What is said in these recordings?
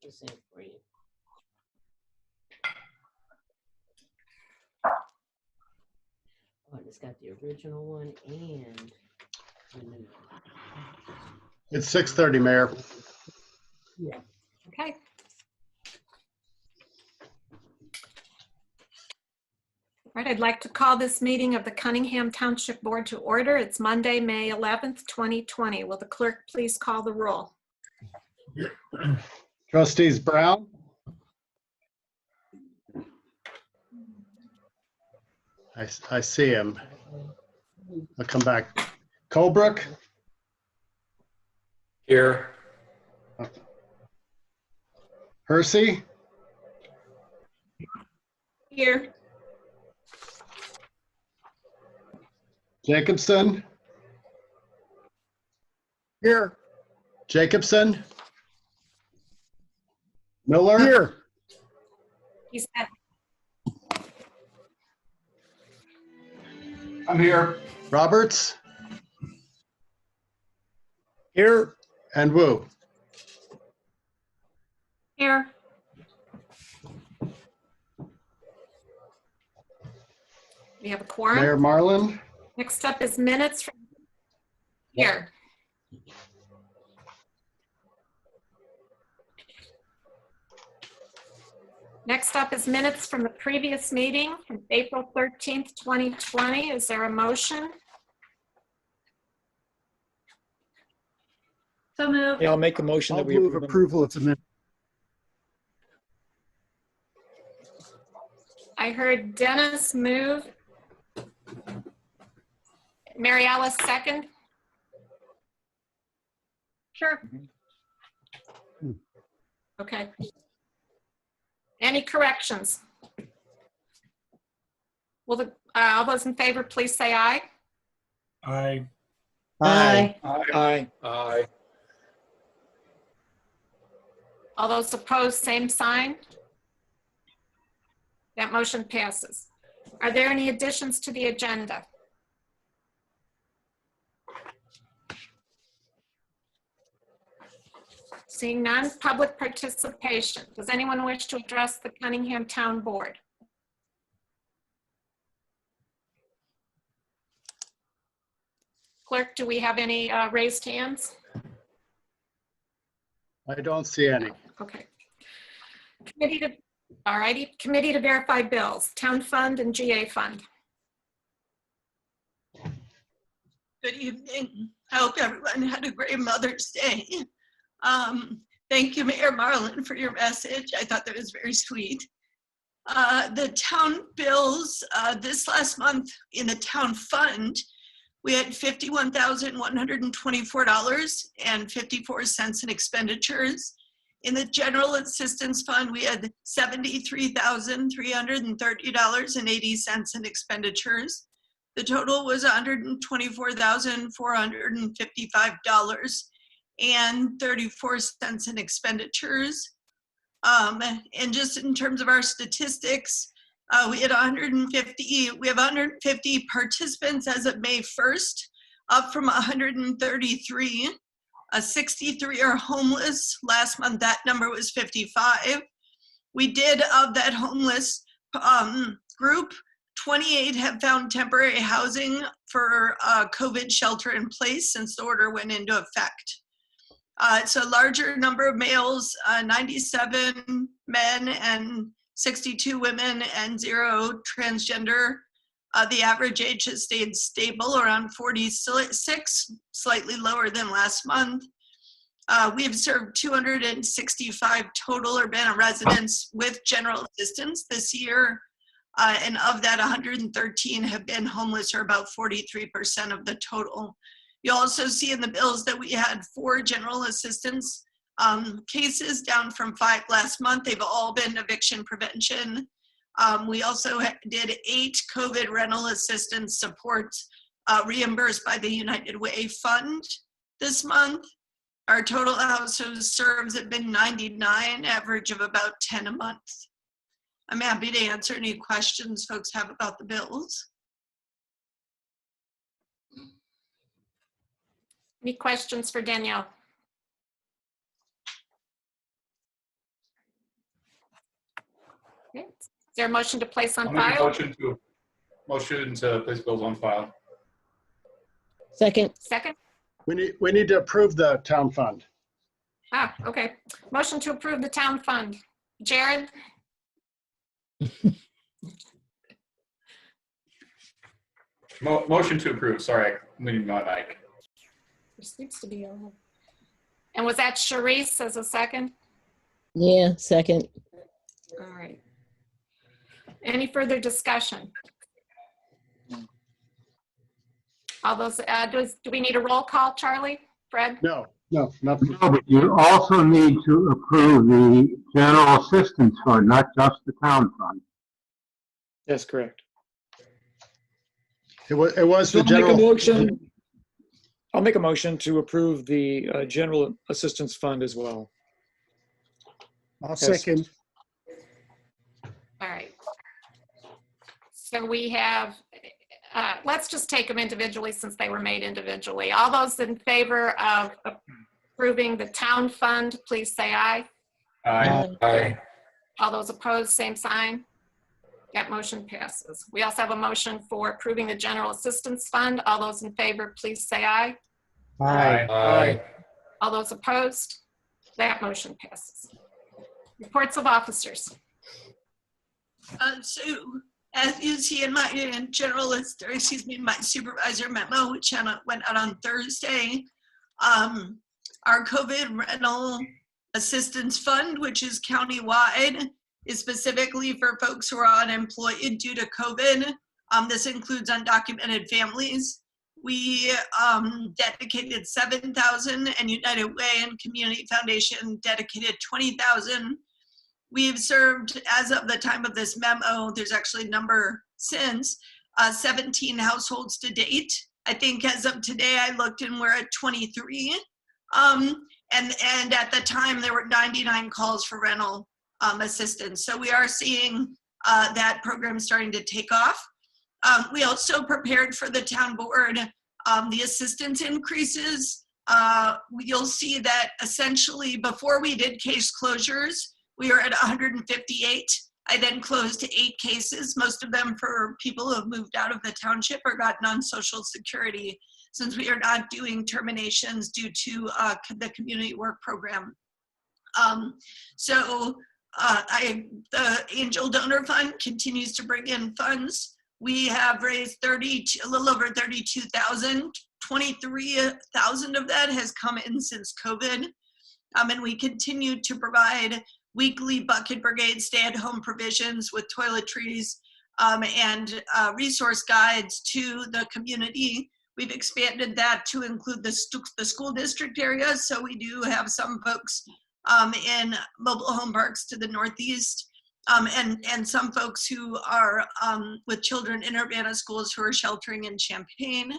100% free. Oh, it's got the original one and the new one. It's 6:30, Mayor. Yeah. Okay. All right, I'd like to call this meeting of the Cunningham Township Board to order. It's Monday, May 11th, 2020. Will the clerk please call the roll? Trustees Brown, I see him. I'll come back. Colebrook, Here. Hersey, Here. Jacobson, Here. Jacobson, Miller, Here. He's at, I'm here. Roberts, Here. and Wu. here. We have a quorum. Mayor Marlin, Next up is minutes from here. Next up is minutes from the previous meeting from April 13th, 2020. Is there a motion? So moved. Yeah, I'll make a motion I'll that we move approve them. approval of the minute. I heard Dennis move. Mary Alice second. Sure. Okay. Any corrections? Will the, all those in favor, please say aye. Aye. Aye. Aye. Aye. All those opposed, same sign. That motion passes. Are there any additions to the agenda? Seeing none, public participation. Does anyone wish to address the Cunningham Town Board? Clerk, do we have any raised hands? I don't see any. Okay. Committee to, all righty, committee to verify bills, town fund and GA fund. Good evening. I hope everyone had a great Mother's Day. Thank you, Mayor Marlin, for your message. I thought that was very sweet. The town bills this last month in the town fund, we had $51,124.54 in expenditures. In the general assistance fund, we had $73,330.80 in expenditures. The total was $124,455.34 in expenditures. And just in terms of our statistics, we have 150 participants as of May 1st, up from 133. 63 are homeless. Last month, that number was 55. We did, of that homeless group, 28 have found temporary housing for COVID shelter in place since the order went into effect. It's a larger number of males, 97 men and 62 women and 0 transgender. The average age has stayed stable around 46, slightly lower than last month. We have served 265 total Urbana residents with general assistance this year. And of that, 113 have been homeless, or about 43% of the total. You'll also see in the bills that we had 4 general assistance cases, down from 5 last month. They've all been eviction prevention. We also did 8 COVID rental assistance supports reimbursed by the United Way Fund this month. Our total household serves have been 99, average of about 10 a month. I'm happy to answer any questions folks have about the bills. Any questions for Danielle? there a motion to place on I'll make a file? motion to place bills on file. Second. Second? We need to approve the town fund. Okay. Motion to approve the town fund. Jared? Motion to approve. Sorry, I'm leaving my mic. There seems to be a... And was that Sharice as a second? Yeah, second. All right. Any further discussion? All those, do we need a roll call, Charlie? Fred? No, nothing. No, but you also need to approve the general assistance fund, not just the town fund. That's correct. It was So the general. I'll make a motion to approve the general assistance fund as well. I'll second. All right. So we have, let's just take them individually since they were made individually. All those in favor of approving the town fund, please say aye. Aye. All those opposed, same sign. That motion passes. We also have a motion for approving the general assistance fund. All those in favor, please say aye. Aye. All those opposed, that motion passes. Reports of officers. So as you see in my my supervisor memo, which went out on Thursday, our COVID rental assistance fund, which is countywide, is specifically for folks who are unemployed due to COVID. This includes undocumented families. We dedicated 7,000 and United Way and Community Foundation dedicated 20,000. We've served, as of the time of this memo, there's actually a number since, 17 households to date. I think as of today, I looked and we're at 23. And at the time, there were 99 calls for rental assistance. So we are seeing that program starting to take off. We also prepared for the town board the assistance increases. You'll see that essentially before we did case closures, we were at 158. I then closed 8 cases, most of them for people who have moved out of the township or gotten on Social Security, since we are not doing terminations due to the community work program. The Angel Donor Fund continues to bring in funds. We have raised a little over 32,000. 23,000 of that has come in since COVID. And we continue to provide weekly bucket brigade stay-at-home provisions with toiletries and resource guides to the community. We've expanded that to include the school district area. So we do have some folks in mobile home parks to the northeast, and some folks who are with children in Urbana schools who are sheltering in Champaign.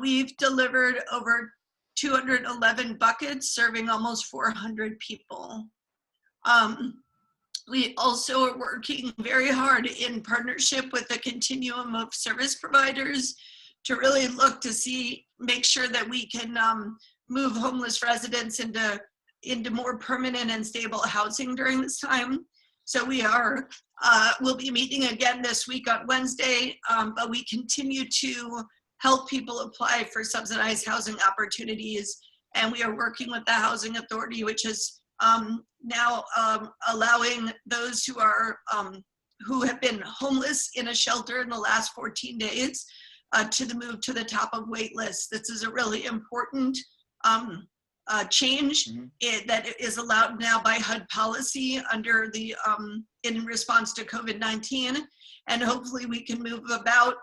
We've delivered over 211 buckets, serving almost 400 people. We also are working very hard in partnership with the continuum of service providers to really look to make sure that we can move homeless residents into more permanent and stable housing during this time. So we'll be meeting again this week on Wednesday, but we continue to help people apply for subsidized housing opportunities. And we are working with the Housing Authority, which is now allowing those who have been homeless in a shelter in the last 14 days to move to the top of wait lists. This is a really important change that is allowed now by HUD policy under in response to COVID-19, and hopefully we can move about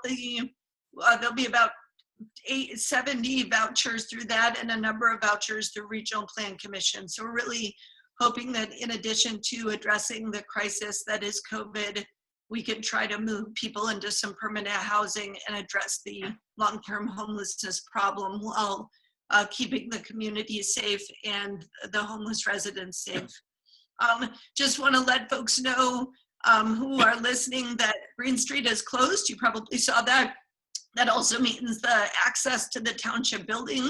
there'll be about 70 vouchers through that and a number of vouchers through Regional Plan Commission. So we're really hoping that in addition to addressing the crisis that is COVID, we can try to move people into some permanent housing and address the long-term homelessness problem while keeping the community safe and the homeless residents safe. Just want to let folks know who are listening that Green Street is closed. You probably saw that. That also means the access to the township building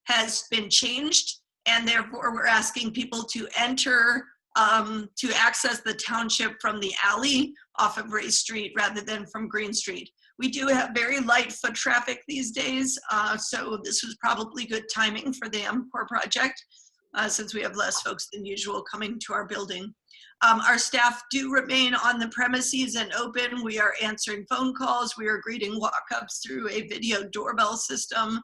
has been changed, and therefore we're asking people to enter to access the township from the alley off of Ray Street rather than from Green Street. We do have very light foot traffic these days, so this was probably good timing for the MCOR project, since we have less folks than usual coming to our building. Our staff do remain on the premises and open. We are answering phone calls. We are greeting walk-ups through a video doorbell system.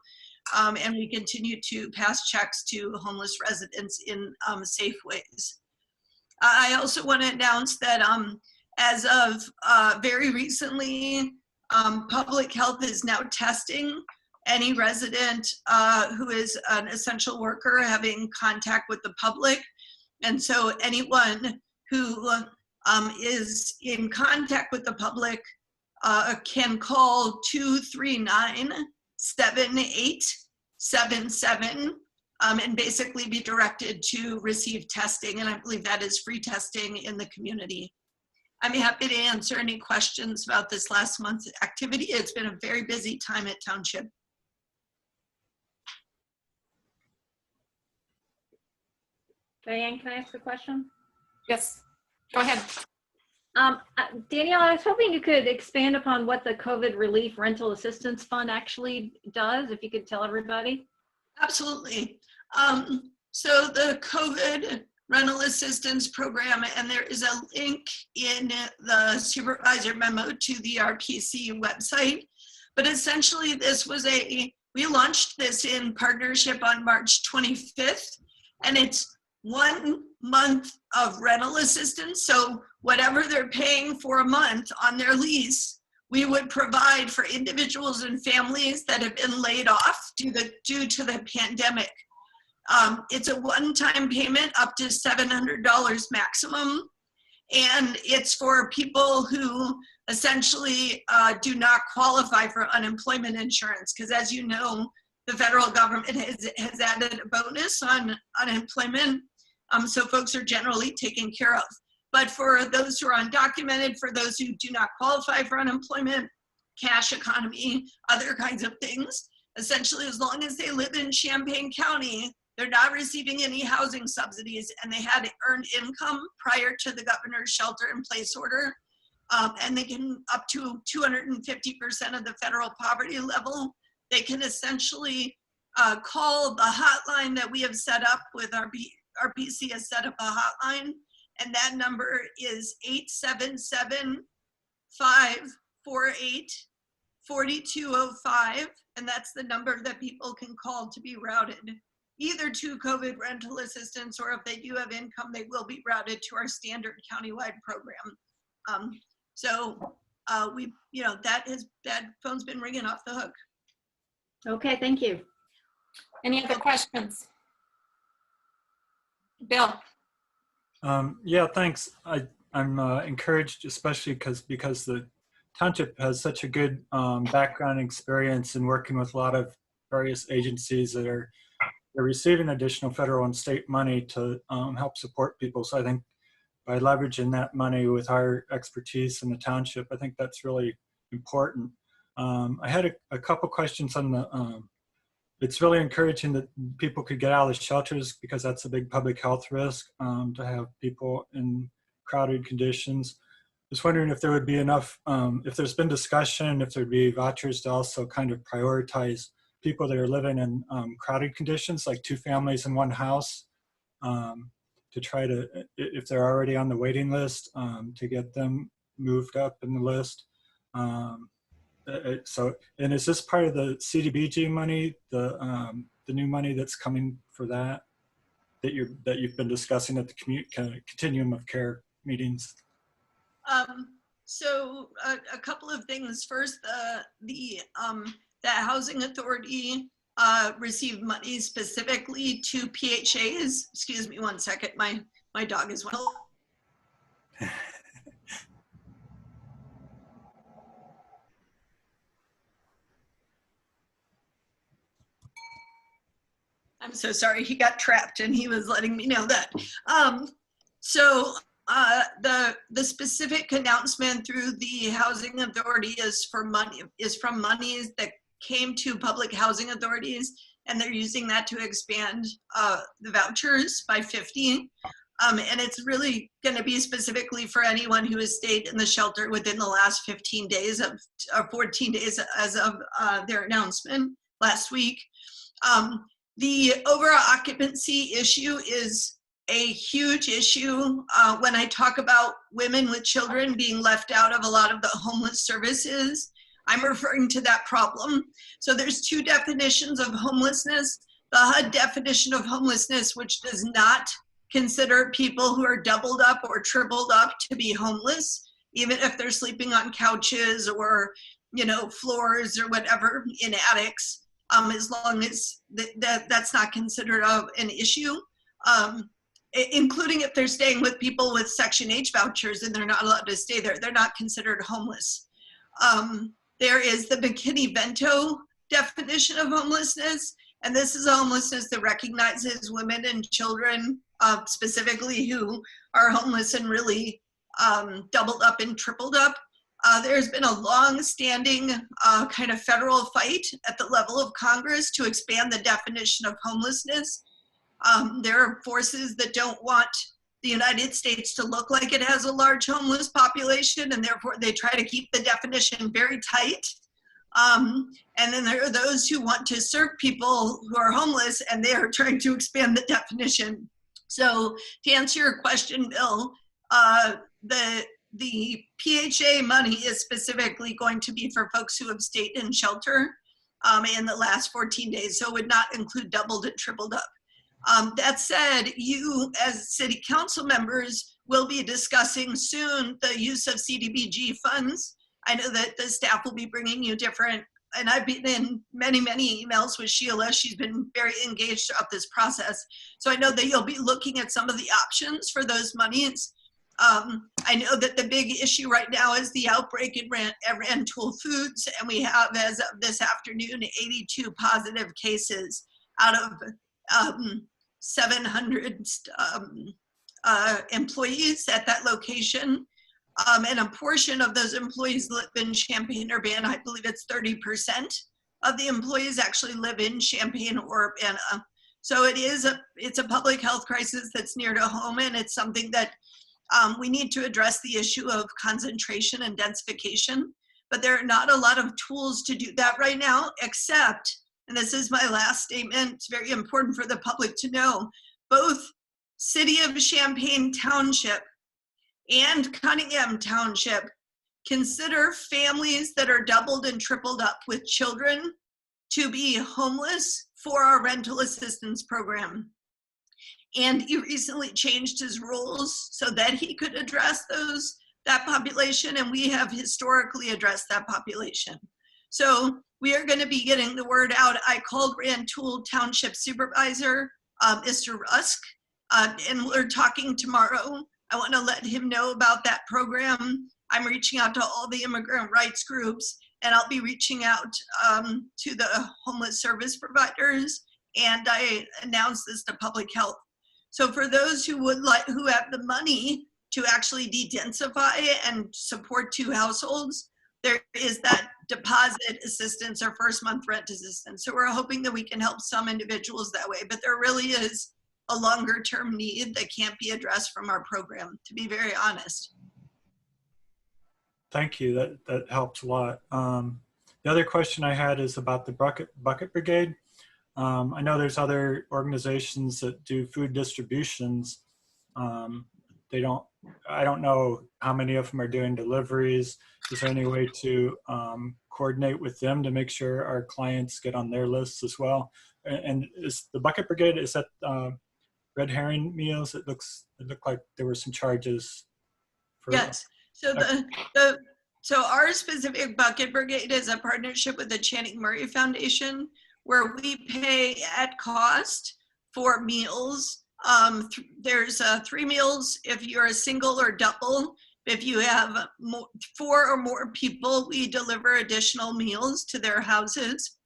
And we continue to pass checks to homeless residents in safe ways. I also want to announce that as of very recently, public health is now testing any resident who is an essential worker having contact with the public. And so anyone who is in contact with the public can call 239-7877 and basically be directed to receive testing. And I believe that is free testing in the community. I'm happy to answer any questions about this last month's activity. It's been a very busy time at Township. Diane, can I ask a question? Yes, go ahead. Danielle, I was hoping you could expand upon what the COVID Relief Rental Assistance Fund actually does, if you could tell everybody. Absolutely. So the COVID Rental Assistance Program, and there is a link in the supervisor memo to the RPC website, but essentially this was we launched this in partnership on March 25th, and it's 1 month of rental assistance. So whatever they're paying for a month on their lease, we would provide for individuals and families that have been laid off due to the pandemic. It's a one-time payment up to $700 maximum. And it's for people who essentially do not qualify for unemployment insurance. Because as you know, the federal government has added a bonus on unemployment. So folks are generally taken care of. But for those who are undocumented, for those who do not qualify for unemployment, cash economy, other kinds of things, essentially as long as they live in Champaign County, they're not receiving any housing subsidies and they had earned income prior to the governor's shelter in place order. And they can up to 250% of the federal poverty level. They can essentially call the hotline that we have set up with RPC has set up a hotline, and that number is 877-548-4205, and that's the number that people can call to be routed either to COVID rental assistance, or if they do have income, they will be routed to our standard countywide program. That phone's been ringing off the hook. Okay, thank you. Any other questions? Bill. Yeah, thanks. I'm encouraged, especially because the township has such a good background experience in working with a lot of various agencies that are receiving additional federal and state money to help support people. So I think by leveraging that money with our expertise in the township, I think that's really important. I had a couple questions on the, it's really encouraging that people could get out of the shelters because that's a big public health risk to have people in crowded conditions. Just wondering if there would be enough, if there's been discussion, if there'd be vouchers to also kind of prioritize people that are living in crowded conditions, like 2 families in 1 house, to try to, if they're already on the waiting list, to get them moved up in the list. So, and is this part of the CDBG money, the new money that's coming for that you've been discussing at the continuum of care meetings? So a couple of things. First, the Housing Authority received money specifically to PHAs. Excuse me 1 second. My dog is well. I'm so sorry, he got trapped and he was letting me know that. The specific announcement through the Housing Authority is from monies that came to public housing authorities, and they're using that to expand the vouchers by 50. And it's really going to be specifically for anyone who has stayed in the shelter within the last 15 days of, or 14 days as of their announcement last week. The overall occupancy issue is a huge issue. When I talk about women with children being left out of a lot of the homeless services, I'm referring to that problem. So there's two definitions of homelessness. The HUD definition of homelessness, which does not consider people who are doubled up or tripled up to be homeless, even if they're sleeping on couches or, you know, floors or whatever in attics, as long as that's not considered an issue, including if they're staying with people with Section H vouchers and they're not allowed to stay there, they're not considered homeless. There is the McKinney-Vento definition of homelessness, and this is a homelessness that recognizes women and children specifically who are homeless and really doubled up and tripled up. There's been a long-standing kind of federal fight at the level of Congress to expand the definition of homelessness. There are forces that don't want the United States to look like it has a large homeless population, and therefore they try to keep the definition very tight. And then there are those who want to serve people who are homeless, and they are trying to expand the definition. So to answer your question, Bill, the PHA money is specifically going to be for folks who have stayed in shelter in the last 14 days, so it would not include doubled and tripled up. That said, you as city council members will be discussing soon the use of CDBG funds. I know that the staff will be bringing you different, and I've been in many, many emails with Sheila. She's been very engaged throughout this process. So I know that you'll be looking at some of the options for those monies. I know that the big issue right now is the outbreak in Rantoul Foods, and we have, as of this afternoon, 82 positive cases out of 700 employees at that location. And a portion of those employees live in Champaign-Urbana. I believe it's 30% of the employees actually live in Champaign or Urbana. So it's a public health crisis that's near to home, and it's something that we need to address the issue of concentration and densification. But there are not a lot of tools to do that right now, except, and this is my last statement, it's very important for the public to know, both City of Champaign Township and Cunningham Township consider families that are doubled and tripled up with children to be homeless for our rental assistance program. And he recently changed his rules so that he could address that population, and we have historically addressed that population. So we are going to be getting the word out. I called Rantoul Township Supervisor, Mr. Rusk, and we're talking tomorrow. I want to let him know about that program. I'm reaching out to all the immigrant rights groups, and I'll be reaching out to the homeless service providers, and I announced this to public health. So for those who have the money to actually de-densify and support 2 households, there is that deposit assistance or first month rent assistance. So we're hoping that we can help some individuals that way, but there really is a longer term need that can't be addressed from our program, to be very honest. Thank you, that helps a lot. The other question I had is about the bucket brigade. I know there's other organizations that do food distributions. I don't know how many of them are doing deliveries. Is there any way to coordinate with them to make sure our clients get on their lists as well? And is the bucket brigade, is that red herring meals? It looked like there were some charges for. Yes. So so our specific bucket brigade is a partnership with the Channing Murray Foundation, where we pay at cost for meals. There's 3 meals if you're a single or double. If you have 4 or more people, we deliver additional meals to their houses.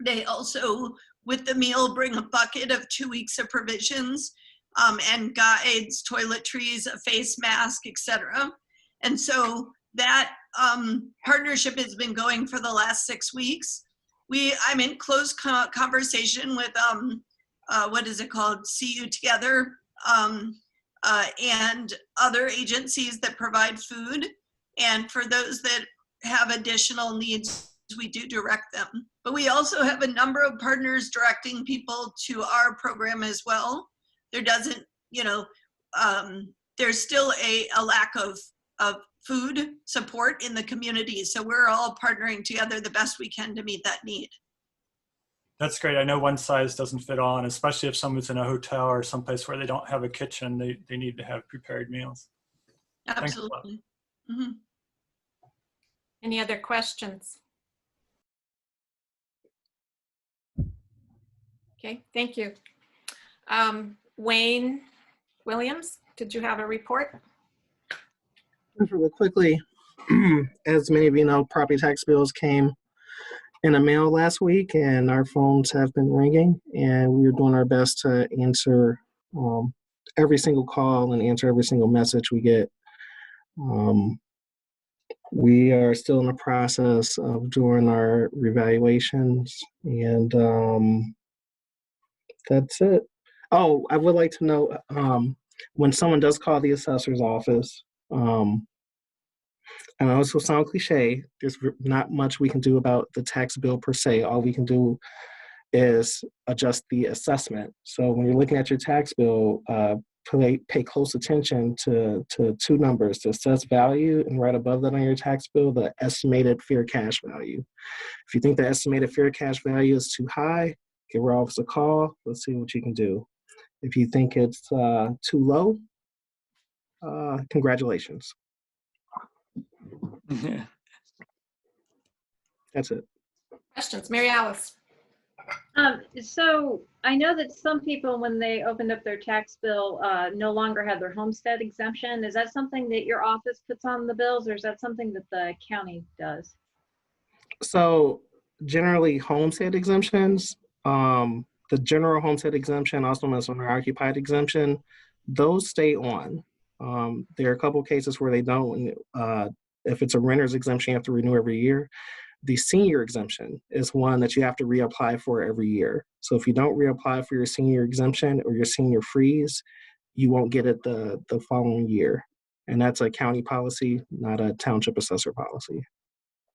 They also, with the meal, bring a bucket of 2 weeks of provisions and guides, toiletries, a face mask, etc. And so that partnership has been going for the last 6 weeks. I'm in close conversation with, what is it called? See You Together, and other agencies that provide food. And for those that have additional needs, we do direct them. But we also have a number of partners directing people to our program as well. There doesn't, there's still a lack of food support in the community. So we're all partnering together the best we can to meet that need. That's great. I know one size doesn't fit all, and especially if someone's in a hotel or someplace where they don't have a kitchen, they need to have prepared meals. Absolutely. Mm-hmm. Any other questions? Okay, thank you. Wayne Williams, did you have a report? Really quickly, as many of you know, property tax bills came in the mail last week, and our phones have been ringing, and we're doing our best to answer every single call and answer every single message we get. We are still in the process of doing our revaluations, and that's it. Oh, I would like to know when someone does call the assessor's office, and I know this will sound cliche, there's not much we can do about the tax bill per se. All we can do is adjust the assessment. So when you're looking at your tax bill, pay close attention to two numbers, the assessed value, and right above that on your tax bill, the estimated fair cash value. If you think the estimated fair cash value is too high, give our office a call. Let's see what you can do. If you think it's too low, congratulations. That's it. Questions? Mary Alice? So I know that some people, when they opened up their tax bill, no longer had their homestead exemption. Is that something that your office puts on the bills, or is that something that the county does? So generally homestead exemptions, the general homestead exemption, also known as owner occupied exemption, those stay on. There are a couple of cases where they don't. If it's a renter's exemption, you have to renew every year. The senior exemption is one that you have to reapply for every year. So if you don't reapply for your senior exemption or your senior freeze, you won't get it the following year. And that's a county policy, not a township assessor policy.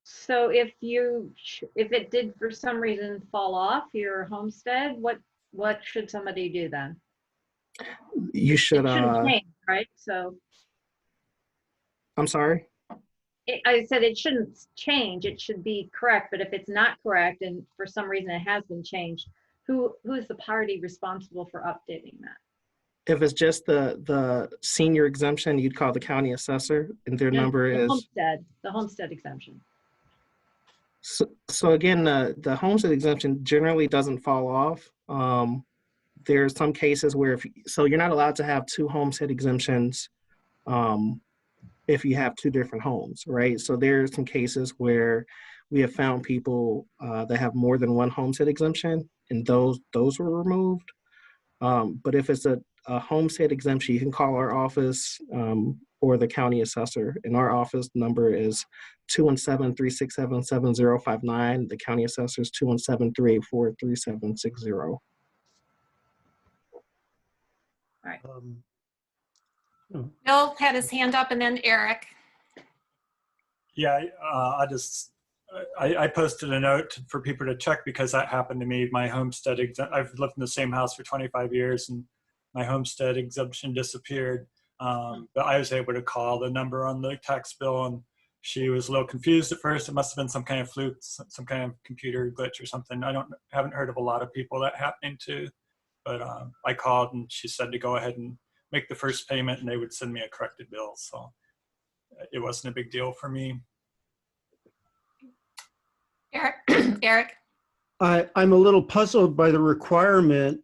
So if it did for some reason fall off your homestead, what should somebody do then? You should. It shouldn't change, right? So. I'm sorry? I said it shouldn't change. It should be correct. But if it's not correct and for some reason it has been changed, who is the party responsible for updating that? If it's just the senior exemption, you'd call the county assessor, and their number is the homestead exemption. So again, the homestead exemption generally doesn't fall off. There's some cases where so you're not allowed to have two homestead exemptions if you have two different homes, right? So there's some cases where we have found people that have more than one homestead exemption, and those were removed. But if it's a homestead exemption, you can call our office or the county assessor. And our office number is 217-367-7059. The county assessor is 217-384-3760. All right. Bill had his hand up, and then Eric. Yeah, I posted a note for people to check because that happened to me. My homestead I've lived in the same house for 25 years, and my homestead exemption disappeared. But I was able to call the number on the tax bill, and she was a little confused at first. It must have been some kind of fluke, some kind of computer glitch or something. Haven't heard of a lot of people that happening to, but I called and she said to go ahead and make the first payment, and they would send me a corrected bill. So it wasn't a big deal for me. Eric? I'm a little puzzled by the requirement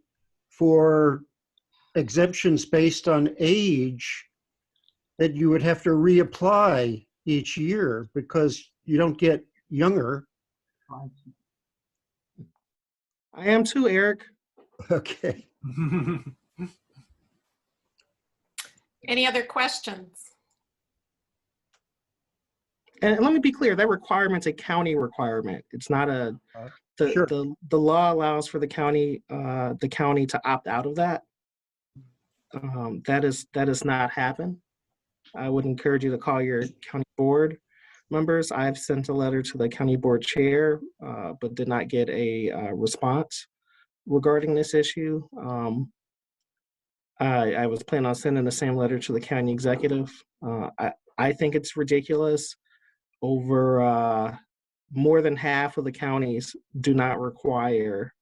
for exemptions based on age that you would have to reapply each year because you don't get younger. I am too, Eric. Okay. Any other questions? And let me be clear, that requirement's a county requirement. It's not Sure. the law allows for the county to opt out of that. that does not happen. I would encourage you to call your county board members. I've sent a letter to the county board chair, but did not get a response regarding this issue. I was planning on sending the same letter to the county executive. I think it's ridiculous. Over more than half of the counties do not require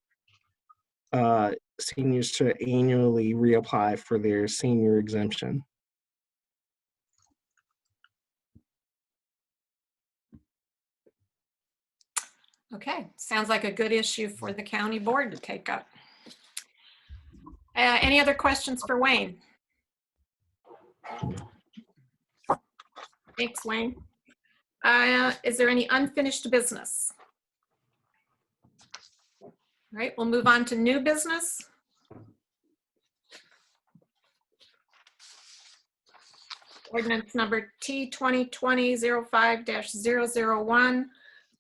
seniors to annually reapply for their senior exemption. Okay, sounds like a good issue for the county board to take up. Any other questions for Wayne? Thanks, Wayne. Is there any unfinished business? All right, we'll move on to new business. Ordinance number T 2020-05-001.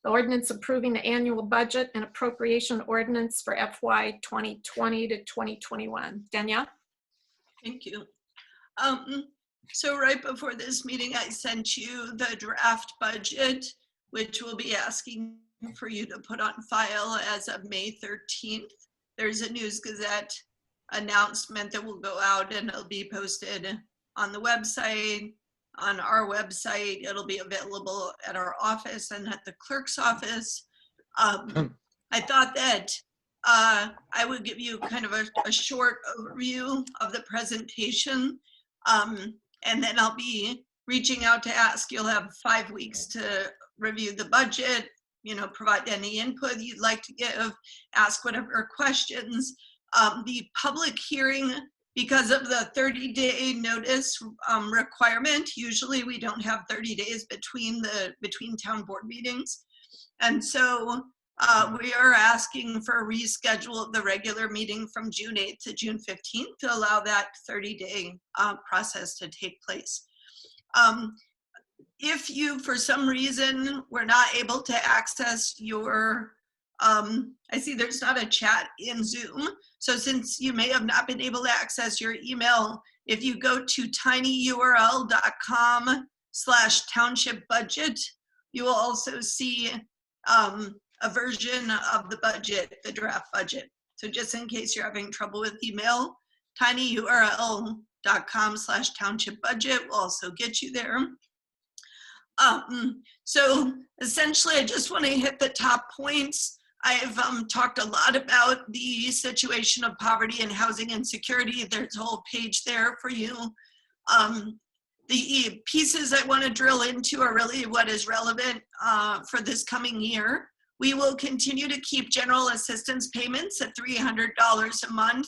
The ordinance approving the annual budget and appropriation ordinance for FY 2020 to 2021. Danielle? Thank you. So right before this meeting, I sent you the draft budget, which we'll be asking for you to put on file as of May 13th. There's a News Gazette announcement that will go out and it'll be posted on the website, on our website. It'll be available at our office and at the clerk's office. I thought that I would give you kind of a short overview of the presentation. And then I'll be reaching out to ask. You'll have 5 weeks to review the budget, provide any input you'd like to give, ask whatever questions. The public hearing, because of the 30-day notice requirement, usually we don't have 30 days between town board meetings. And so we are asking for a reschedule of the regular meeting from June 8th to June 15th to allow that 30-day process to take place. If you, for some reason, were not able to access your, I see there's not a chat in Zoom. So since you may have not been able to access your email, if you go to tinyurl.com/township budget, you will also see a version of the budget, the draft budget. So just in case you're having trouble with email, tinyurl.com/township budget will also get you there. So essentially, I just want to hit the top points. I've talked a lot about the situation of poverty and housing insecurity. There's a whole page there for you. The pieces I want to drill into are really what is relevant for this coming year. We will continue to keep general assistance payments at $300 a month.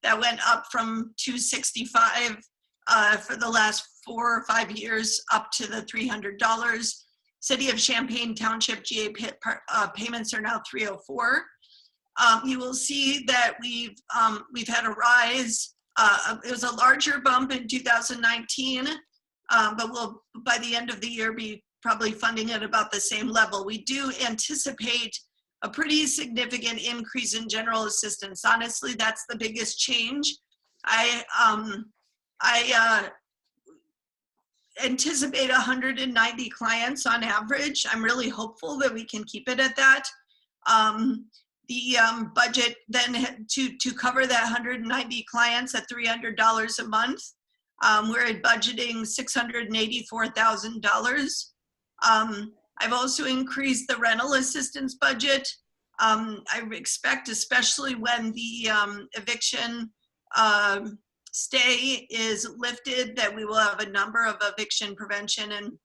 That went up from $265 for the last 4 or 5 years, up to the $300. City of Champaign Township GA payments are now $304. You will see that we've had a rise. It was a larger bump in 2019, but we'll, by the end of the year, be probably funding at about the same level. We do anticipate a pretty significant increase in general assistance. Honestly, that's the biggest change. I anticipate 190 clients on average. I'm really hopeful that we can keep it at that. The budget then to cover that 190 clients at $300 a month, we're budgeting $684,000. I've also increased the rental assistance budget. I expect, especially when the eviction stay is lifted, that we will have a number of eviction prevention and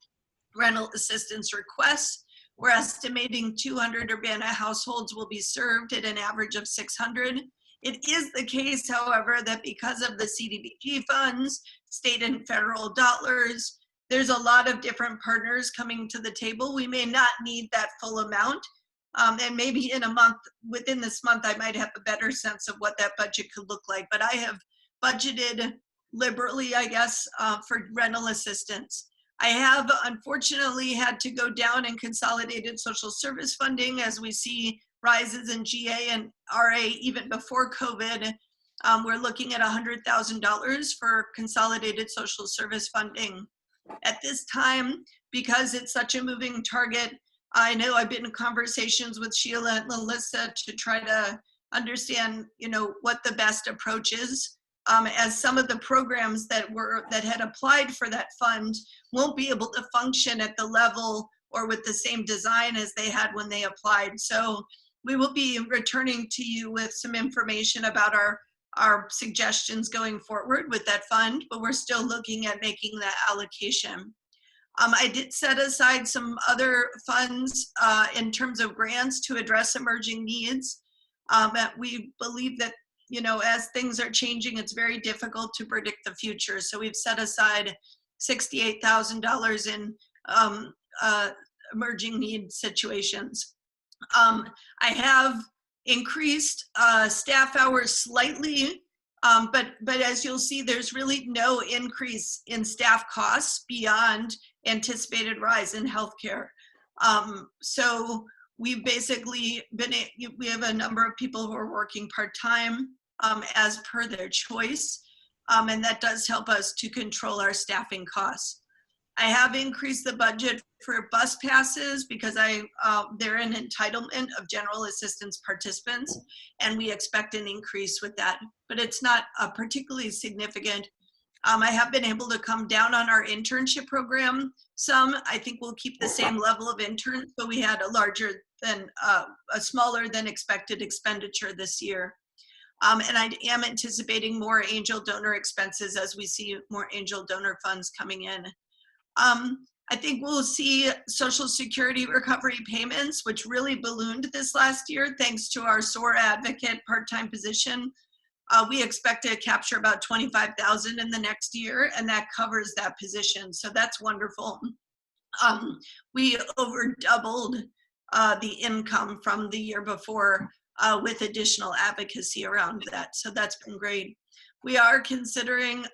rental assistance requests. We're estimating 200 Urbana households will be served at an average of 600. It is the case, however, that because of the CDBG funds, state and federal dollars, there's a lot of different partners coming to the table. We may not need that full amount. And maybe in a month, within this month, I might have a better sense of what that budget could look like. But I have budgeted liberally, I guess, for rental assistance. I have unfortunately had to go down in consolidated social service funding as we see rises in GA and RA even before COVID. We're looking at $100,000 for consolidated social service funding. At this time, because it's such a moving target, I know I've been in conversations with Sheila and Melissa to try to understand, what the best approach is. As some of the programs that had applied for that fund won't be able to function at the level or with the same design as they had when they applied. So we will be returning to you with some information about our suggestions going forward with that fund, but we're still looking at making that allocation. I did set aside some other funds in terms of grants to address emerging needs. We believe that, as things are changing, it's very difficult to predict the future. So we've set aside $68,000 in emerging need situations. I have increased staff hours slightly, but as you'll see, there's really no increase in staff costs beyond anticipated rise in healthcare. So we've basically we have a number of people who are working part-time as per their choice, and that does help us to control our staffing costs. I have increased the budget for bus passes because they're an entitlement of general assistance participants, and we expect an increase with that, but it's not particularly significant. I have been able to come down on our internship program some. I think we'll keep the same level of interns, but we had a smaller than expected expenditure this year. And I am anticipating more angel donor expenses as we see more angel donor funds coming in. I think we'll see Social Security recovery payments, which really ballooned this last year thanks to our SOAR advocate part-time position. We expect to capture about $25,000 in the next year, and that covers that position. So that's wonderful. We over doubled the income from the year before with additional advocacy around that. So that's been great. We are considering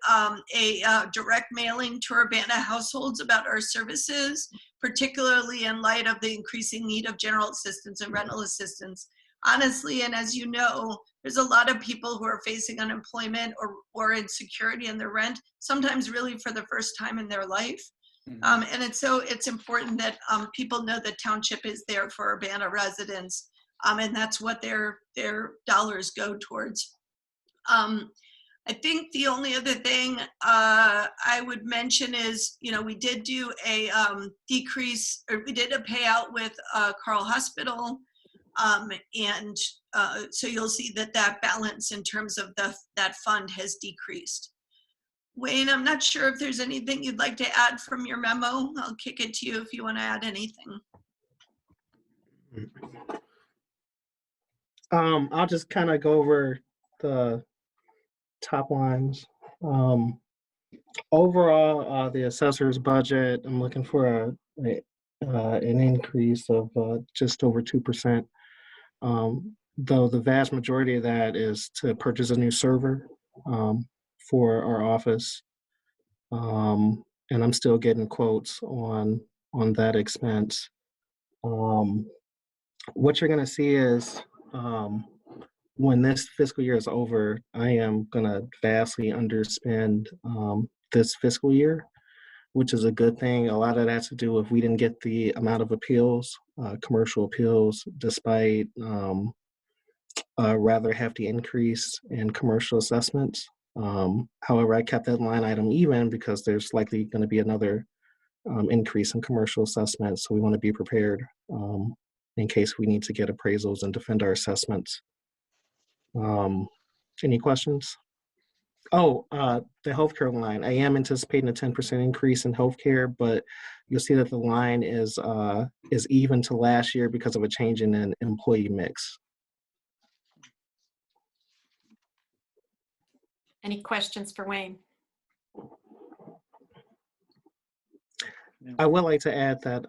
a direct mailing to Urbana households about our services, particularly in light of the increasing need of general assistance and rental assistance. Honestly, and as you know, there's a lot of people who are facing unemployment or insecurity in their rent, sometimes really for the first time in their life. And it's important that people know the township is there for Urbana residents, and that's what their dollars go towards. I think the only other thing I would mention is, we did do a decrease, or we did a payout with Carl Hospital. And so you'll see that balance in terms of that fund has decreased. Wayne, I'm not sure if there's anything you'd like to add from your memo. I'll kick it to you if you want to add anything. I'll just kind of go over the top lines. Overall, the assessor's budget, I'm looking for an increase of just over 2%. Though the vast majority of that is to purchase a new server for our office. And I'm still getting quotes on that expense. What you're gonna see is when this fiscal year is over, I am gonna vastly underspend this fiscal year, which is a good thing. A lot of that has to do with we didn't get the amount of appeals, commercial appeals, despite a rather hefty increase in commercial assessments. However, I kept that line item even because there's likely going to be another increase in commercial assessments. So we want to be prepared in case we need to get appraisals and defend our assessments. Any questions? Oh, the healthcare line. I am anticipating a 10% increase in healthcare, but you'll see that the line is even to last year because of a change in an employee mix. Any questions for Wayne? I would like to add that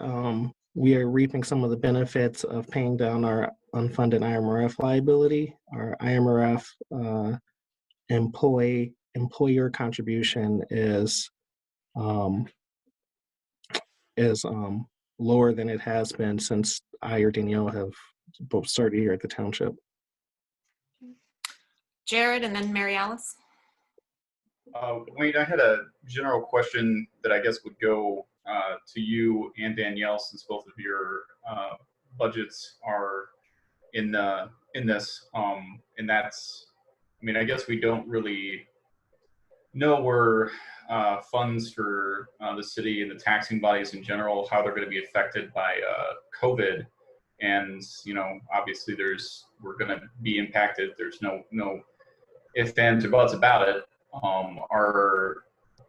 we are reaping some of the benefits of paying down our unfunded IMRF liability. Our IMRF employer contribution is lower than it has been since I or Danielle have both started here at the township. Jared and then Mary Alice. Wayne, I had a general question that I guess would go to you and Danielle, since both of your budgets are in this, and that's, I mean, I guess we don't really know where funds for the city and the taxing bodies in general, how they're going to be affected by COVID. And, you know, obviously we're going to be impacted. There's no ifs, ands, or buts about it. Are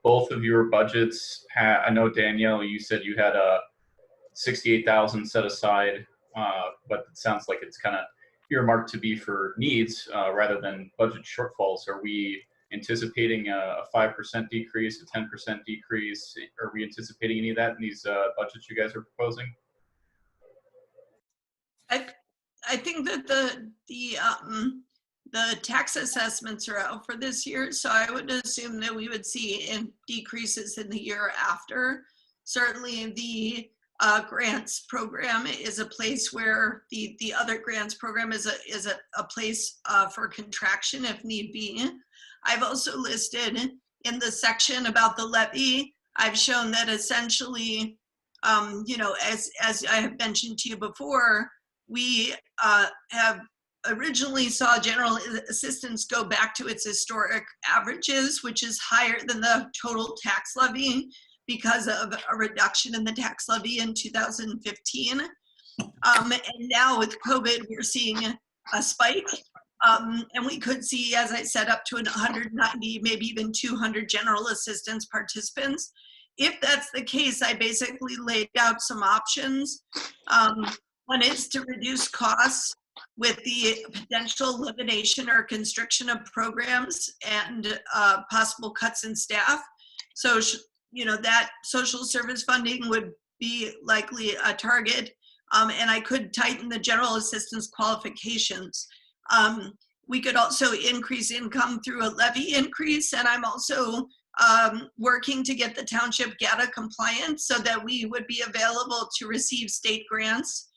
both of your budgets, I know Danielle, you said you had a 68,000 set aside, but it sounds like it's kind of earmarked to be for needs rather than budget shortfalls. Are we anticipating a 5% decrease, a 10% decrease? Are we anticipating any of that in these budgets you guys are proposing? I think that the tax assessments are out for this year, so I would assume that we would see decreases in the year after. Certainly the grants program is a place where the other grants program is a place for contraction if need be. I've also listed in the section about the levy, I've shown that essentially, you know, as I have mentioned to you before, we have originally saw general assistance go back to its historic averages, which is higher than the total tax levy because of a reduction in the tax levy in 2015. And now with COVID, we're seeing a spike. And we could see, as I said, up to 190, maybe even 200 general assistance participants. If that's the case, I basically laid out some options. One is to reduce costs with the potential elimination or constriction of programs and possible cuts in staff. So, you know, that social service funding would be likely a target. And I could tighten the general assistance qualifications. We could also increase income through a levy increase. And I'm also working to get the township GATA compliant so that we would be available to receive state grants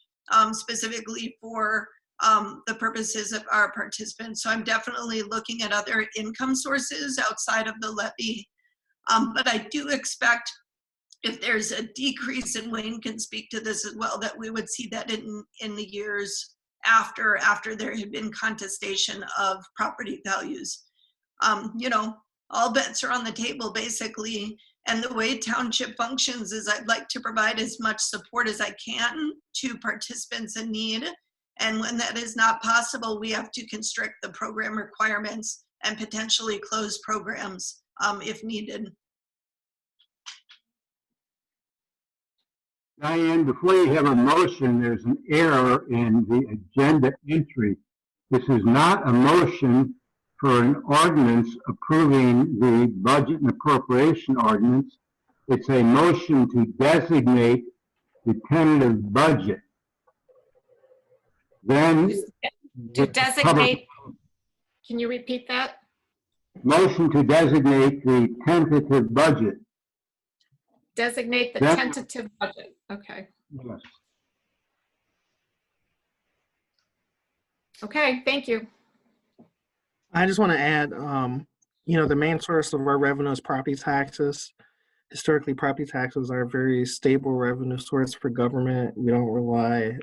specifically for the purposes of our participants. So I'm definitely looking at other income sources outside of the levy. But I do expect if there's a decrease, and Wayne can speak to this as well, that we would see that in the years after there had been contestation of property values. You know, all bets are on the table basically. And the way township functions is I'd like to provide as much support as I can to participants in need. And when that is not possible, we have to constrict the program requirements and potentially close programs if needed. Diane, before you have a motion, there's an error in the agenda entry. This is not a motion for an ordinance approving the budget and appropriation ordinance. It's a motion to designate the tentative budget. Then To designate, can you repeat that? Motion to designate the tentative budget. Designate the That's- tentative budget. Okay. Yes. Okay, thank you. I just want to add, you know, the main source of our revenue is property taxes. Historically, property taxes are a very stable revenue source for government. We don't rely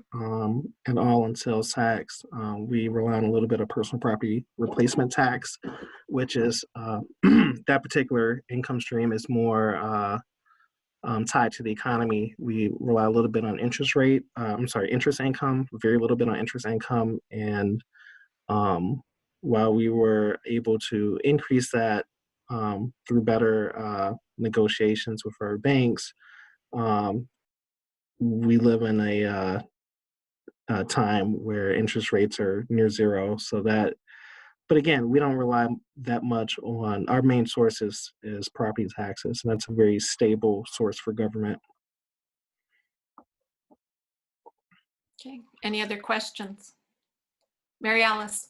at all on sales tax. We rely on a little bit of personal property replacement tax, which is that particular income stream is more tied to the economy. We rely a little bit on interest income, very little bit on interest income. And while we were able to increase that through better negotiations with our banks, we live in a time where interest rates are near zero. So that, but again, we don't rely that much on, our main source is property taxes, and that's a very stable source for government. Okay, any other questions? Mary Alice.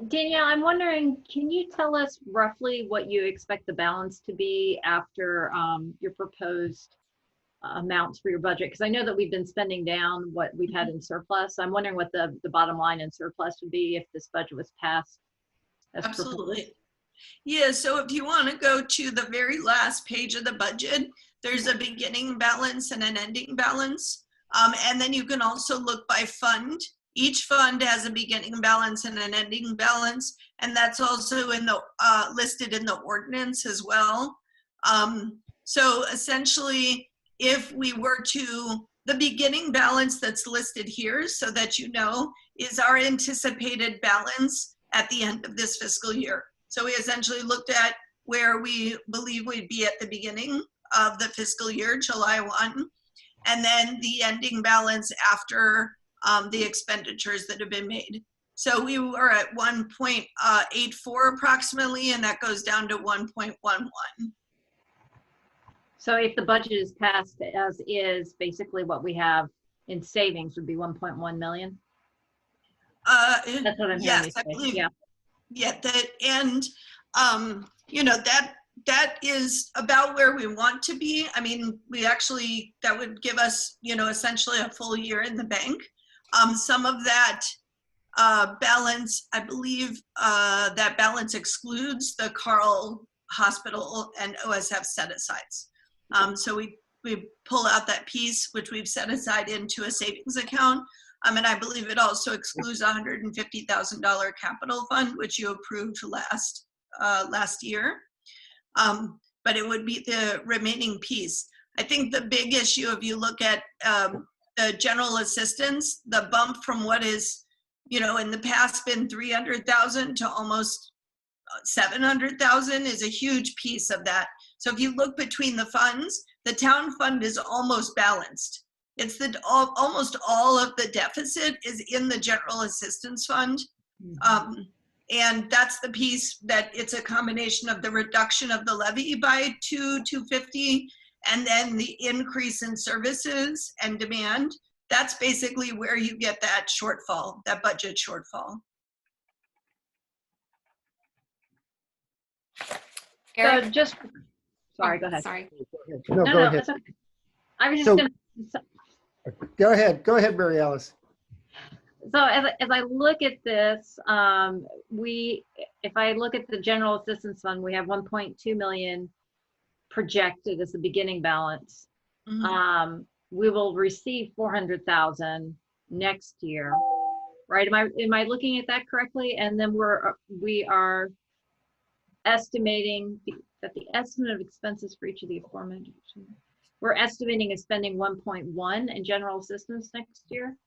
Danielle, I'm wondering, can you tell us roughly what you expect the balance to be after your proposed amounts for your budget? Because I know that we've been spending down what we've had in surplus. I'm wondering what the bottom line in surplus would be if this budget was passed as proposed? Absolutely. Yeah, so if you want to go to the very last page of the budget, there's a beginning balance and an ending balance. And then you can also look by fund. Each fund has a beginning balance and an ending balance, and that's also in the listed in the ordinance as well. So essentially, if we were to, the beginning balance that's listed here, so that you know, is our anticipated balance at the end of this fiscal year. So we essentially looked at where we believe we'd be at the beginning of the fiscal year, July 1, and then the ending balance after the expenditures that have been made. So we were at 1.84 approximately, and that goes down to 1.11. So if the budget is passed as is, basically what we have in savings would be 1.1 million? That's what I'm hearing Yes, you I say. believe. Yeah. Yeah, and you know, that is about where we want to be. I mean, we actually, that would give us, you know, essentially a full year in the bank. Some of that balance, I believe that balance excludes the Carl Hospital and OSF set-asides. So we pull out that piece, which we've set aside into a savings account. And I believe it also excludes $150,000 capital fund, which you approved last year. But it would be the remaining piece. I think the big issue, if you look at the general assistance, the bump from what is, you know, in the past been 300,000 to almost 700,000 is a huge piece of that. So if you look between the funds, the town fund is almost balanced. It's almost all of the deficit is in the general assistance fund. And that's the piece that it's a combination of the reduction of the levy by 250 and then the increase in services and demand. That's basically where you get that shortfall, that budget shortfall. Eric? So just, sorry, Oh, go ahead. Sorry. No, go ahead. That's okay. I was just So- gonna, Go ahead, Mary Alice. so as I look at this, if I look at the general assistance fund, we have 1.2 million projected as the beginning balance. Mhm. We will receive 400,000 next year, right? Am I looking at that correctly? And then we are estimating that the estimate of expenses for each of the aforementioned, we're estimating of spending 1.1 in general assistance next year.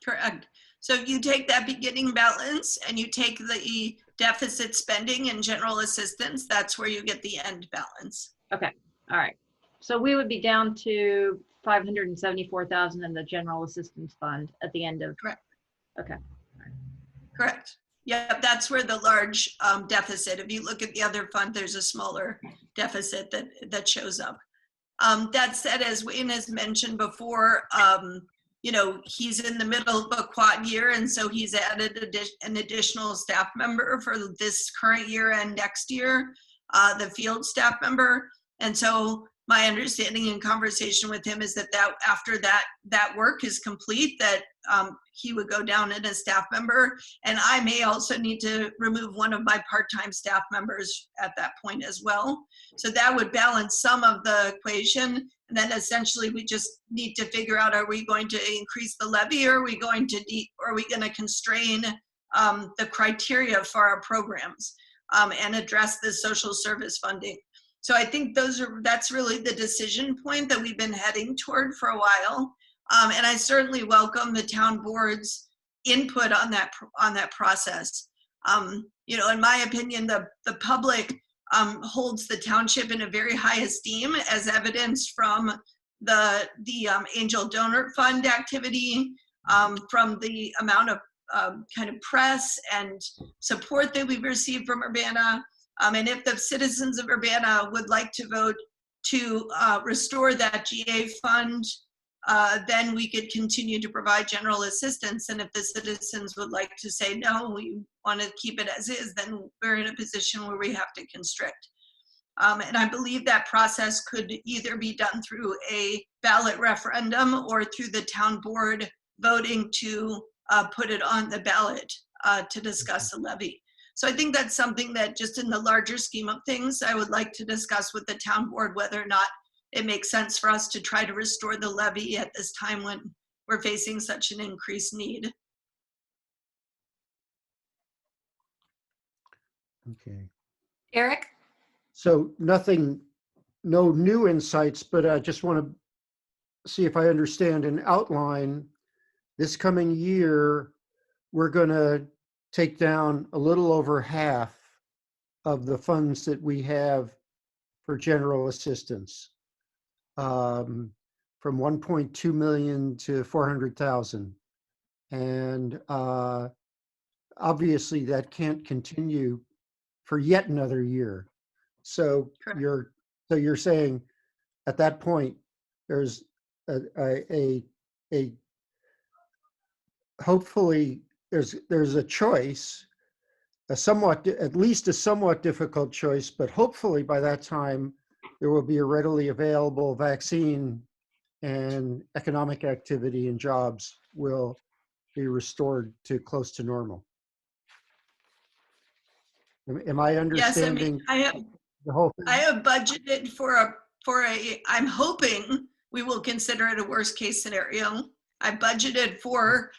Correct. So if you take that beginning balance and you take the deficit spending and general assistance, that's where you get the end balance. Okay, all right. So we would be down to 574,000 in the general assistance fund at the end of. Correct. Okay. Correct. Yeah, that's where the large deficit, if you look at the other fund, there's a smaller deficit that shows up. That said, as Wayne has mentioned before, you know, he's in the middle of a quad year, and so he's added an additional staff member for this current year and next year, the field staff member. And so my understanding in conversation with him is that after that work is complete, that he would go down as a staff member. And I may also need to remove one of my part-time staff members at that point as well. So that would balance some of the equation. And then essentially we just need to figure out, are we going to increase the levy, or are we going to constrain the criteria for our programs and address the social service funding? So I think that's really the decision point that we've been heading toward for a while. And I certainly welcome the town board's input on that process. You know, in my opinion, the public holds the township in a very high esteem, as evidenced from the Angel Donor Fund activity, from the amount of kind of press and support that we've received from Urbana. And if the citizens of Urbana would like to vote to restore that GA fund, then we could continue to provide general assistance. And if the citizens would like to say, no, we want to keep it as is, then we're in a position where we have to constrict. And I believe that process could either be done through a ballot referendum or through the town board voting to put it on the ballot to discuss a levy. So I think that's something that just in the larger scheme of things, I would like to discuss with the town board, whether or not it makes sense for us to try to restore the levy at this time when we're facing such an increased need. Okay. Eric? So nothing, no new insights, but I just want to see if I understand and outline. This coming year, we're going to take down a little over half of the funds that we have for general assistance, from 1.2 million to 400,000. And obviously that can't continue for yet another year. So Correct. you're saying at that point, there's a hopefully there's a choice, at least a somewhat difficult choice, but hopefully by that time there will be a readily available vaccine and economic activity and jobs will be restored to close to normal. Am I Yes, I understanding mean, I the whole thing? have budgeted for a, I'm hoping we will consider it a worst case scenario. I budgeted for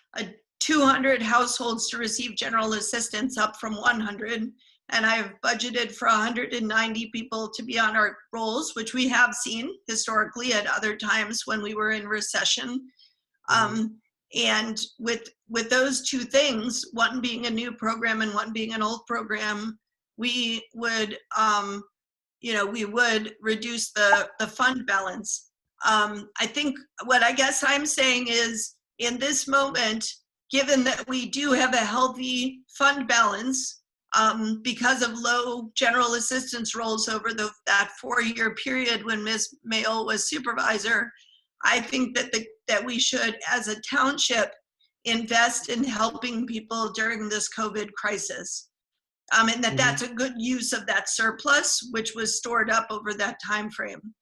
200 households to receive general assistance, up from 100. And I've budgeted for 190 people to be on our rolls, which we have seen historically at other times when we were in recession. And with those two things, one being a new program and one being an old program, we would, we would reduce the fund balance. I think what I guess I'm saying is, in this moment, given that we do have a healthy fund balance, because of low general assistance rolls over that 4-year period when Ms. Mayo was supervisor, I think that we should, as a township, invest in helping people during this COVID crisis. And that's a good use of that surplus, which was stored up over that time frame.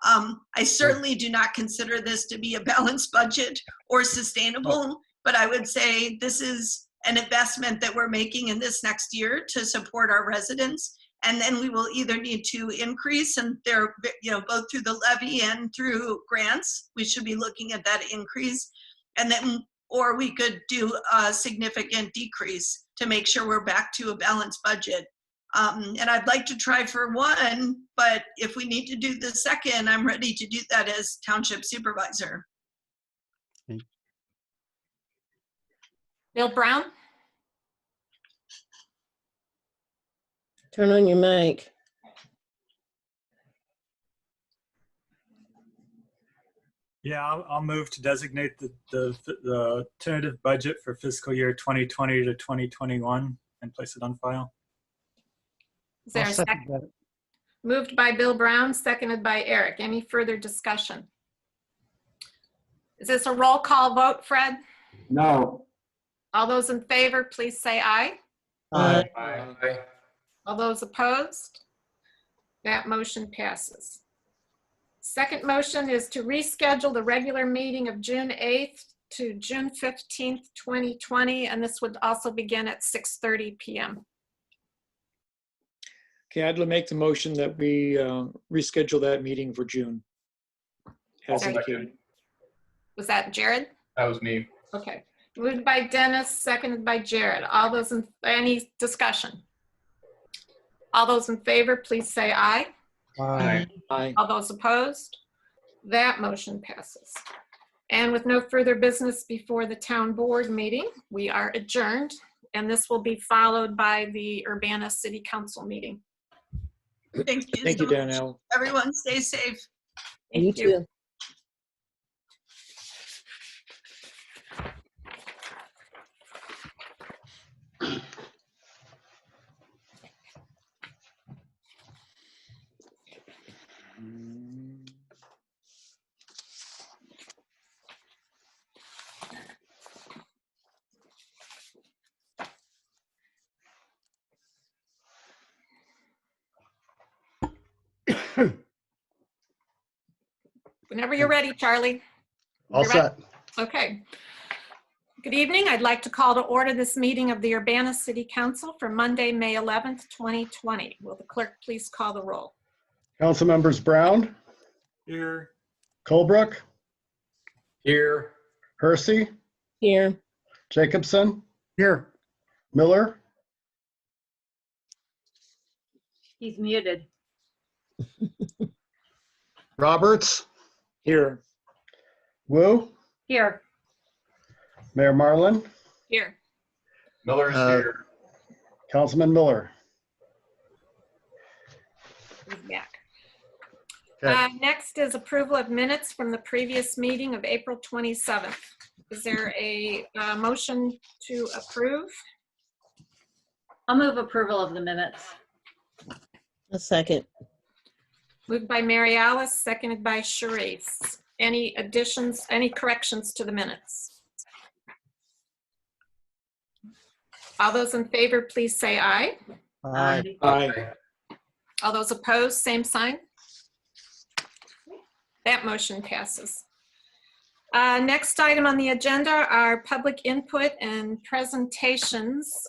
I certainly do not consider this to be a balanced budget or sustainable, but I would say this is an investment that we're making in this next year to support our residents. And then we will either need to increase, and they're, both through the levy and through grants, we should be looking at that increase. And then, or we could do a significant decrease to make sure we're back to a balanced budget. And I'd like to try for one, but if we need to do the second, I'm ready to do that as township supervisor. Bill Brown? Turn on your mic. Yeah, I'll move to designate the tentative budget for fiscal year 2020 to 2021 and place it on file. Is there I'll a second second? that. Moved by Bill Brown, seconded by Eric. Any further discussion? Is this a roll call vote, Fred? No. All those in favor, please say aye. Aye. Aye. All those opposed? That motion passes. Second motion is to reschedule the regular meeting of June 8th to June 15th, 2020, and this would also begin at 6:30 p.m. Okay, I'd make the motion that we reschedule that meeting for June. As Second. indicated. Was that Jared? That was me. Okay. Moved by Dennis, seconded by Jared. All those in, any discussion? All those in favor, please say aye. Aye. Aye. All those opposed? That motion passes. And with no further business before the town board meeting, we are adjourned, and this will be followed by the Urbana City Council meeting. Thank you. Thank you, so much. Danielle. Everyone stay safe. Thank you. too. Whenever you're ready, Charlie. All You're ready? set. Okay. Good evening. I'd like to call to order this meeting of the Urbana City Council for Monday, May 11th, 2020. Will the clerk please call the roll? Council members Brown, Here. Colebrook, Here. Hersey, Here. Jacobson, Here. Miller, He's muted. Roberts, Here. Wu, Here. Mayor Marlin, Here. Miller's here. Councilman Miller. He's back. Okay. Next is approval of minutes from the previous meeting of April 27th. Is there a motion to approve? I'll move approval of the minutes. A second. Moved by Mary Alice, seconded by Sharice. Any additions, any corrections to the minutes? All those in favor, please say aye. Aye. Aye. All those opposed, same sign. That motion passes. Next item on the agenda are public input and presentations.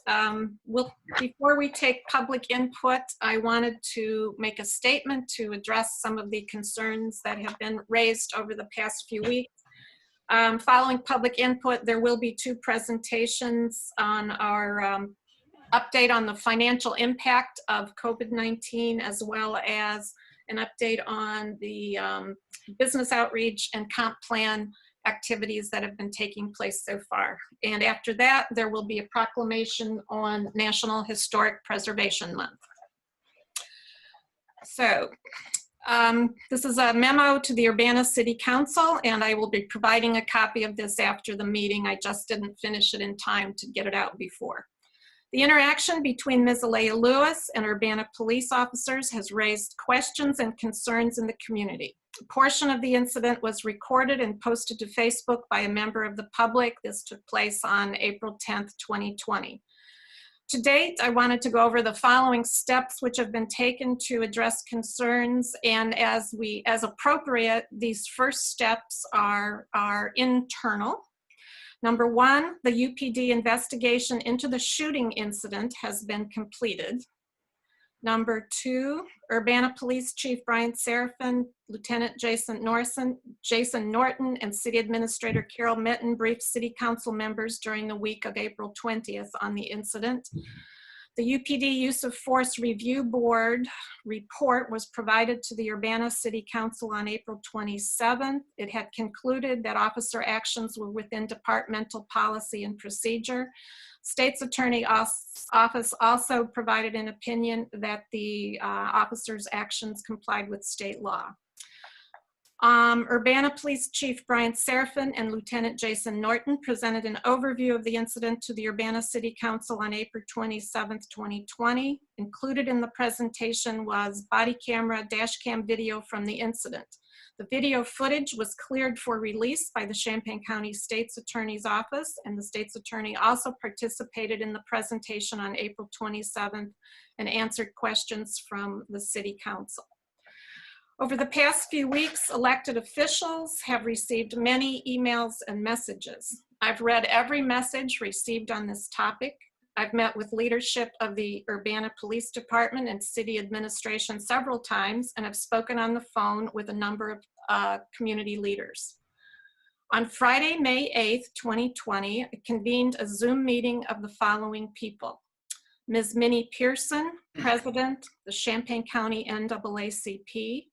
Before we take public input, I wanted to make a statement to address some of the concerns that have been raised over the past few weeks. Following public input, there will be two presentations on our update on the financial impact of COVID-19, as well as an update on the business outreach and comp plan activities that have been taking place so far. And after that, there will be a proclamation on National Historic Preservation Month. So this is a memo to the Urbana City Council, and I will be providing a copy of this after the meeting. I just didn't finish it in time to get it out before. The interaction between Ms. Alea Lewis and Urbana police officers has raised questions and concerns in the community. A portion of the incident was recorded and posted to Facebook by a member of the public. This took place on April 10th, 2020. To date, I wanted to go over the following steps which have been taken to address concerns, and as appropriate, these first steps are internal. Number one, the UPD investigation into the shooting incident has been completed. Number two, Urbana Police Chief Brian Serafin, Lieutenant Jason Norton, and City Administrator Carol Mitten briefed City Council members during the week of April 20th on the incident. The UPD Use of Force Review Board report was provided to the Urbana City Council on April 27th. It had concluded that officer actions were within departmental policy and procedure. State's Attorney Office also provided an opinion that the officer's actions complied with state law. Urbana Police Chief Brian Serafin and Lieutenant Jason Norton presented an overview of the incident to the Urbana City Council on April 27th, 2020. Included in the presentation was body camera, dash cam video from the incident. The video footage was cleared for release by the Champaign County State's Attorney's Office, and the State's Attorney also participated in the presentation on April 27th and answered questions from the City Council. Over the past few weeks, elected officials have received many emails and messages. I've read every message received on this topic. I've met with leadership of the Urbana Police Department and city administration several times, and have spoken on the phone with a number of community leaders. On Friday, May 8th, 2020, I convened a Zoom meeting of the following people: Ms. Minnie Pearson, President, the Champaign County NAACP;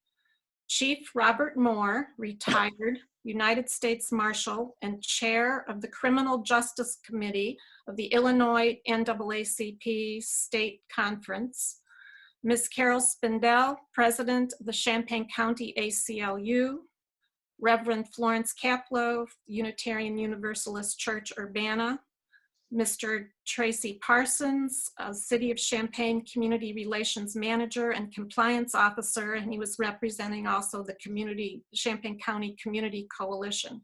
Chief Robert Moore, retired, United States Marshal and Chair of the Criminal Justice Committee of the Illinois NAACP State Conference; Ms. Carol Spindell, President of the Champaign County ACLU; Reverend Florence Kaplow, Unitarian Universalist Church, Urbana; Mr. Tracy Parsons, City of Champaign Community Relations Manager and Compliance Officer, and he was representing also the Champaign County Community Coalition.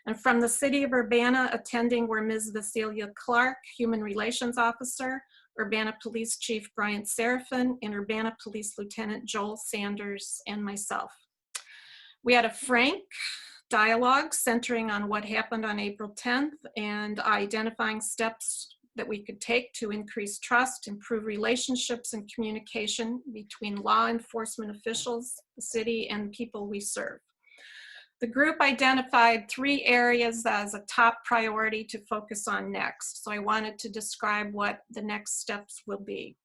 And from the City of Urbana, attending were Ms. Vasilia Clark, Human Relations Officer, Urbana Police Chief Brian Serafin, and Urbana Police Lieutenant Joel Sanders, and myself. We had a frank, dialogue centering on what happened on April 10th and identifying steps that we could take to increase trust, improve relationships and communication between law enforcement officials, the city, and people we serve. The group identified 3 areas as a top priority to focus on next. So I wanted to describe what the next steps will be.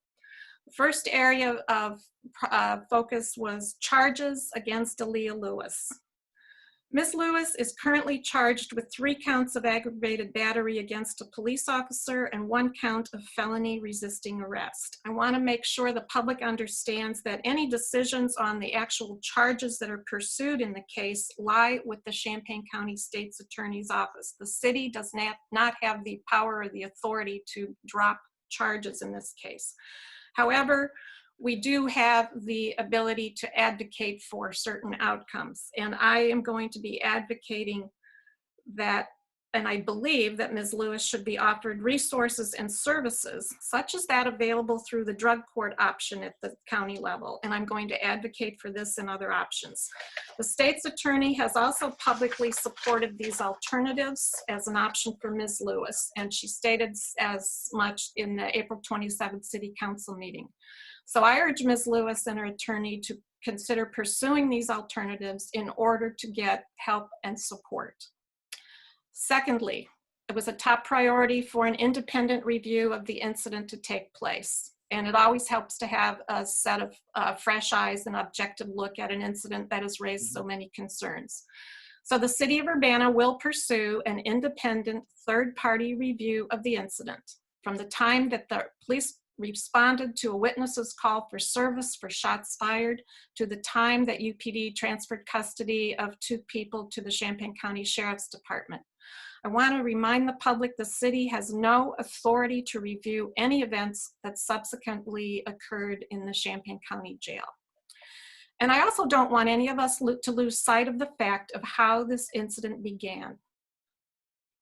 The first area of focus was charges against Aaliyah Lewis. Ms. Lewis is currently charged with 3 counts of aggravated battery against a police officer and 1 count of felony resisting arrest. I want to make sure the public understands that any decisions on the actual charges that are pursued in the case lie with the Champaign County State's Attorney's Office. The city does not have the power or the authority to drop charges in this case. However, we do have the ability to advocate for certain outcomes. And I am going to be advocating that, and I believe that Ms. Lewis should be offered resources and services, such as that available through the drug court option at the county level. And I'm going to advocate for this and other options. The state's attorney has also publicly supported these alternatives as an option for Ms. Lewis. And she stated as much in the April 27th City Council meeting. So I urge Ms. Lewis and her attorney to consider pursuing these alternatives in order to get help and support. Secondly, it was a top priority for an independent review of the incident to take place. And it always helps to have a set of fresh eyes and objective look at an incident that has raised so many concerns. So the city of Urbana will pursue an independent third-party review of the incident from the time that the police responded to a witness's call for service for shots fired to the time that UPD transferred custody of 2 people to the Champaign County Sheriff's Department. I want to remind the public the city has no authority to review any events that subsequently occurred in the Champaign County Jail. And I also don't want any of us to lose sight of the fact of how this incident began.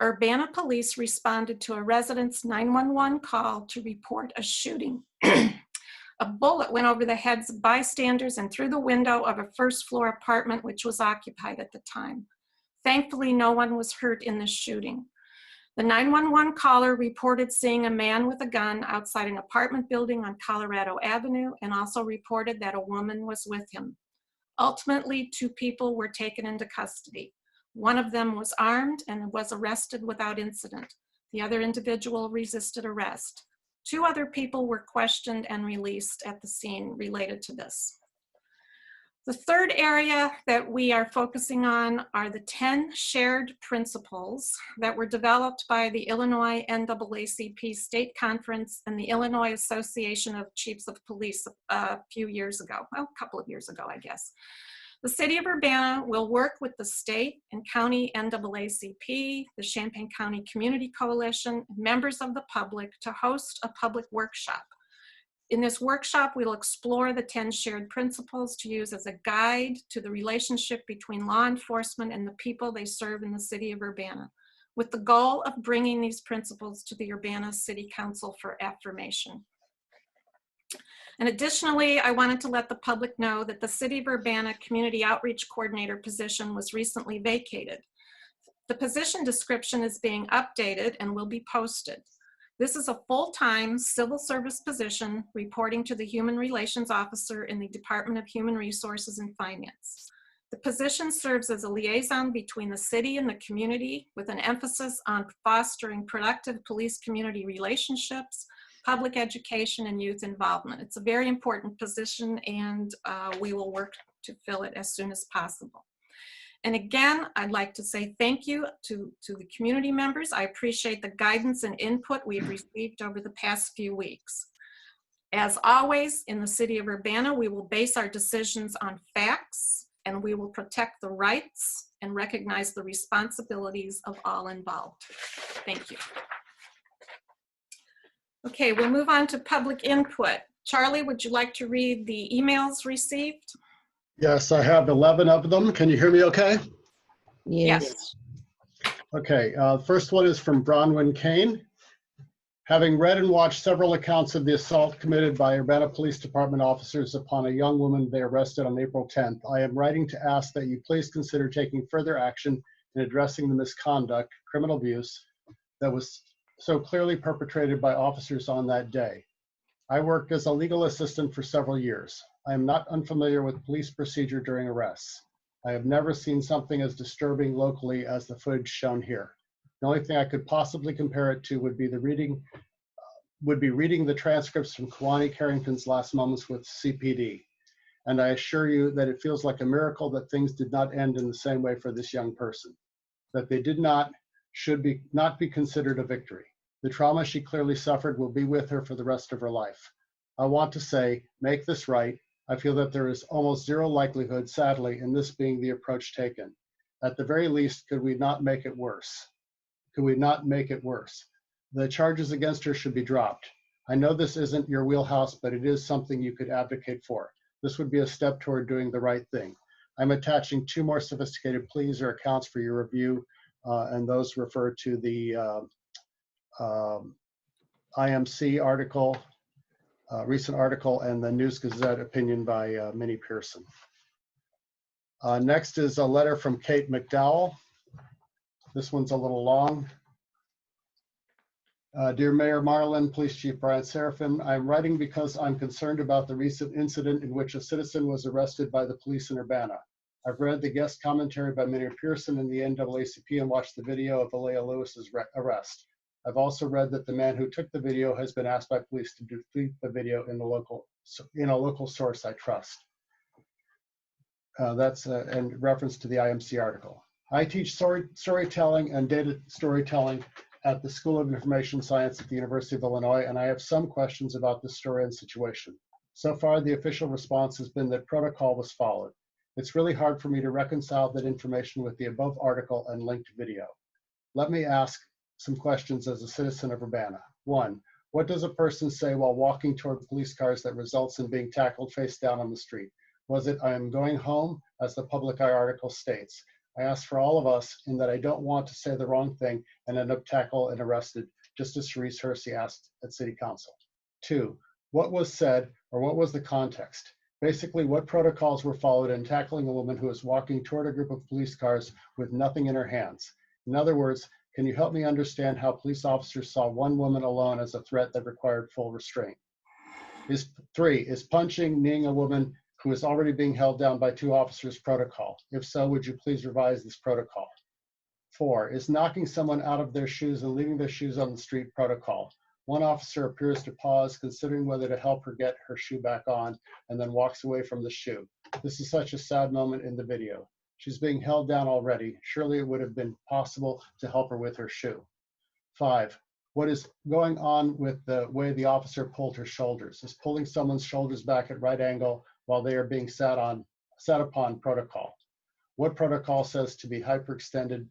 Urbana police responded to a resident's 911 call to report a shooting. A bullet went over the heads of bystanders and through the window of a first-floor apartment which was occupied at the time. Thankfully, no one was hurt in the shooting. The 911 caller reported seeing a man with a gun outside an apartment building on Colorado Avenue and also reported that a woman was with him. Ultimately, 2 people were taken into custody. One of them was armed and was arrested without incident. The other individual resisted arrest. 2 other people were questioned and released at the scene related to this. The third area that we are focusing on are the 10 shared principles that were developed by the Illinois NAACP State Conference and the Illinois Association of Chiefs of Police a few years ago, well, a couple of years ago, I guess. The city of Urbana will work with the state and county NAACP, the Champaign County Community Coalition, members of the public to host a public workshop. In this workshop, we'll explore the 10 shared principles to use as a guide to the relationship between law enforcement and the people they serve in the city of Urbana, with the goal of bringing these principles to the Urbana City Council for affirmation. And additionally, I wanted to let the public know that the City of Urbana Community Outreach Coordinator position was recently vacated. The position description is being updated and will be posted. This is a full-time civil service position reporting to the Human Relations Officer in the Department of Human Resources and Finance. The position serves as a liaison between the city and the community with an emphasis on fostering productive police-community relationships, public education, and youth involvement. It's a very important position and we will work to fill it as soon as possible. And again, I'd like to say thank you to the community members. I appreciate the guidance and input we've received over the past few weeks. As always, in the city of Urbana, we will base our decisions on facts and we will protect the rights and recognize the responsibilities of all involved. Thank you. Okay, we'll move on to public input. Charlie, would you like to read the emails received? Yes, I have 11 of them. Can you hear me okay? Yes. Okay, first one is from Bronwyn Kane. Having read and watched several accounts of the assault committed by Urbana Police Department officers upon a young woman they arrested on April 10th, I am writing to ask that you please consider taking further action in addressing the misconduct, criminal abuse that was so clearly perpetrated by officers on that day. I worked as a legal assistant for several years. I am not unfamiliar with police procedure during arrests. I have never seen something as disturbing locally as the footage shown here. The only thing I could possibly compare it to would be reading the transcripts from Kawani Carrington's last moments with CPD. And I assure you that it feels like a miracle that things did not end in the same way for this young person, that they did not, not be considered a victory. The trauma she clearly suffered will be with her for the rest of her life. I want to say, make this right. I feel that there is almost zero likelihood, sadly, in this being the approach taken. At the very least, could we not make it worse? Could we not make it worse? The charges against her should be dropped. I know this isn't your wheelhouse, but it is something you could advocate for. This would be a step toward doing the right thing. I'm attaching 2 more sophisticated pleas or accounts for your review, and those refer to the IMC article, recent article, and the News Gazette opinion by Minnie Pearson. Next is a letter from Kate McDowell. This one's a little long. Dear Mayor Marlin, Police Chief Brian Serafin, I'm writing because I'm concerned about the recent incident in which a citizen was arrested by the police in Urbana. I've read the guest commentary by Minnie Pearson in the NAACP and watched the video of Alea Lewis's arrest. I've also read that the man who took the video has been asked by police to delete the video in a local source I trust. That's in reference to the IMC article. I teach storytelling and data storytelling at the School of Information Science at the University of Illinois, and I have some questions about this story and situation. So far, the official response has been that protocol was followed. It's really hard for me to reconcile that information with the above article and linked video. Let me ask some questions as a citizen of Urbana. 1, what does a person say while walking toward police cars that results in being tackled face down on the street? Was it, I am going home, as the Public Eye article states? I ask for all of us in that I don't want to say the wrong thing and end up tackled and arrested, just as Sharice Hersey asked at City Council. 2, what was said or what was the context? Basically, what protocols were followed in tackling a woman who was walking toward a group of police cars with nothing in her hands? In other words, can you help me understand how police officers saw one woman alone as a threat that required full restraint? 3, is punching, kneeing a woman who is already being held down by 2 officers protocol? If so, would you please revise this protocol? 4, is knocking someone out of their shoes and leaving their shoes on the street protocol? One officer appears to pause, considering whether to help her get her shoe back on, and then walks away from the shoe. This is such a sad moment in the video. She's being held down already. Surely it would have been possible to help her with her shoe. 5, what is going on with the way the officer pulled her shoulders? Is pulling someone's shoulders back at right angle while they are being sat upon protocol? What protocol says to hyperextend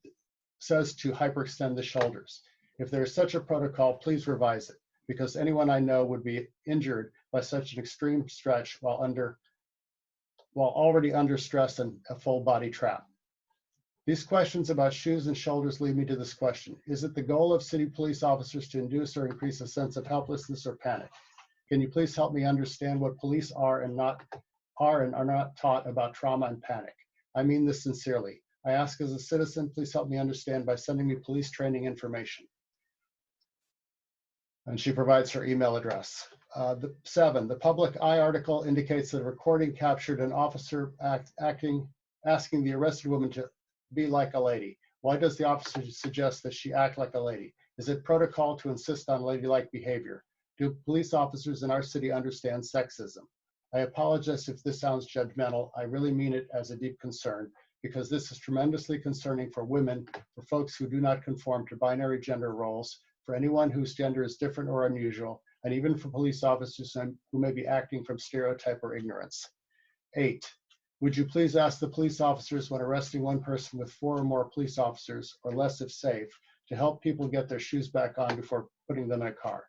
the shoulders? If there is such a protocol, please revise it, because anyone I know would be injured by such an extreme stretch while already under stress and a full body trap. These questions about shoes and shoulders lead me to this question. Is it the goal of city police officers to induce or increase a sense of helplessness or panic? Can you please help me understand what police are and are not taught about trauma and panic? I mean this sincerely. I ask as a citizen, please help me understand by sending me police training information. And she provides her email address. 7, the Public Eye article indicates that a recording captured an officer asking the arrested woman to be like a lady. Why does the officer suggest that she act like a lady? Is it protocol to insist on ladylike behavior? Do police officers in our city understand sexism? I apologize if this sounds judgmental. I really mean it as a deep concern, because this is tremendously concerning for women, for folks who do not conform to binary gender roles, for anyone whose gender is different or unusual, and even for police officers who may be acting from stereotype or ignorance. 8, would you please ask the police officers when arresting one person with 4 or more police officers, or less if safe, to help people get their shoes back on before putting them in a car?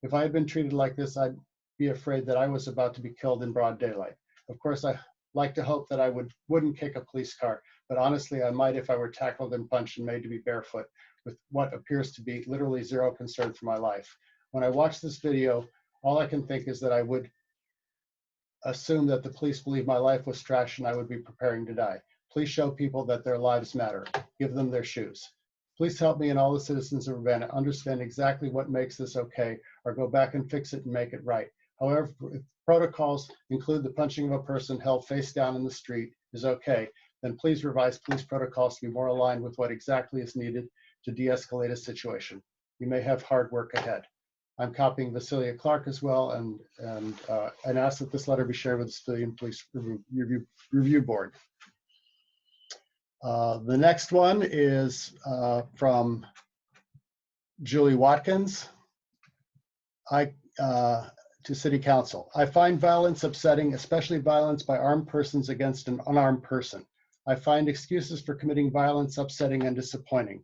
If I had been treated like this, I'd be afraid that I was about to be killed in broad daylight. Of course, I like to hope that I wouldn't kick a police car, but honestly, I might if I were tackled and punched and made to be barefoot with what appears to be literally zero concern for my life. When I watch this video, all I can think is that I would assume that the police believe my life was trash and I would be preparing to die. Please show people that their lives matter. Give them their shoes. Please help me and all the citizens of Urbana understand exactly what makes this okay, or go back and fix it and make it right. However, if protocols include the punching of a person held face down in the street is okay, then please revise police protocols to be more aligned with what exactly is needed to de-escalate a situation. You may have hard work ahead. I'm copying Vasilia Clark as well, and ask that this letter be shared with the Civilian Police Review Board. The next one is from Julie Watkins. To City Council. I find violence upsetting, especially violence by armed persons against an unarmed person. I find excuses for committing violence upsetting and disappointing.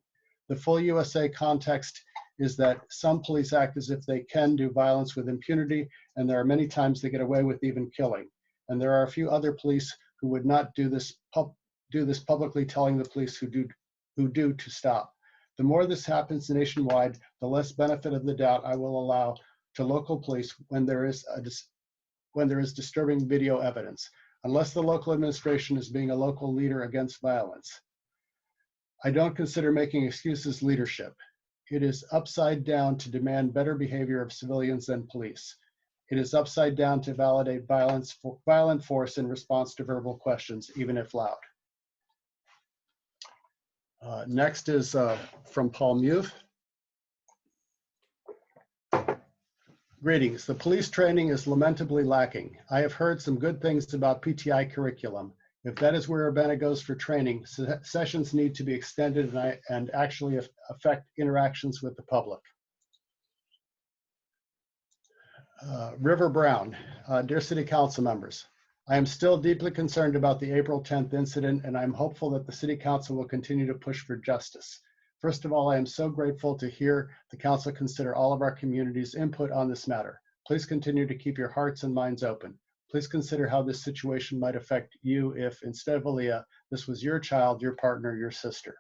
The full USA context is that some police act as if they can do violence with impunity, and there are many times they get away with even killing. And there are a few other police who would not do this publicly, telling the police who do to stop. The more this happens nationwide, the less benefit of the doubt I will allow to local police when there is disturbing video evidence, unless the local administration is being a local leader against violence. I don't consider making excuses leadership. It is upside down to demand better behavior of civilians than police. It is upside down to validate violent force in response to verbal questions, even if loud. Next is from Paul Muth. Greetings. The police training is lamentably lacking. I have heard some good things about PTI curriculum. If that is where Urbana goes for training, sessions need to be extended and actually affect interactions with the public. River Brown, dear City Council members, I am still deeply concerned about the April 10th incident, and I'm hopeful that the City Council will continue to push for justice. First of all, I am so grateful to hear the Council consider all of our community's input on this matter. Please continue to keep your hearts and minds open. Please consider how this situation might affect you if, instead of Aaliyah, this was your child, your partner, your sister.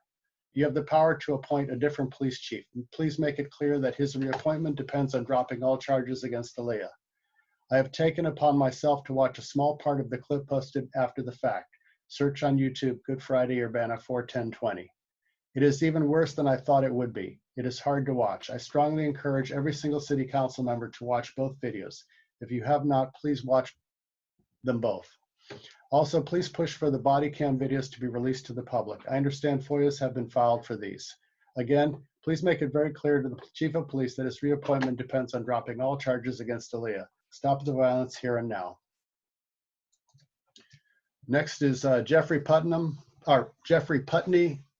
You have the power to appoint a different police chief. Please make it clear that his reappointment depends on dropping all charges against Aaliyah. I have taken upon myself to watch a small part of the clip posted after the fact. Search on YouTube, Good Friday Urbana 41020. It is even worse than I thought it would be. It is hard to watch. I strongly encourage every single City Council member to watch both videos. If you have not, please watch them both. Also, please push for the body cam videos to be released to the public. I understand FOIAs have been filed for these. Again, please make it very clear to the Chief of Police that his reappointment depends on dropping all charges against Aaliyah. Stop the violence here and now. Next is Jeffrey Putney,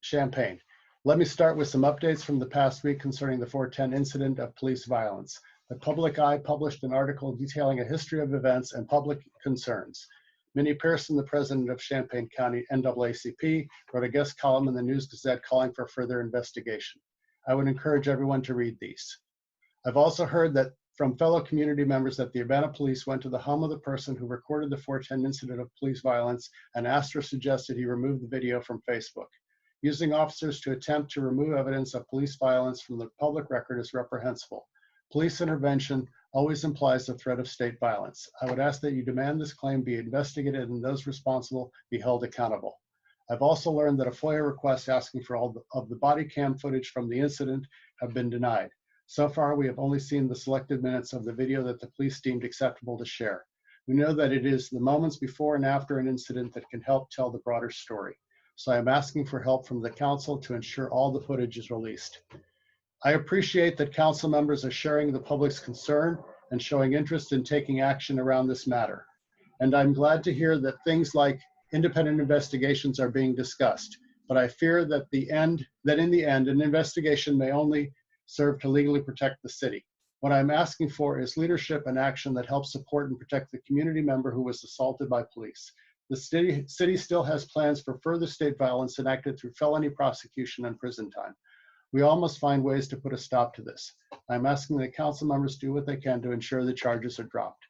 Champaign. Let me start with some updates from the past week concerning the 410 incident of police violence. The Public Eye published an article detailing a history of events and public concerns. Minnie Pearson, the president of Champaign County NAACP, wrote a guest column in the News Gazette calling for further investigation. I would encourage everyone to read these. I've also heard that from fellow community members that the Urbana police went to the home of the person who recorded the 410 incident of police violence and asked or suggested he remove the video from Facebook. Using officers to attempt to remove evidence of police violence from the public record is reprehensible. Police intervention always implies the threat of state violence. I would ask that you demand this claim be investigated and those responsible be held accountable. I've also learned that a FOIA request asking for all of the body cam footage from the incident have been denied. So far, we have only seen the selected minutes of the video that the police deemed acceptable to share. We know that it is the moments before and after an incident that can help tell the broader story. So I am asking for help from the council to ensure all the footage is released. I appreciate that council members are sharing the public's concern and showing interest in taking action around this matter. And I'm glad to hear that things like independent investigations are being discussed. But I fear that in the end, an investigation may only serve to legally protect the city. What I'm asking for is leadership and action that helps support and protect the community member who was assaulted by police. The city still has plans for further state violence enacted through felony prosecution and prison time. We all must find ways to put a stop to this. I'm asking that council members do what they can to ensure the charges are dropped.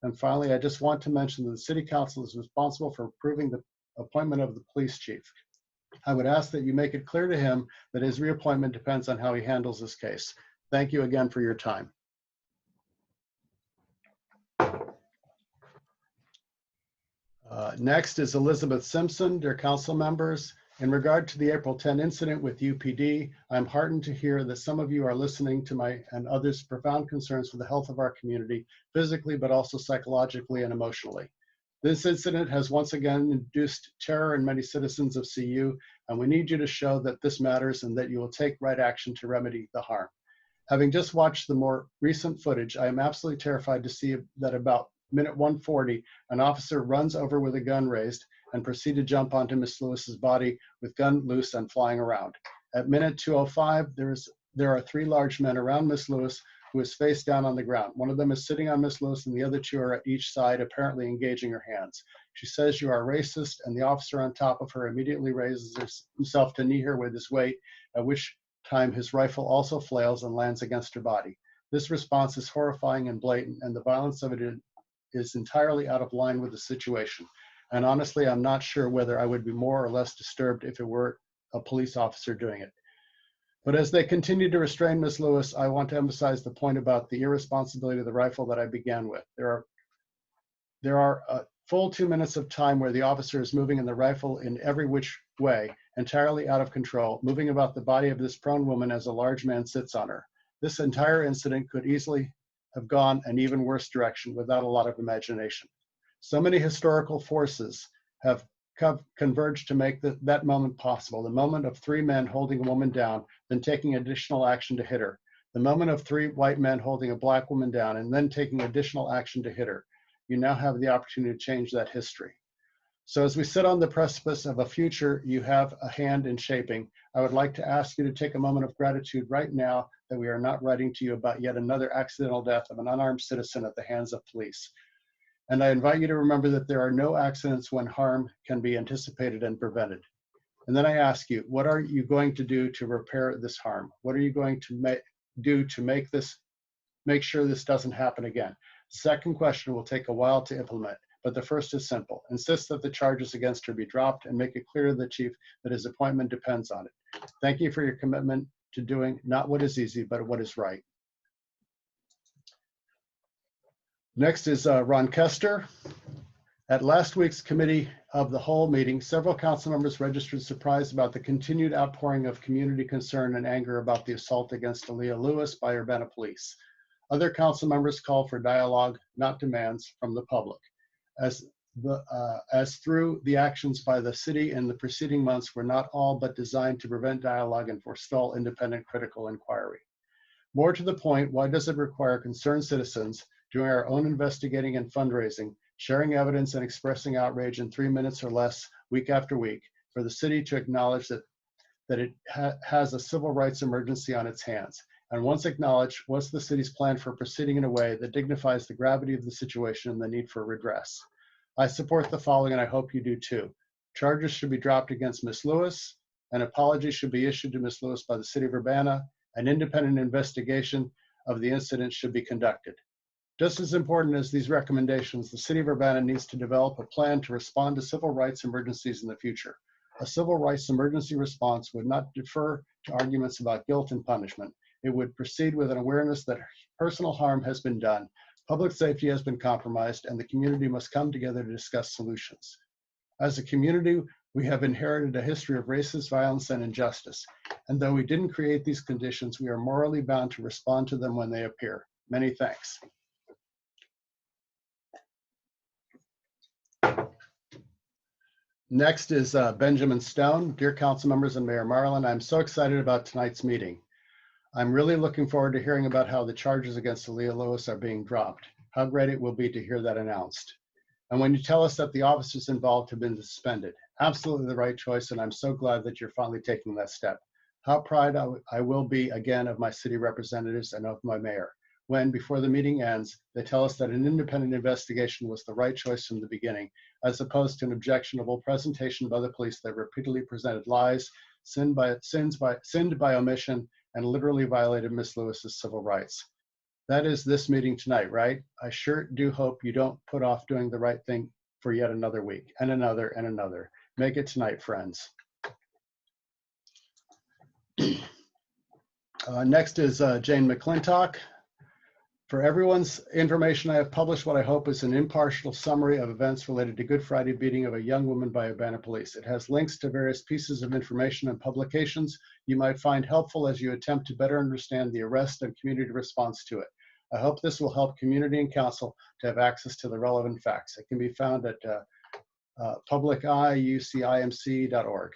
And finally, I just want to mention that the city council is responsible for approving the appointment of the police chief. I would ask that you make it clear to him that his reappointment depends on how he handles this case. Thank you again for your time. Next is Elizabeth Simpson. Dear council members, in regard to the April 10 incident with UPD, I'm heartened to hear that some of you are listening to my and others' profound concerns for the health of our community, physically, but also psychologically and emotionally. This incident has once again induced terror in many citizens of CU, and we need you to show that this matters and that you will take right action to remedy the harm. Having just watched the more recent footage, I am absolutely terrified to see that about minute 140, an officer runs over with a gun raised and proceeds to jump onto Miss Lewis's body with gun loose and flying around. At minute 205, there are 3 large men around Miss Lewis who is face down on the ground. One of them is sitting on Miss Lewis and the other 2 are at each side, apparently engaging her hands. She says you are racist, and the officer on top of her immediately raises himself to knee her with his weight, at which time his rifle also flails and lands against her body. This response is horrifying and blatant, and the violence of it is entirely out of line with the situation. And honestly, I'm not sure whether I would be more or less disturbed if it were a police officer doing it. But as they continue to restrain Miss Lewis, I want to emphasize the point about the irresponsibility of the rifle that I began with. There are a full 2 minutes of time where the officer is moving in the rifle in every which way, entirely out of control, moving about the body of this prone woman as a large man sits on her. This entire incident could easily have gone an even worse direction without a lot of imagination. So many historical forces have converged to make that moment possible. The moment of 3 men holding a woman down, then taking additional action to hit her. The moment of 3 white men holding a black woman down and then taking additional action to hit her. You now have the opportunity to change that history. So as we sit on the precipice of a future you have a hand in shaping, I would like to ask you to take a moment of gratitude right now that we are not writing to you about yet another accidental death of an unarmed citizen at the hands of police. And I invite you to remember that there are no accidents when harm can be anticipated and prevented. And then I ask you, what are you going to do to repair this harm? What are you going to do to make sure this doesn't happen again? Second question will take a while to implement, but the first is simple. Insist that the charges against her be dropped and make it clear to the chief that his appointment depends on it. Thank you for your commitment to doing not what is easy, but what is right. Next is Ron Kester. At last week's committee of the whole meeting, several council members registered surprise about the continued outpouring of community concern and anger about the assault against Aaliyah Lewis by Urbana police. Other council members called for dialogue, not demands, from the public, as through the actions by the city in the preceding months were not all but designed to prevent dialogue and forestall independent critical inquiry. More to the point, why does it require concerned citizens doing our own investigating and fundraising, sharing evidence and expressing outrage in 3 minutes or less week after week, for the city to acknowledge that it has a civil rights emergency on its hands? And once acknowledged, what's the city's plan for proceeding in a way that dignifies the gravity of the situation and the need for redress? I support the following, and I hope you do too. Charges should be dropped against Ms. Lewis. An apology should be issued to Ms. Lewis by the city of Urbana. An independent investigation of the incident should be conducted. Just as important as these recommendations, the city of Urbana needs to develop a plan to respond to civil rights emergencies in the future. A civil rights emergency response would not defer to arguments about guilt and punishment. It would proceed with an awareness that personal harm has been done, public safety has been compromised, and the community must come together to discuss solutions. As a community, we have inherited a history of racist violence and injustice. And though we didn't create these conditions, we are morally bound to respond to them when they appear. Many thanks. Next is Benjamin Stone. Dear council members and Mayor Marlin, I'm so excited about tonight's meeting. I'm really looking forward to hearing about how the charges against Aaliyah Lewis are being dropped. How great it will be to hear that announced. And when you tell us that the officers involved have been suspended, absolutely the right choice, and I'm so glad that you're finally taking that step. How proud I will be again of my city representatives and of my mayor, when before the meeting ends, they tell us that an independent investigation was the right choice from the beginning, as opposed to an objectionable presentation by the police that repeatedly presented lies, sinned by omission, and literally violated Ms. Lewis's civil rights. That is this meeting tonight, right? I sure do hope you don't put off doing the right thing for yet another week, and another, and another. Make it tonight, friends. Next is Jane McClintock. For everyone's information, I have published what I hope is an impartial summary of events related to Good Friday beating of a young woman by Urbana police. It has links to various pieces of information and publications you might find helpful as you attempt to better understand the arrest and community response to it. I hope this will help community and council to have access to the relevant facts. It can be found at publiciucimc.org.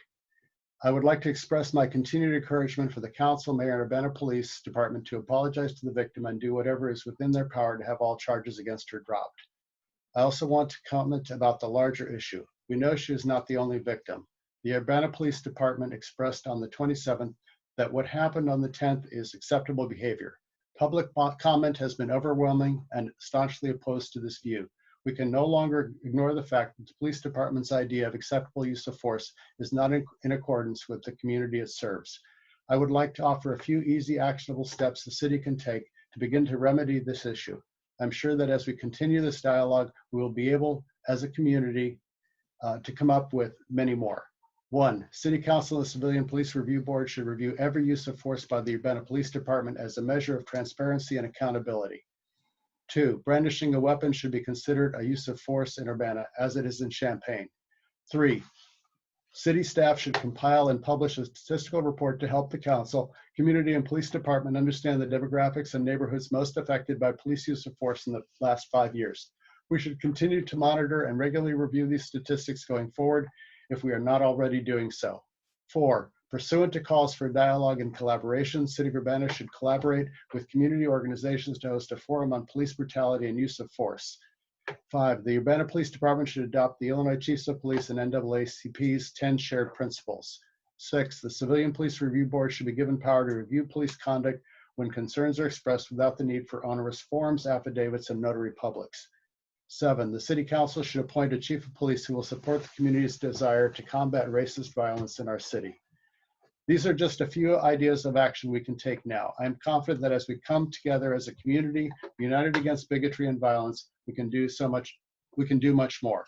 I would like to express my continued encouragement for the council, mayor, and Urbana Police Department to apologize to the victim and do whatever is within their power to have all charges against her dropped. I also want to comment about the larger issue. We know she is not the only victim. The Urbana Police Department expressed on the 27th that what happened on the 10th is acceptable behavior. Public comment has been overwhelming and staunchly opposed to this view. We can no longer ignore the fact that the police department's idea of acceptable use of force is not in accordance with the community it serves. I would like to offer a few easy, actionable steps the city can take to begin to remedy this issue. I'm sure that as we continue this dialogue, we will be able, as a community, to come up with many more. 1, City Council and the Civilian Police Review Board should review every use of force by the Urbana Police Department as a measure of transparency and accountability. 2, brandishing a weapon should be considered a use of force in Urbana, as it is in Champaign. 3, city staff should compile and publish a statistical report to help the council, community, and police department understand the demographics and neighborhoods most affected by police use of force in the last 5 years. We should continue to monitor and regularly review these statistics going forward if we are not already doing so. 4, pursuant to calls for dialogue and collaboration, City of Urbana should collaborate with community organizations to host a forum on police brutality and use of force. 5, the Urbana Police Department should adopt the Illinois Chiefs of Police and NAACP's 10 shared principles. 6, the Civilian Police Review Board should be given power to review police conduct when concerns are expressed without the need for onerous forms, affidavits, and notary publics. 7, the City Council should appoint a chief of police who will support the community's desire to combat racist violence in our city. These are just a few ideas of action we can take now. I am confident that as we come together as a community, united against bigotry and violence, we can do much more.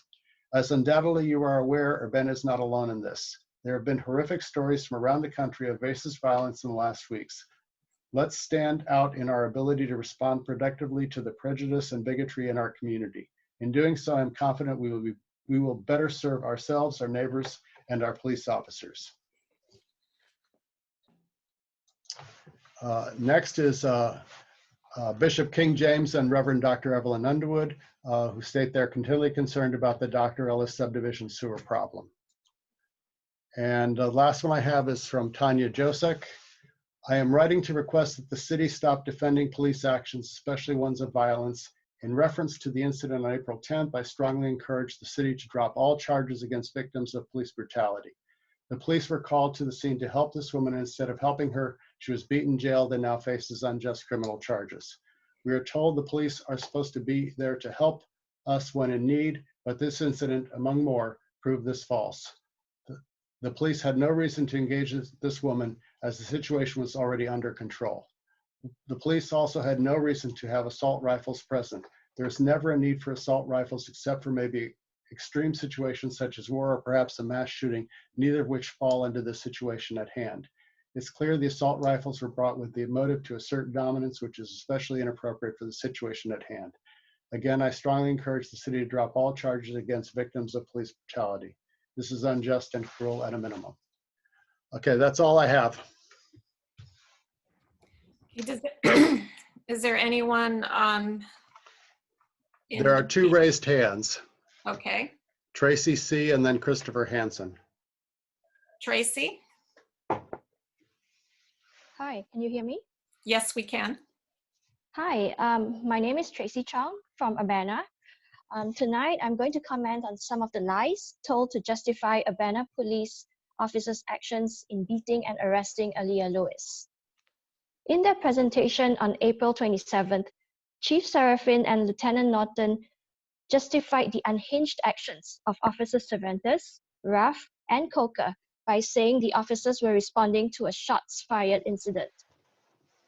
As undoubtedly you are aware, Urbana is not alone in this. There have been horrific stories from around the country of racist violence in the last weeks. Let's stand out in our ability to respond productively to the prejudice and bigotry in our community. In doing so, I'm confident we will better serve ourselves, our neighbors, and our police officers. Next is Bishop King James and Reverend Dr. Evelyn Underwood, who state they're continually concerned about the Dr. Ellis subdivision sewer problem. And the last one I have is from Tanya Josek. I am writing to request that the city stop defending police actions, especially ones of violence. In reference to the incident on April 10th, I strongly encourage the city to drop all charges against victims of police brutality. The police were called to the scene to help this woman, and instead of helping her, she was beaten, jailed, and now faces unjust criminal charges. We are told the police are supposed to be there to help us when in need, but this incident, among more, proved this false. The police had no reason to engage this woman as the situation was already under control. The police also had no reason to have assault rifles present. There is never a need for assault rifles except for maybe extreme situations such as war or perhaps a mass shooting, neither of which fall into the situation at hand. It's clear the assault rifles were brought with the motive to assert dominance, which is especially inappropriate for the situation at hand. Again, I strongly encourage the city to drop all charges against victims of police brutality. This is unjust and cruel at a minimum. Okay, that's all I have. Is there anyone on? There are 2 raised hands. Okay. Tracy C. and then Christopher Hansen. Tracy? Hi, can you hear me? Yes, we can. Hi, my name is Tracy Chong from Urbana. Tonight, I'm going to comment on some of the lies told to justify Urbana police officers' actions in beating and arresting Aaliyah Lewis. In their presentation on April 27th, Chief Seraphin and Lieutenant Norton justified the unhinged actions of Officers Cervantes, Ruff, and Coker by saying the officers were responding to a shots fired incident.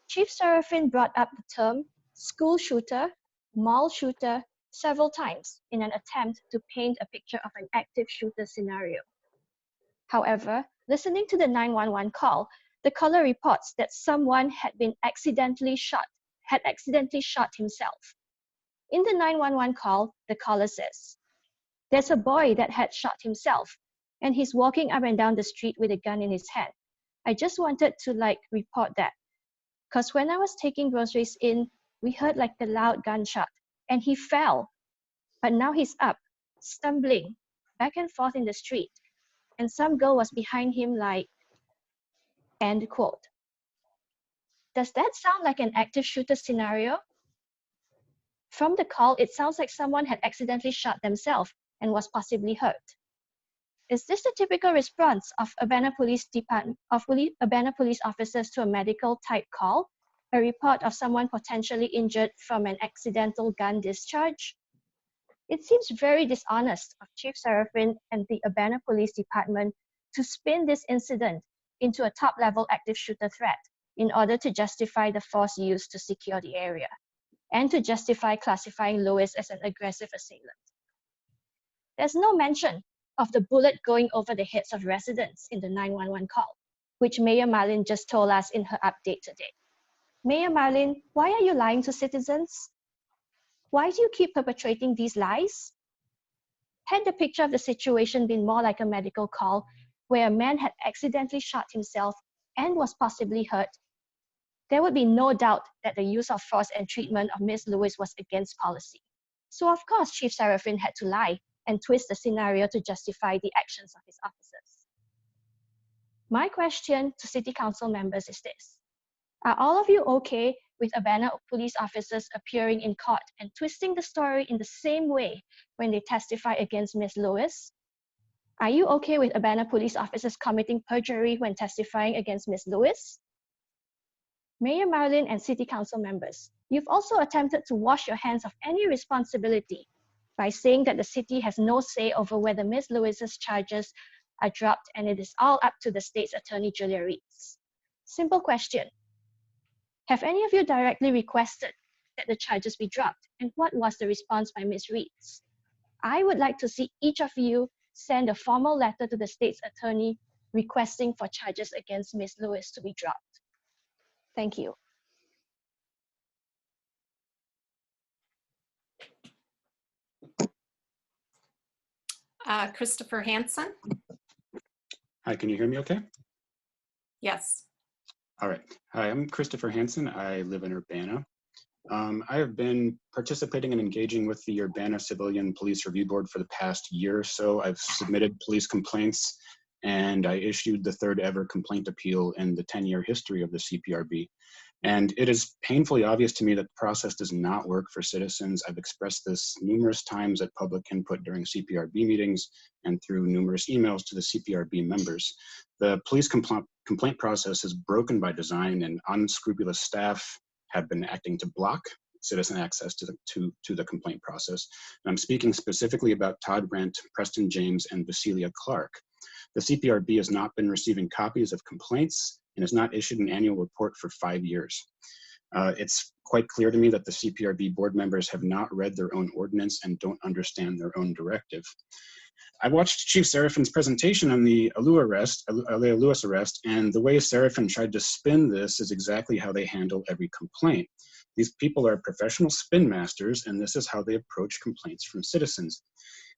Chief Seraphin brought up the term school shooter, mall shooter several times in an attempt to paint a picture of an active shooter scenario. However, listening to the 911 call, the caller reports that someone had been accidentally shot had accidentally shot himself. In the 911 call, the caller says, "There's a boy that had shot himself, and he's walking up and down the street with a gun in his hand. I just wanted to report that, because when I was taking groceries in, we heard a loud gunshot, and he fell. But now he's up, stumbling back and forth in the street, and some girl was behind him end quote. Does that sound like an active shooter scenario? From the call, it sounds like someone had accidentally shot themselves and was possibly hurt. Is this the typical response of Urbana Police officers to a medical type call, a report of someone potentially injured from an accidental gun discharge? It seems very dishonest of Chief Seraphin and the Urbana Police Department to spin this incident into a top-level active shooter threat in order to justify the force used to secure the area, and to justify classifying Lewis as an aggressive assailant. There's no mention of the bullet going over the heads of residents in the 911 call, which Mayor Marlin just told us in her update today. Mayor Marlin, why are you lying to citizens? Why do you keep perpetrating these lies? Had the picture of the situation been more like a medical call, where a man had accidentally shot himself and was possibly hurt, there would be no doubt that the use of force and treatment of Ms. Lewis was against policy. So of course, Chief Seraphin had to lie and twist the scenario to justify the actions of his officers. My question to City Council members is this: are all of you okay with Urbana police officers appearing in court and twisting the story in the same way when they testify against Ms. Lewis? Are you okay with Urbana police officers committing perjury when testifying against Ms. Lewis? Mayor Marlin and City Council members, you've also attempted to wash your hands of any responsibility by saying that the city has no say over whether Ms. Lewis's charges are dropped and it is all up to the state's attorney, Julia Reeds. Simple question. Have any of you directly requested that the charges be dropped? And what was the response by Ms. Reeds? I would like to see each of you send a formal letter to the state's attorney requesting for charges against Ms. Lewis to be dropped. Thank you. Christopher Hansen? Hi, can you hear me okay? Yes. All right. Hi, I'm Christopher Hansen. I live in Urbana. I have been participating and engaging with the Urbana Civilian Police Review Board for the past year or so. I've submitted police complaints, and I issued the third ever complaint appeal in the 10-year history of the CPRB. And it is painfully obvious to me that the process does not work for citizens. I've expressed this numerous times at public input during CPRB meetings and through numerous emails to the CPRB members. The police complaint process is broken by design, and unscrupulous staff have been acting to block citizen access to the complaint process. And I'm speaking specifically about Todd Brent, Preston James, and Vasilia Clark. The CPRB has not been receiving copies of complaints and has not issued an annual report for 5 years. It's quite clear to me that the CPRB board members have not read their own ordinance and don't understand their own directive. I watched Chief Seraphin's presentation on the Alea Lewis arrest, and the way Seraphin tried to spin this is exactly how they handle every complaint. These people are professional spin masters, and this is how they approach complaints from citizens.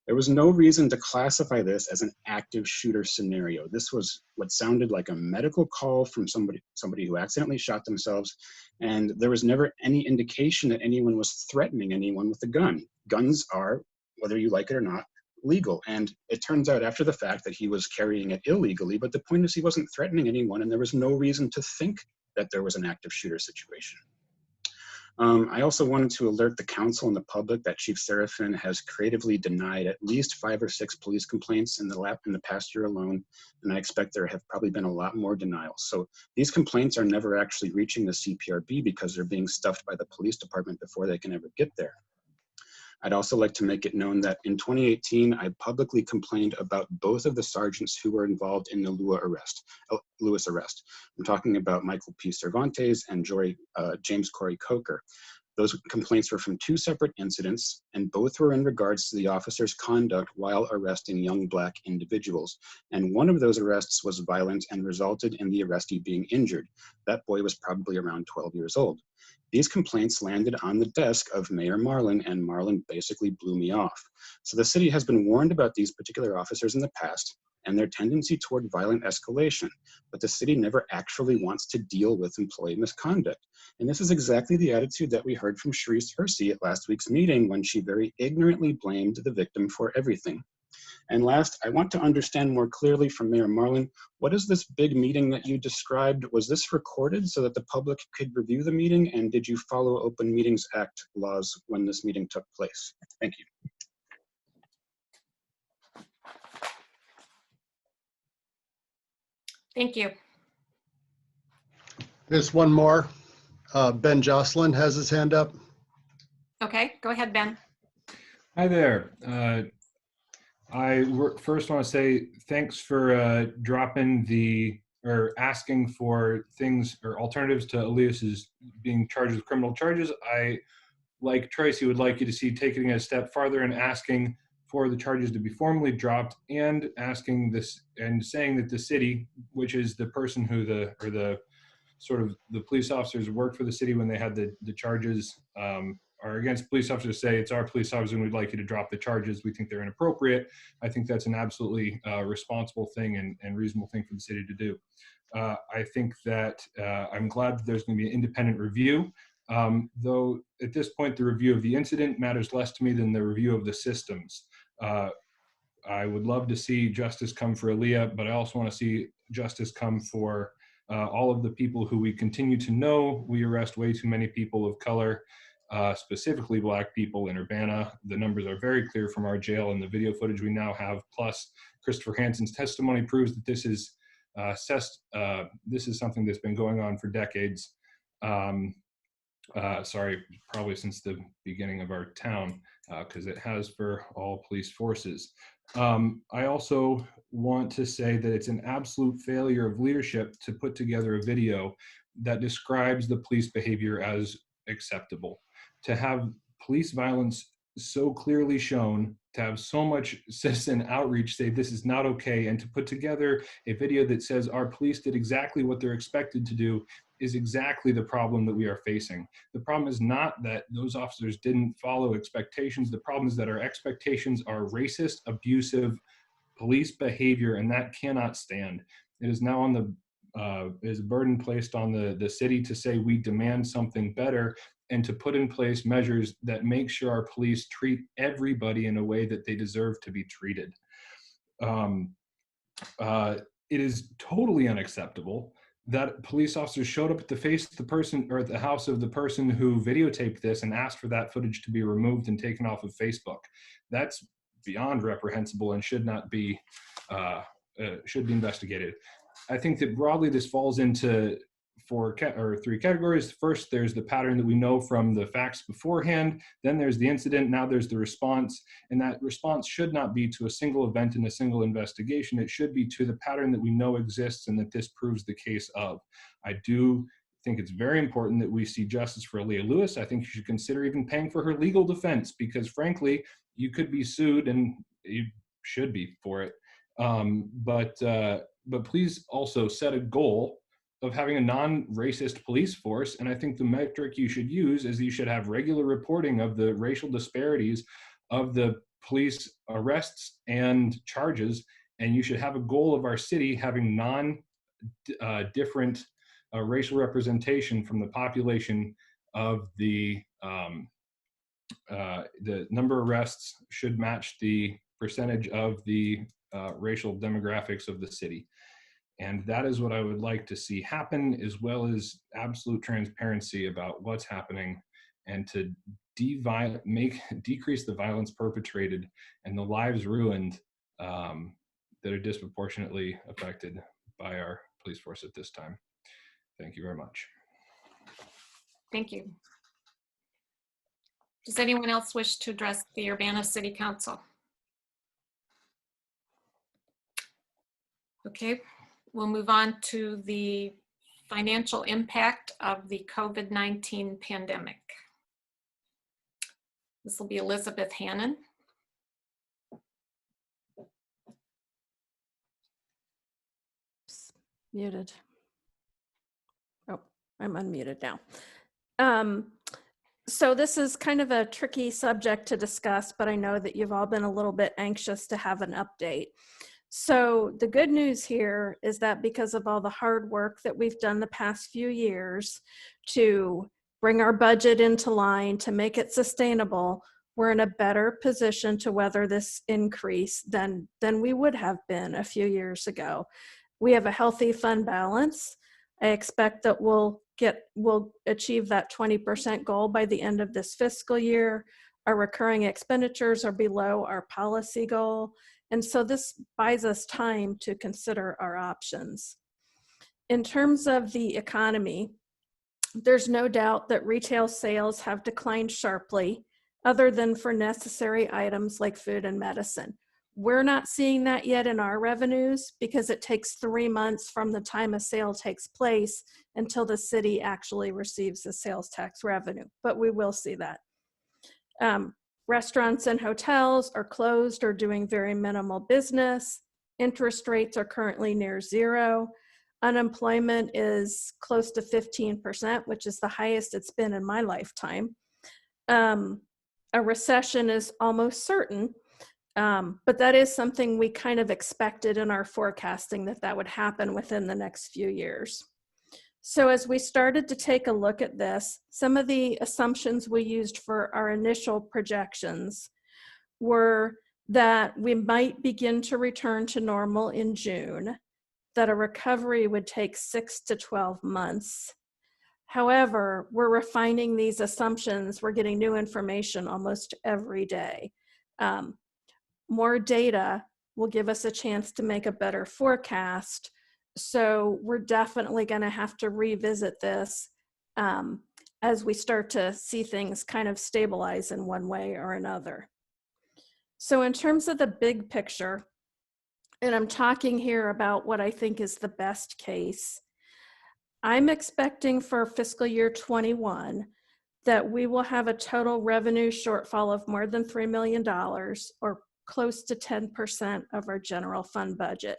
There was no reason to classify this as an active shooter scenario. This was what sounded like a medical call from somebody who accidentally shot themselves, and there was never any indication that anyone was threatening anyone with a gun. Guns are, whether you like it or not, legal, and it turns out after the fact that he was carrying it illegally, but the point is he wasn't threatening anyone, and there was no reason to think that there was an active shooter situation. I also wanted to alert the council and the public that Chief Seraphin has creatively denied at least 5 or 6 police complaints in the past year alone, and I expect there have probably been a lot more denials. So these complaints are never actually reaching the CPRB because they're being stuffed by the police department before they can ever get there. I'd also like to make it known that in 2018, I publicly complained about both of the sergeants who were involved in the Lewis arrest. I'm talking about Michael P. Cervantes and James Corey Coker. Those complaints were from 2 separate incidents, and both were in regards to the officer's conduct while arresting young Black individuals. And one of those arrests was violent and resulted in the arrestee being injured. That boy was probably around 12 years old. These complaints landed on the desk of Mayor Marlin, and Marlin basically blew me off. So the city has been warned about these particular officers in the past and their tendency toward violent escalation, but the city never actually wants to deal with employee misconduct. And this is exactly the attitude that we heard from Sharice Hersey at last week's meeting when she very ignorantly blamed the victim for everything. And last, I want to understand more clearly from Mayor Marlin, what is this big meeting that you described? Was this recorded so that the public could review the meeting? And did you follow Open Meetings Act laws when this meeting took place? Thank you. Thank you. There's one more. Ben Jocelyn has his hand up. Okay, go ahead, Ben. Hi there. I first want to say thanks for dropping or asking for things or alternatives to Elias's being charged with criminal charges. I, like Tracy, would like you to see taking it a step farther and asking for the charges to be formally dropped and asking this and saying that the city, which is the person who the police officers worked for the city when they had the charges, are against police officers say it's our police officers and we'd like you to drop the charges. We think they're inappropriate. I think that's an absolutely responsible thing and reasonable thing for the city to do. I think that I'm glad that there's going to be an independent review, though at this point the review of the incident matters less to me than the review of the systems. I would love to see justice come for Aaliyah, but I also want to see justice come for all of the people who we continue to know. We arrest way too many people of color, specifically Black people in Urbana. The numbers are very clear from our jail and the video footage we now have, plus Christopher Hansen's testimony proves that this is something that's been going on for decades. Sorry, probably since the beginning of our town, because it has for all police forces. I also want to say that it's an absolute failure of leadership to put together a video that describes the police behavior as acceptable. To have police violence so clearly shown, to have so much citizen outreach say this is not okay, and to put together a video that says our police did exactly what they're expected to do is exactly the problem that we are facing. The problem is not that those officers didn't follow expectations. The problem is that our expectations are racist, abusive police behavior, and that cannot stand. It is now on the is a burden placed on the city to say we demand something better and to put in place measures that make sure our police treat everybody in a way that they deserve to be treated. It is totally unacceptable that police officers showed up at the house of the person who videotaped this and asked for that footage to be removed and taken off of Facebook. That's beyond reprehensible and should be investigated. I think that broadly this falls into three categories. First, there's the pattern that we know from the facts beforehand. Then there's the incident. Now there's the response. And that response should not be to a single event in a single investigation. It should be to the pattern that we know exists and that this proves the case of. I do think it's very important that we see justice for Aaliyah Lewis. I think you should consider even paying for her legal defense because frankly, you could be sued and you should be for it. But please also set a goal of having a non-racist police force. And I think the metric you should use is you should have regular reporting of the racial disparities of the police arrests and charges. And you should have a goal of our city having different racial representation from the population of the number of arrests should match the percentage of the racial demographics of the city. And that is what I would like to see happen, as well as absolute transparency about what's happening and to decrease the violence perpetrated and the lives ruined that are disproportionately affected by our police force at this time. Thank you very much. Thank you. Does anyone else wish to address the Urbana City Council? Okay. We'll move on to the financial impact of the COVID-19 pandemic. This will be Elizabeth Hannon. Muted. Oh, I'm unmuted now. So this is kind of a tricky subject to discuss, but I know that you've all been a little bit anxious to have an update. So the good news here is that because of all the hard work that we've done the past few years to bring our budget into line, to make it sustainable, we're in a better position to weather this increase than we would have been a few years ago. We have a healthy fund balance. I expect that we'll achieve that 20% goal by the end of this fiscal year. Our recurring expenditures are below our policy goal. And so this buys us time to consider our options. In terms of the economy, there's no doubt that retail sales have declined sharply, other than for necessary items like food and medicine. We're not seeing that yet in our revenues because it takes 3 months from the time a sale takes place until the city actually receives the sales tax revenue, but we will see that. Restaurants and hotels are closed or doing very minimal business. Interest rates are currently near zero. Unemployment is close to 15%, which is the highest it's been in my lifetime. A recession is almost certain. But that is something we kind of expected in our forecasting that would happen within the next few years. So as we started to take a look at this, some of the assumptions we used for our initial projections were that we might begin to return to normal in June, that a recovery would take 6 to 12 months. However, we're refining these assumptions. We're getting new information almost every day. More data will give us a chance to make a better forecast. So we're definitely going to have to revisit this as we start to see things kind of stabilize in one way or another. So in terms of the big picture, and I'm talking here about what I think is the best case, I'm expecting for fiscal year 21 that we will have a total revenue shortfall of more than $3 million, or close to 10% of our general fund budget.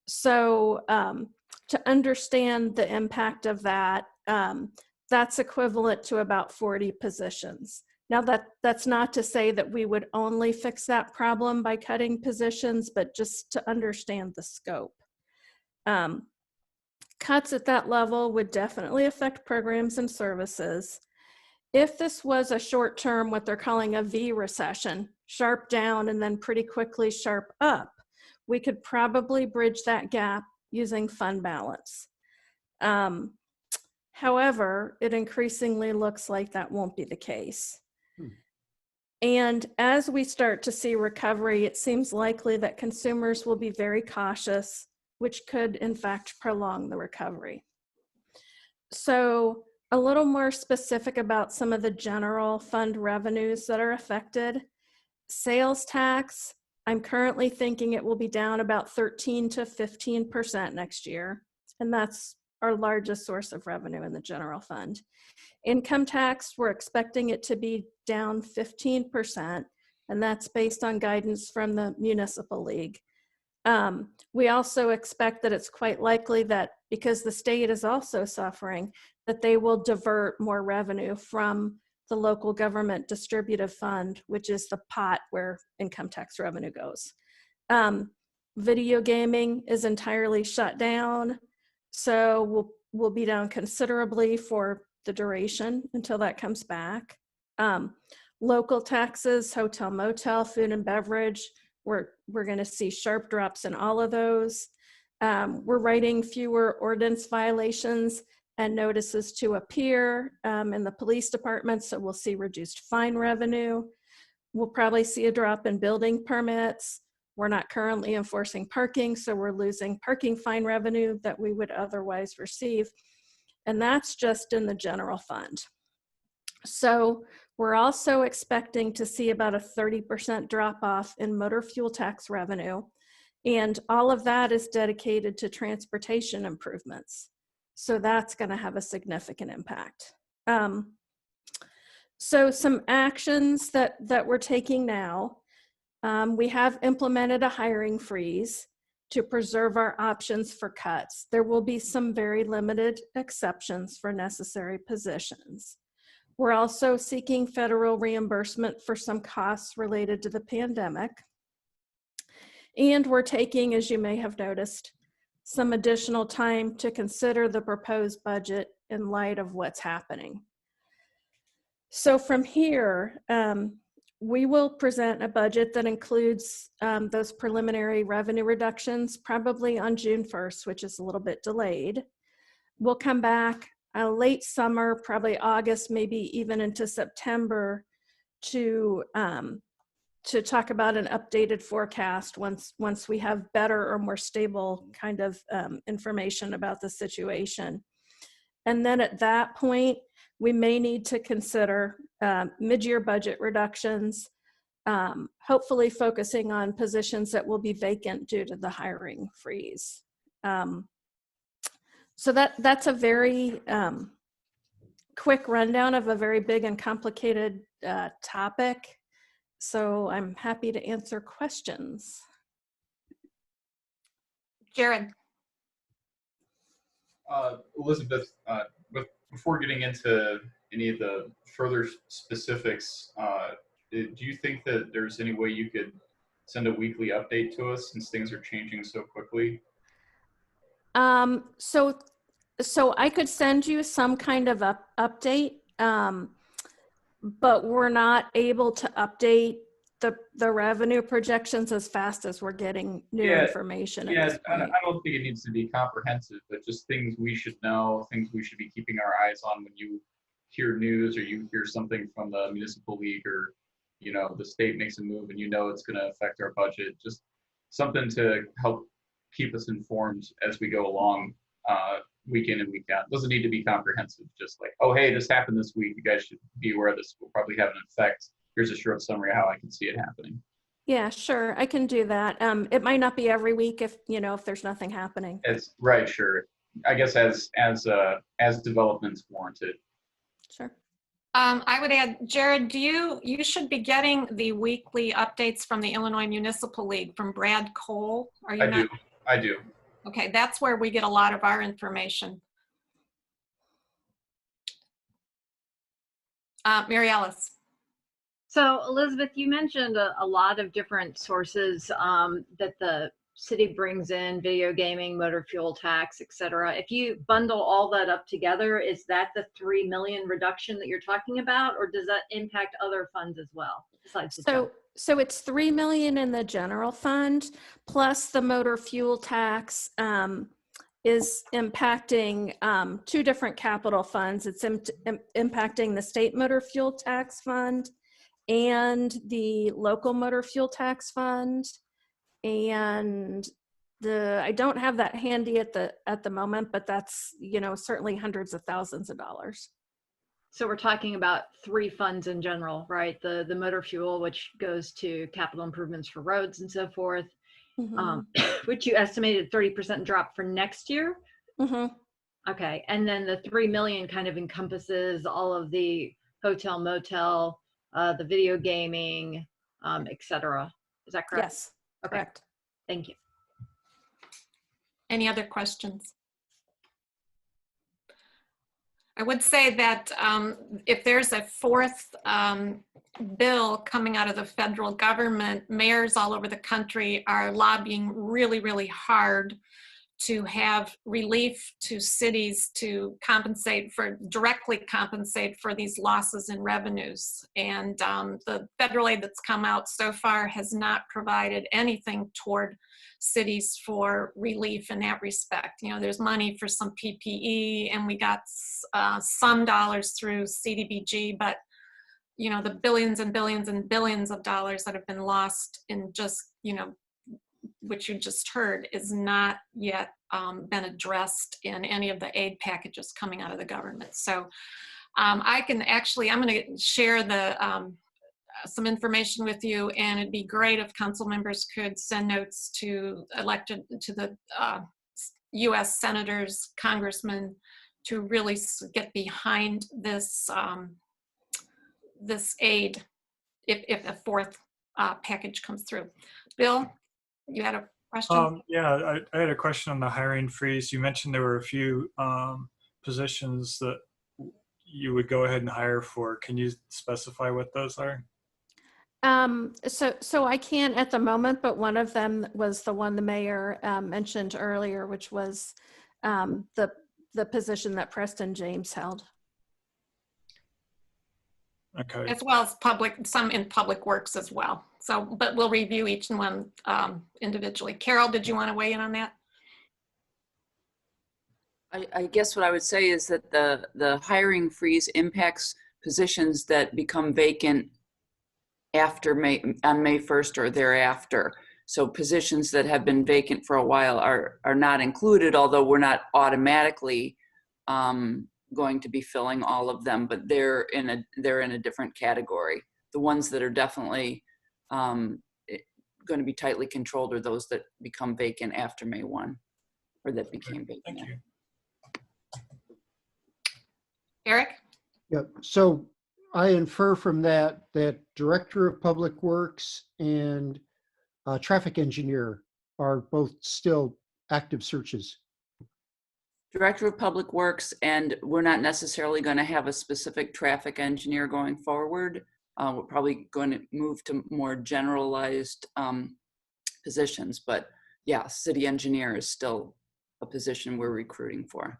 So to understand the impact of that, that's equivalent to about 40 positions. Now that's not to say that we would only fix that problem by cutting positions, but just to understand the scope. Cuts at that level would definitely affect programs and services. If this was a short-term, what they're calling a V recession, sharp down and then pretty quickly sharp up, we could probably bridge that gap using fund balance. However, it increasingly looks like that won't be the case. And as we start to see recovery, it seems likely that consumers will be very cautious, which could in fact prolong the recovery. So a little more specific about some of the general fund revenues that are affected. Sales tax, I'm currently thinking it will be down about 13 to 15% next year. And that's our largest source of revenue in the general fund. Income tax, we're expecting it to be down 15%, and that's based on guidance from the Municipal League. We also expect that it's quite likely that because the state is also suffering, that they will divert more revenue from the local government distributive fund, which is the pot where income tax revenue goes. Video gaming is entirely shut down, so we'll be down considerably for the duration until that comes back. Local taxes, hotel, motel, food and beverage, we're going to see sharp drops in all of those. We're writing fewer ordinance violations and notices to appear in the police department, so we'll see reduced fine revenue. We'll probably see a drop in building permits. We're not currently enforcing parking, so we're losing parking fine revenue that we would otherwise receive. And that's just in the general fund. So we're also expecting to see about a 30% drop off in motor fuel tax revenue. And all of that is dedicated to transportation improvements. So that's going to have a significant impact. So some actions that we're taking now, we have implemented a hiring freeze to preserve our options for cuts. There will be some very limited exceptions for necessary positions. We're also seeking federal reimbursement for some costs related to the pandemic. And we're taking, as you may have noticed, some additional time to consider the proposed budget in light of what's happening. So from here, we will present a budget that includes those preliminary revenue reductions probably on June 1st, which is a little bit delayed. We'll come back late summer, probably August, maybe even into September to talk about an updated forecast once we have better or more stable kind of information about the situation. And then at that point, we may need to consider mid-year budget reductions, hopefully focusing on positions that will be vacant due to the hiring freeze. So that's a very quick rundown of a very big and complicated topic. So I'm happy to answer questions. Jared. Elizabeth, before getting into any of the further specifics, do you think that there's any way you could send a weekly update to us since things are changing so quickly? So I could send you some kind of update, but we're not able to update the revenue projections as fast as we're getting new information at this point. I don't think it needs to be comprehensive, but just things we should know, things we should be keeping our eyes on when you hear news or you hear something from the municipal league or, you know, the state makes a move and you know it's going to affect our budget. Just something to help keep us informed as we go along, week in and week out. It doesn't need to be comprehensive. Just like, oh, hey, this happened this week. You guys should be aware of this. Will probably have an effect. Here's a short summary of how I can see it happening. Yeah, sure, I can do that. It might not be every week if there's nothing happening. It's right, sure. I guess as developments warranted. Sure. I would add, Jared, you should be getting the weekly updates from the Illinois Municipal League from Brad Cole. Are you? I do. Okay, that's where we get a lot of our information. Mary Alice. So Elizabeth, you mentioned a lot of different sources that the city brings in: video gaming, motor fuel tax, et cetera. If you bundle all that up together, is that the 3 million reduction that you're talking about, or does that impact other funds as well besides the jump? So it's 3 million in the general fund, plus the motor fuel tax is impacting two different capital funds. It's impacting the state motor fuel tax fund and the local motor fuel tax fund. And I don't have that handy at the moment, but that's, certainly hundreds of thousands of dollars. So we're talking about three funds in general, right? The motor fuel, which goes to capital improvements for roads and so forth, which you estimated 30% drop for next year. Okay, and then the 3 million kind of encompasses all of the hotel, motel, the video gaming, et cetera. Is that correct? Yes, okay. Correct. Thank you. Any other questions? I would say that if there's a fourth bill coming out of the federal government, mayors all over the country are lobbying really, really hard to have relief to cities to directly compensate for these losses in revenues. And the federal aid that's come out so far has not provided anything toward cities for relief in that respect. There's money for some PPE, and we got some dollars through CDBG, but the billions and billions and billions of dollars that have been lost in just, which you just heard, is not yet been addressed in any of the aid packages coming out of the government. So I'm going to share some information with you, and it'd be great if council members could send notes to the U.S. senators, congressmen, to really get behind this this aid if a fourth package comes through. Bill, you had a question? Yeah, I had a question on the hiring freeze. You mentioned there were a few positions that you would go ahead and hire for. Can you specify what those are? So I can't at the moment, but one of them was the one the mayor mentioned earlier, which was the position that Preston James held. Okay. As well as some in public works as well. So, but we'll review each one individually. Carol, did you want to weigh in on that? I guess what I would say is that the hiring freeze impacts positions that become vacant after on May 1st or thereafter. So positions that have been vacant for a while are not included, although we're not automatically going to be filling all of them, but they're in a different category. The ones that are definitely going to be tightly controlled are those that become vacant after May 1, or that became vacant. Thank you. Eric? Yep. So I infer from that Director of Public Works and Traffic Engineer are both still active searches. Director of Public Works, and we're not necessarily going to have a specific traffic engineer going forward. We're probably going to move to more generalized positions, but yeah, city engineer is still a position we're recruiting for.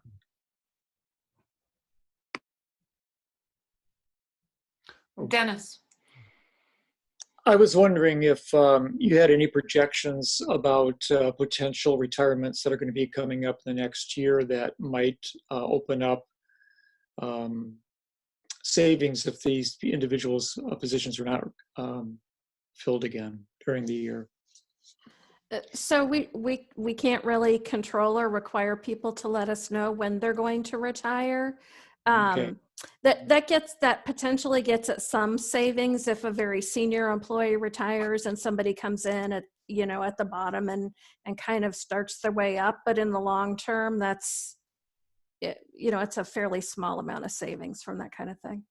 Dennis. I was wondering if you had any projections about potential retirements that are going to be coming up in the next year that might open up savings if these individuals' positions are not filled again during the year. So we can't really control or require people to let us know when they're going to retire. Okay. That potentially gets at some savings if a very senior employee retires and somebody comes in at the bottom and kind of starts their way up. But in the long term, it's a fairly small amount of savings from that kind of thing.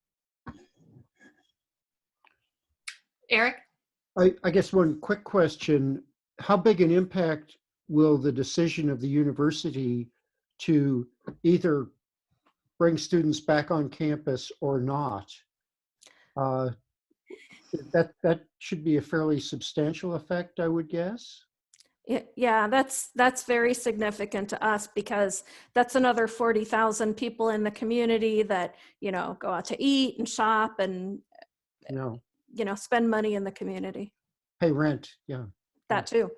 Eric? I guess one quick question. How big an impact will the decision of the university to either bring students back on campus or not? That should be a fairly substantial effect, I would guess. Yeah, that's very significant to us because that's another 40,000 people in the community that, go out to eat and shop and, spend money in the community. Pay rent, yeah. That too.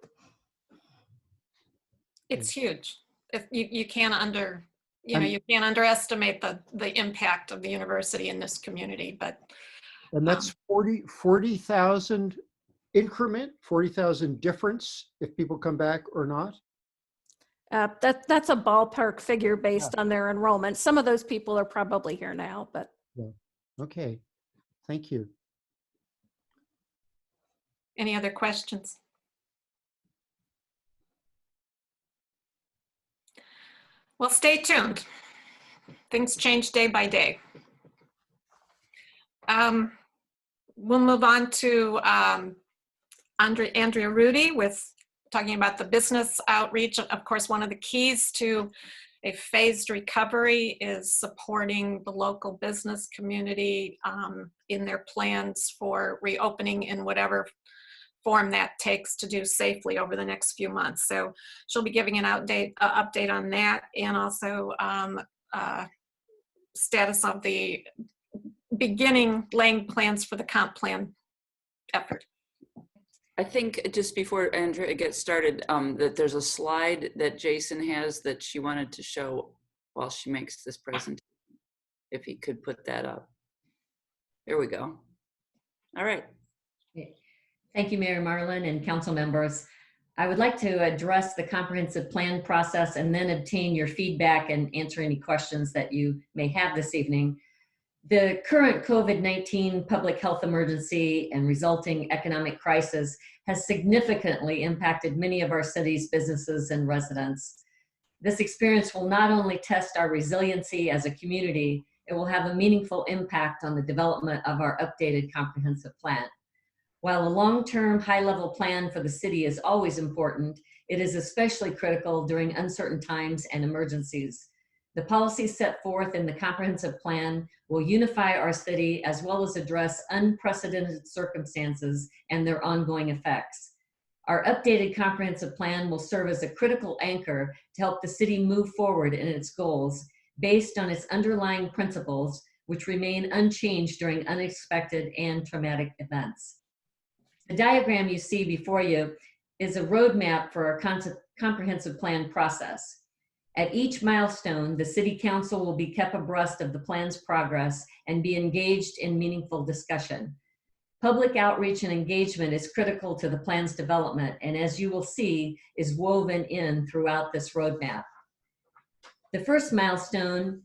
It's huge. You can't underestimate the impact of the university in this community, but. And that's 40,000 increment, 40,000 difference if people come back or not? That's a ballpark figure based on their enrollment. Some of those people are probably here now, but. Yeah. Okay, thank you. Any other questions? Well, stay tuned. Things change day by day. We'll move on to Andrea Rudy with talking about the business outreach. Of course, one of the keys to a phased recovery is supporting the local business community in their plans for reopening in whatever form that takes to do safely over the next few months. So she'll be giving an update on that, and also status of the beginning laying plans for the comp plan effort. I think just before Andrea gets started, that there's a slide that Jason has that she wanted to show while she makes this presentation. If he could put that up. There we go. All right. Thank you, Mayor Marlin and council members. I would like to address the comprehensive plan process and then obtain your feedback and answer any questions that you may have this evening. The current COVID-19 public health emergency and resulting economic crisis has significantly impacted many of our city's businesses and residents. This experience will not only test our resiliency as a community, it will have a meaningful impact on the development of our updated comprehensive plan. While a long-term high-level plan for the city is always important, it is especially critical during uncertain times and emergencies. The policies set forth in the comprehensive plan will unify our city as well as address unprecedented circumstances and their ongoing effects. Our updated comprehensive plan will serve as a critical anchor to help the city move forward in its goals based on its underlying principles, which remain unchanged during unexpected and traumatic events. The diagram you see before you is a roadmap for our comprehensive plan process. At each milestone, the City Council will be kept abreast of the plan's progress and be engaged in meaningful discussion. Public outreach and engagement is critical to the plan's development, and as you will see, is woven in throughout this roadmap. The first milestone,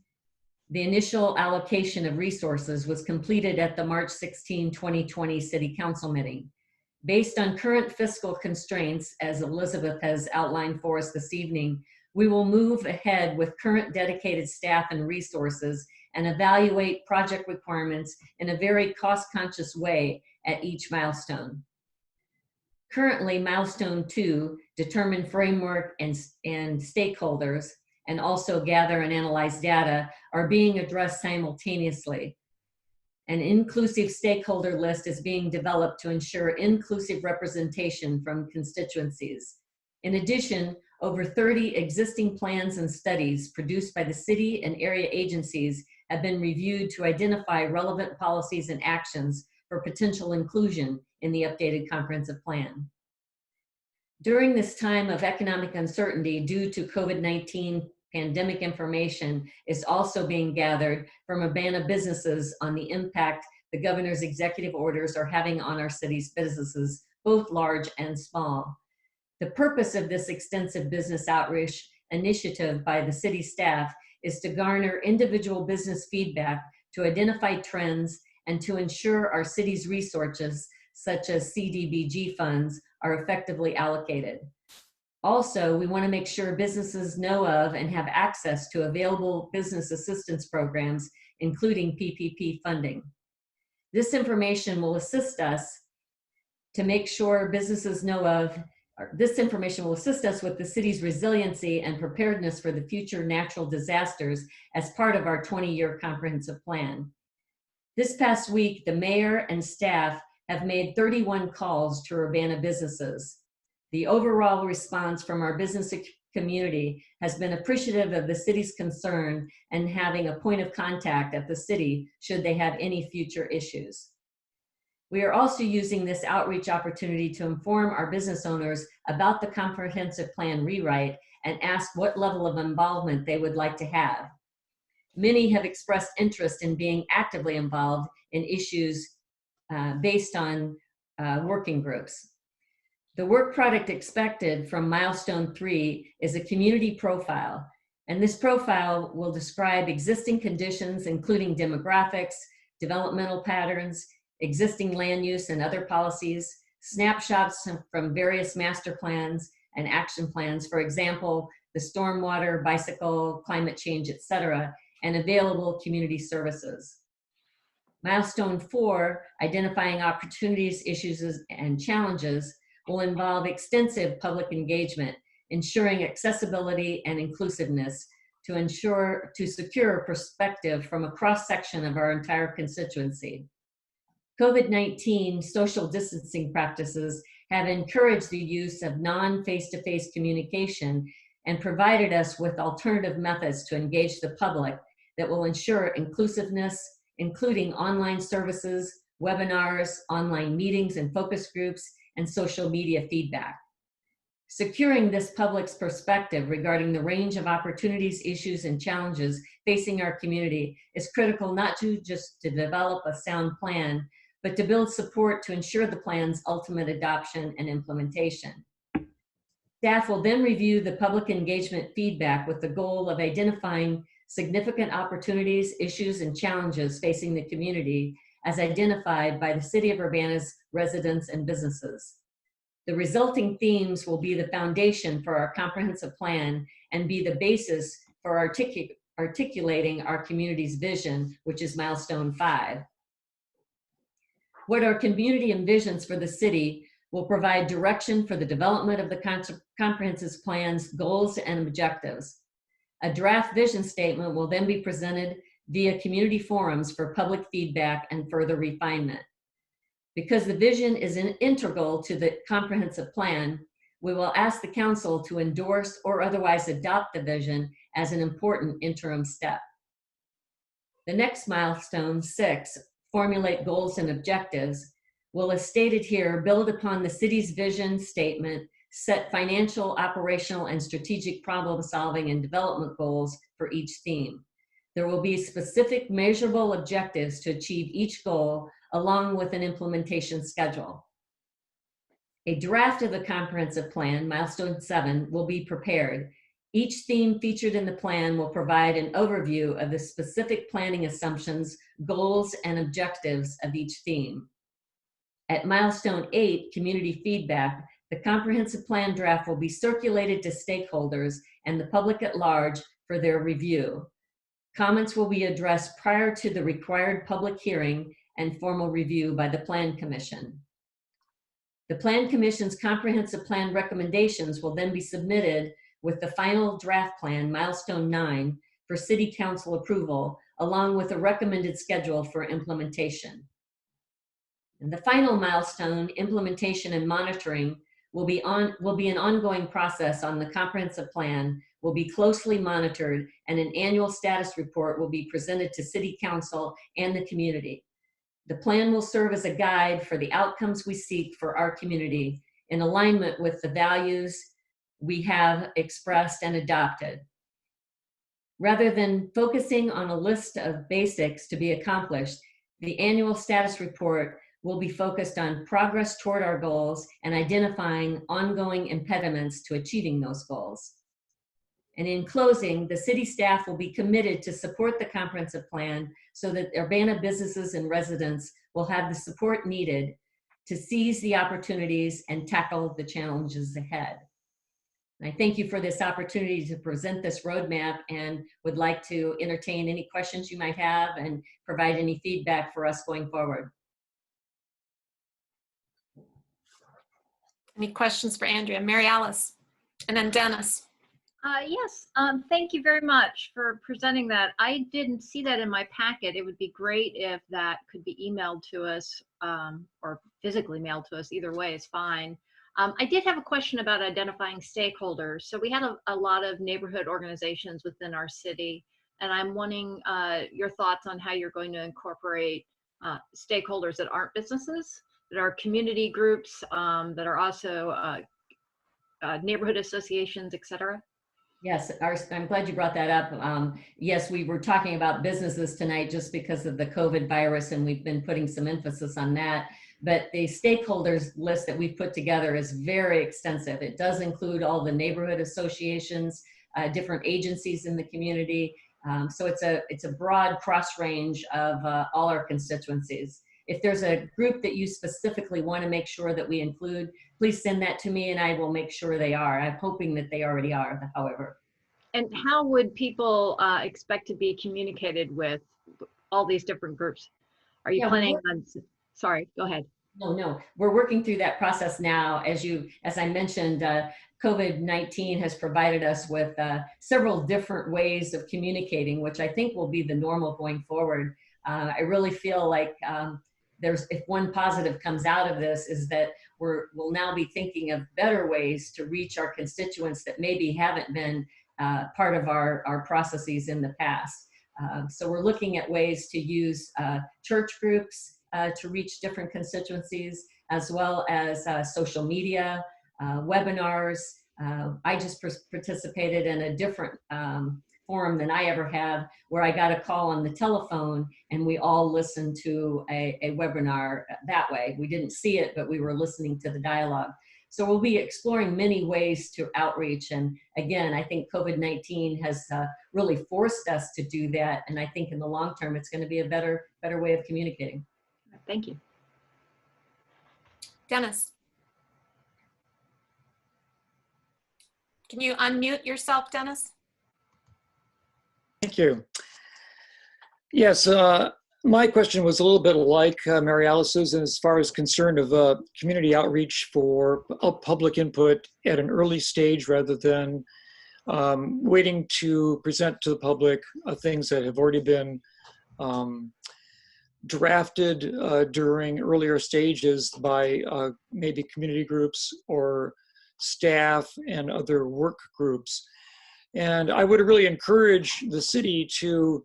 the initial allocation of resources, was completed at the March 16, 2020 City Council meeting. Based on current fiscal constraints, as Elizabeth has outlined for us this evening, we will move ahead with current dedicated staff and resources and evaluate project requirements in a very cost-conscious way at each milestone. Currently, milestone 2, determine framework and stakeholders, and also gather and analyze data, are being addressed simultaneously. An inclusive stakeholder list is being developed to ensure inclusive representation from constituencies. In addition, over 30 existing plans and studies produced by the city and area agencies have been reviewed to identify relevant policies and actions for potential inclusion in the updated comprehensive plan. During this time of economic uncertainty due to COVID-19, pandemic information is also being gathered from Urbana businesses on the impact the governor's executive orders are having on our city's businesses, both large and small. The purpose of this extensive business outreach initiative by the city staff is to garner individual business feedback to identify trends and to ensure our city's resources, such as CDBG funds, are effectively allocated. Also, we want to make sure businesses know of and have access to available business assistance programs, including PPP funding. This information will assist us to make sure businesses know of. This information will assist us with the city's resiliency and preparedness for the future natural disasters as part of our 20-year comprehensive plan. This past week, the mayor and staff have made 31 calls to Urbana businesses. The overall response from our business community has been appreciative of the city's concern and having a point of contact at the city should they have any future issues. We are also using this outreach opportunity to inform our business owners about the comprehensive plan rewrite and ask what level of involvement they would like to have. Many have expressed interest in being actively involved in issues based on working groups. The work product expected from milestone 3 is a community profile, and this profile will describe existing conditions, including demographics, developmental patterns, existing land use and other policies, snapshots from various master plans and action plans, for example, the stormwater, bicycle, climate change, etc., and available community services. Milestone 4, identifying opportunities, issues, and challenges, will involve extensive public engagement, ensuring accessibility and inclusiveness to secure perspective from a cross-section of our entire constituency. COVID-19 social distancing practices have encouraged the use of non-face-to-face communication and provided us with alternative methods to engage the public that will ensure inclusiveness, including online services, webinars, online meetings and focus groups, and social media feedback. Securing this public's perspective regarding the range of opportunities, issues, and challenges facing our community is critical, not just to develop a sound plan, but to build support to ensure the plan's ultimate adoption and implementation. Staff will then review the public engagement feedback with the goal of identifying significant opportunities, issues, and challenges facing the community as identified by the City of Urbana's residents and businesses. The resulting themes will be the foundation for our comprehensive plan and be the basis for articulating our community's vision, which is milestone 5. What our community envisions for the city will provide direction for the development of the comprehensive plan's goals and objectives. A draft vision statement will then be presented via community forums for public feedback and further refinement. Because the vision is integral to the comprehensive plan, we will ask the council to endorse or otherwise adopt the vision as an important interim step. The next milestone, 6, formulate goals and objectives, will, as stated here, build upon the city's vision statement, set financial, operational, and strategic problem solving and development goals for each theme. There will be specific measurable objectives to achieve each goal, along with an implementation schedule. A draft of the comprehensive plan, milestone 7, will be prepared. Each theme featured in the plan will provide an overview of the specific planning assumptions, goals, and objectives of each theme. At milestone 8, community feedback, the comprehensive plan draft will be circulated to stakeholders and the public at large for their review. Comments will be addressed prior to the required public hearing and formal review by the Plan Commission. The Plan Commission's comprehensive plan recommendations will then be submitted with the final draft plan, milestone 9, for City Council approval, along with a recommended schedule for implementation. And the final milestone, implementation and monitoring, will be an ongoing process on the comprehensive plan, will be closely monitored, and an annual status report will be presented to City Council and the community. The plan will serve as a guide for the outcomes we seek for our community in alignment with the values we have expressed and adopted. Rather than focusing on a list of basics to be accomplished, the annual status report will be focused on progress toward our goals and identifying ongoing impediments to achieving those goals. And in closing, the city staff will be committed to support the comprehensive plan so that Urbana businesses and residents will have the support needed to seize the opportunities and tackle the challenges ahead. And I thank you for this opportunity to present this roadmap and would like to entertain any questions you might have and provide any feedback for us going forward. Any questions for Andrea? Mary Alice, and then Dennis. Yes, thank you very much for presenting that. I didn't see that in my packet. It would be great if that could be emailed to us or physically mailed to us. Either way is fine. I did have a question about identifying stakeholders. So we had a lot of neighborhood organizations within our city, and I'm wanting your thoughts on how you're going to incorporate stakeholders that aren't businesses, that are community groups, that are also neighborhood associations, et cetera. Yes, I'm glad you brought that up. Yes, we were talking about businesses tonight just because of the COVID virus, and we've been putting some emphasis on that. But the stakeholders list that we've put together is very extensive. It does include all the neighborhood associations, different agencies in the community. So it's a broad cross range of all our constituencies. If there's a group that you specifically want to make sure that we include, please send that to me and I will make sure they are. I'm hoping that they already are, however. And how would people expect to be communicated with all these different groups? Are you planning on, sorry, go ahead. No, we're working through that process now. As I mentioned, COVID-19 has provided us with several different ways of communicating, which I think will be the normal going forward. I really feel like if one positive comes out of this is that we'll now be thinking of better ways to reach our constituents that maybe haven't been part of our processes in the past. So we're looking at ways to use church groups to reach different constituencies, as well as social media, webinars. I just participated in a different forum than I ever have, where I got a call on the telephone and we all listened to a webinar that way. We didn't see it, but we were listening to the dialogue. So we'll be exploring many ways to outreach. And again, I think COVID-19 has really forced us to do that. And I think in the long term, it's going to be a better way of communicating. Thank you. Dennis. Can you unmute yourself, Dennis? Thank you. Yes, my question was a little bit like Mary Alice's as far as concern of community outreach for public input at an early stage rather than waiting to present to the public things that have already been drafted during earlier stages by maybe community groups or staff and other work groups. And I would really encourage the city to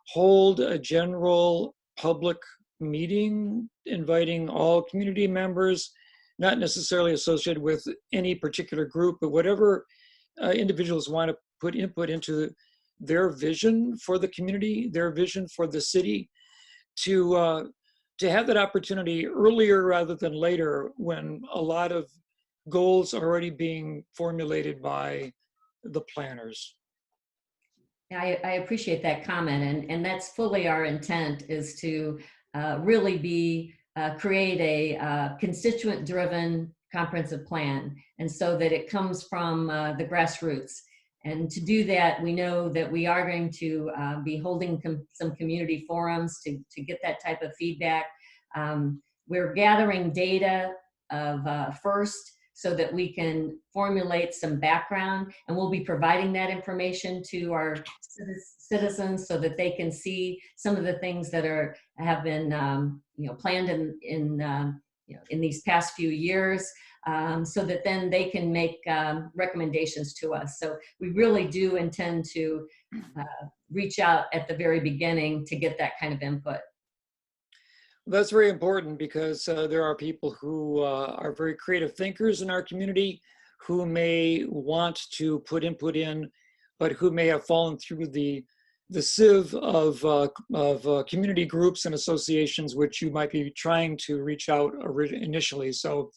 hold a general public meeting inviting all community members, not necessarily associated with any particular group, but whatever individuals want to put input into their vision for the community, their vision for the city, to have that opportunity earlier rather than later when a lot of goals are already being formulated by the planners. I appreciate that comment, and that's fully our intent, is to really create a constituent-driven comprehensive plan, and so that it comes from the grassroots. And to do that, we know that we are going to be holding some community forums to get that type of feedback. We're gathering data of first, so that we can formulate some background, and we'll be providing that information to our citizens so that they can see some of the things that have been planned in these past few years, so that then they can make recommendations to us. So we really do intend to reach out at the very beginning to get that kind of input. That's very important because there are people who are very creative thinkers in our community who may want to put input in, but who may have fallen through the sieve of community groups and associations which you might be trying to reach out initially. So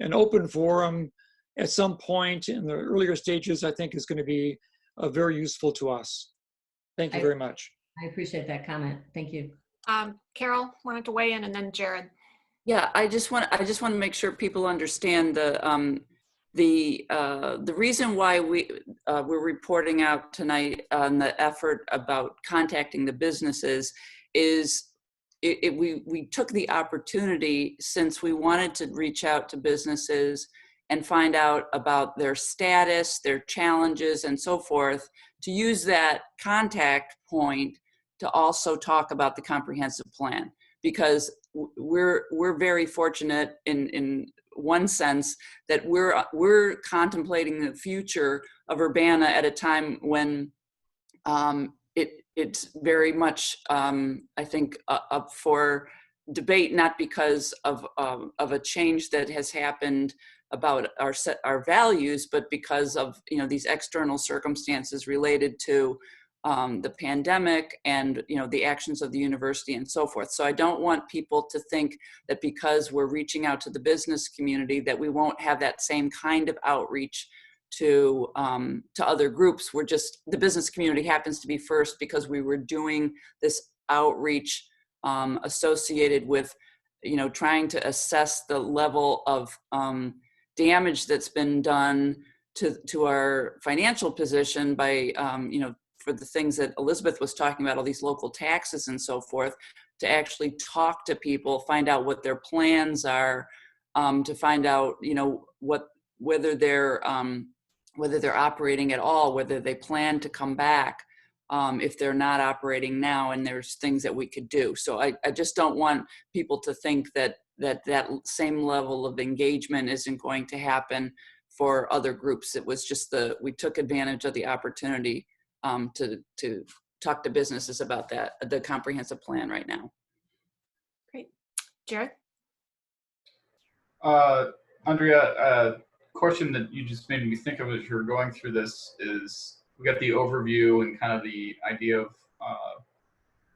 an open forum at some point in the earlier stages, I think, is going to be very useful to us. Thank you very much. I appreciate that comment. Thank you. Carol wanted to weigh in, and then Jared. Yeah, I just want to make sure people understand the reason why we're reporting out tonight on the effort about contacting the businesses is we took the opportunity, since we wanted to reach out to businesses and find out about their status, their challenges, and so forth, to use that contact point to also talk about the comprehensive plan, because we're very fortunate in one sense that we're contemplating the future of Urbana at a time when it's very much I think up for debate, not because of a change that has happened about our values, but because of these external circumstances related to the pandemic and the actions of the university and so forth. So I don't want people to think that because we're reaching out to the business community that we won't have that same kind of outreach to other groups. We're just, the business community happens to be first because we were doing this outreach associated with trying to assess the level of damage that's been done to our financial position by for the things that Elizabeth was talking about, all these local taxes and so forth, to actually talk to people, find out what their plans are, to find out, whether they're operating at all, whether they plan to come back, if they're not operating now, and there's things that we could do. So I just don't want people to think that same level of engagement isn't going to happen for other groups. It was just we took advantage of the opportunity to talk to businesses about the comprehensive plan right now. Great. Jared? Andrea, question that you just made me think of as you're going through this is, we got the overview and kind of the idea of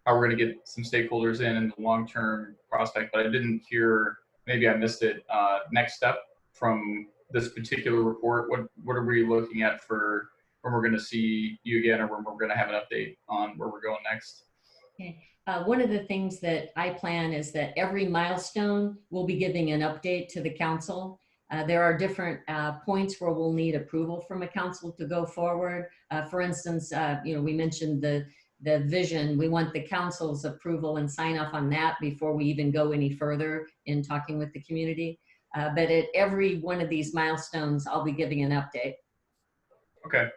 how we're going to get some stakeholders in the long-term prospect, but I didn't hear, maybe I missed it, next step from this particular report. What are we looking at for when we're going to see you again, or when we're going to have an update on where we're going next? Okay. One of the things that I plan is that every milestone we'll be giving an update to the council. There are different points where we'll need approval from a council to go forward. For instance, we mentioned the vision. We want the council's approval and sign off on that before we even go any further in talking with the community. But at every one of these milestones, I'll be giving an update. Okay.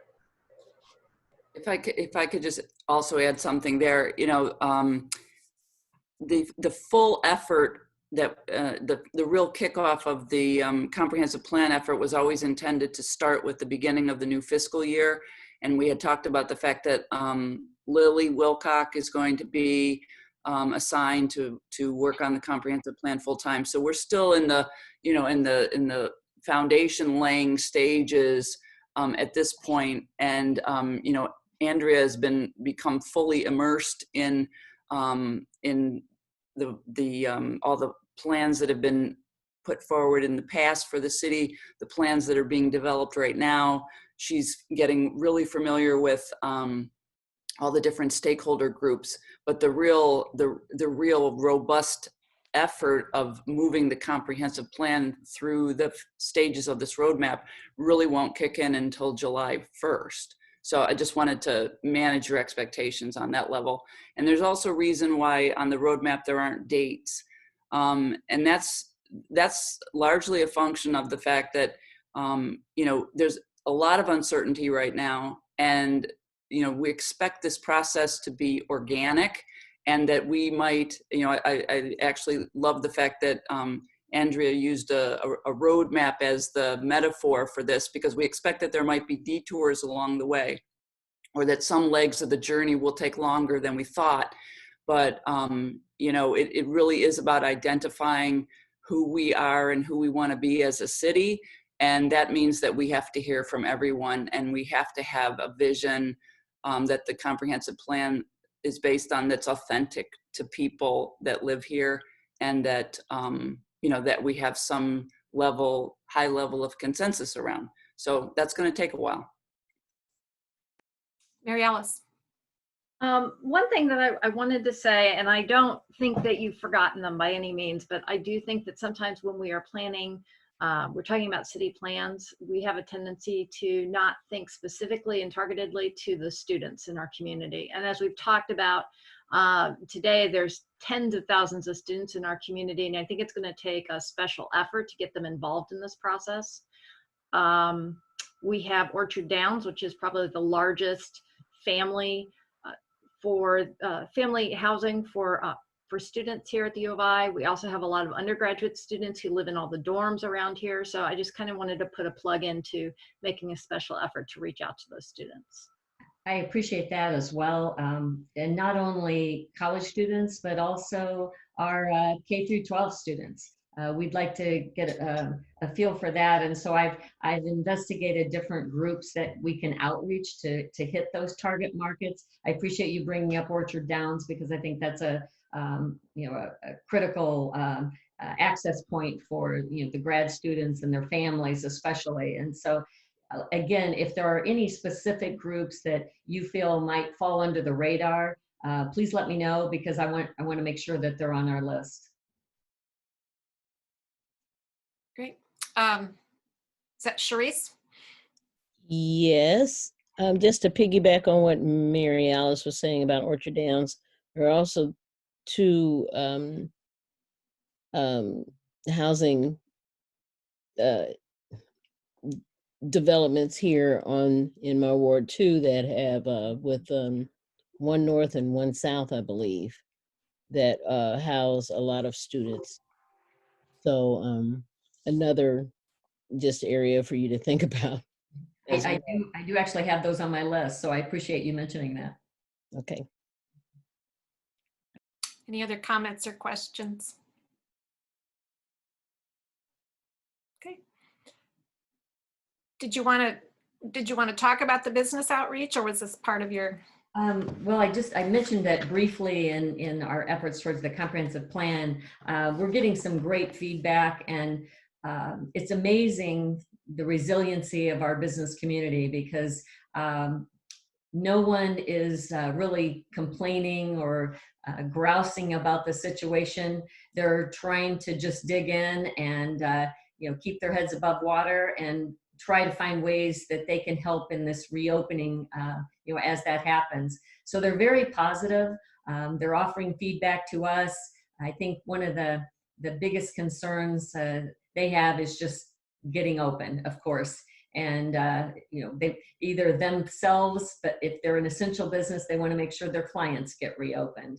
If I could just also add something there, the full effort that the real kickoff of the comprehensive plan effort was always intended to start with the beginning of the new fiscal year. And we had talked about the fact that Lily Wilcock is going to be assigned to work on the comprehensive plan full time. So we're still in the, in the foundation laying stages at this point. And, Andrea has become fully immersed in all the plans that have been put forward in the past for the city, the plans that are being developed right now. She's getting really familiar with all the different stakeholder groups, but the real robust effort of moving the comprehensive plan through the stages of this roadmap really won't kick in until July 1st. So I just wanted to manage your expectations on that level. And there's also a reason why on the roadmap there aren't dates. And that's largely a function of the fact that, there's a lot of uncertainty right now. And, we expect this process to be organic and that we might, I actually love the fact that Andrea used a roadmap as the metaphor for this, because we expect that there might be detours along the way, or that some legs of the journey will take longer than we thought. But, it really is about identifying who we are and who we want to be as a city. And that means that we have to hear from everyone, and we have to have a vision that the comprehensive plan is based on, that's authentic to people that live here, and that, that we have some high level of consensus around. So that's going to take a while. Mary Alice. One thing that I wanted to say, and I don't think that you've forgotten them by any means, but I do think that sometimes when we are planning, we're talking about city plans, we have a tendency to not think specifically and targetedly to the students in our community. And as we've talked about today, there's tens of thousands of students in our community, and I think it's going to take a special effort to get them involved in this process. We have Orchard Downs, which is probably the largest family family housing for students here at the U of I. We also have a lot of undergraduate students who live in all the dorms around here. So I just kind of wanted to put a plug into making a special effort to reach out to those students. I appreciate that as well. And not only college students, but also our K through 12 students. We'd like to get a feel for that. And so I've investigated different groups that we can outreach to hit those target markets. I appreciate you bringing up Orchard Downs, because I think that's a critical access point for the grad students and their families especially. And so again, if there are any specific groups that you feel might fall under the radar, please let me know, because I want to make sure that they're on our list. Great. Is that Charisse? Yes. Just to piggyback on what Mary Alice was saying about Orchard Downs, there are also two housing developments here in my ward too that have with one north and one south, I believe, that house a lot of students. So another just area for you to think about. I do actually have those on my list, so I appreciate you mentioning that. Okay. Any other comments or questions? Okay. Did you want to talk about the business outreach, or was this part of your? Well, I mentioned that briefly in our efforts towards the comprehensive plan. We're getting some great feedback, and it's amazing the resiliency of our business community, because no one is really complaining or grousing about the situation. They're trying to just dig in and keep their heads above water and try to find ways that they can help in this reopening, as that happens. So they're very positive. They're offering feedback to us. I think one of the biggest concerns they have is just getting open, of course. And, they either themselves, but if they're an essential business, they want to make sure their clients get reopened.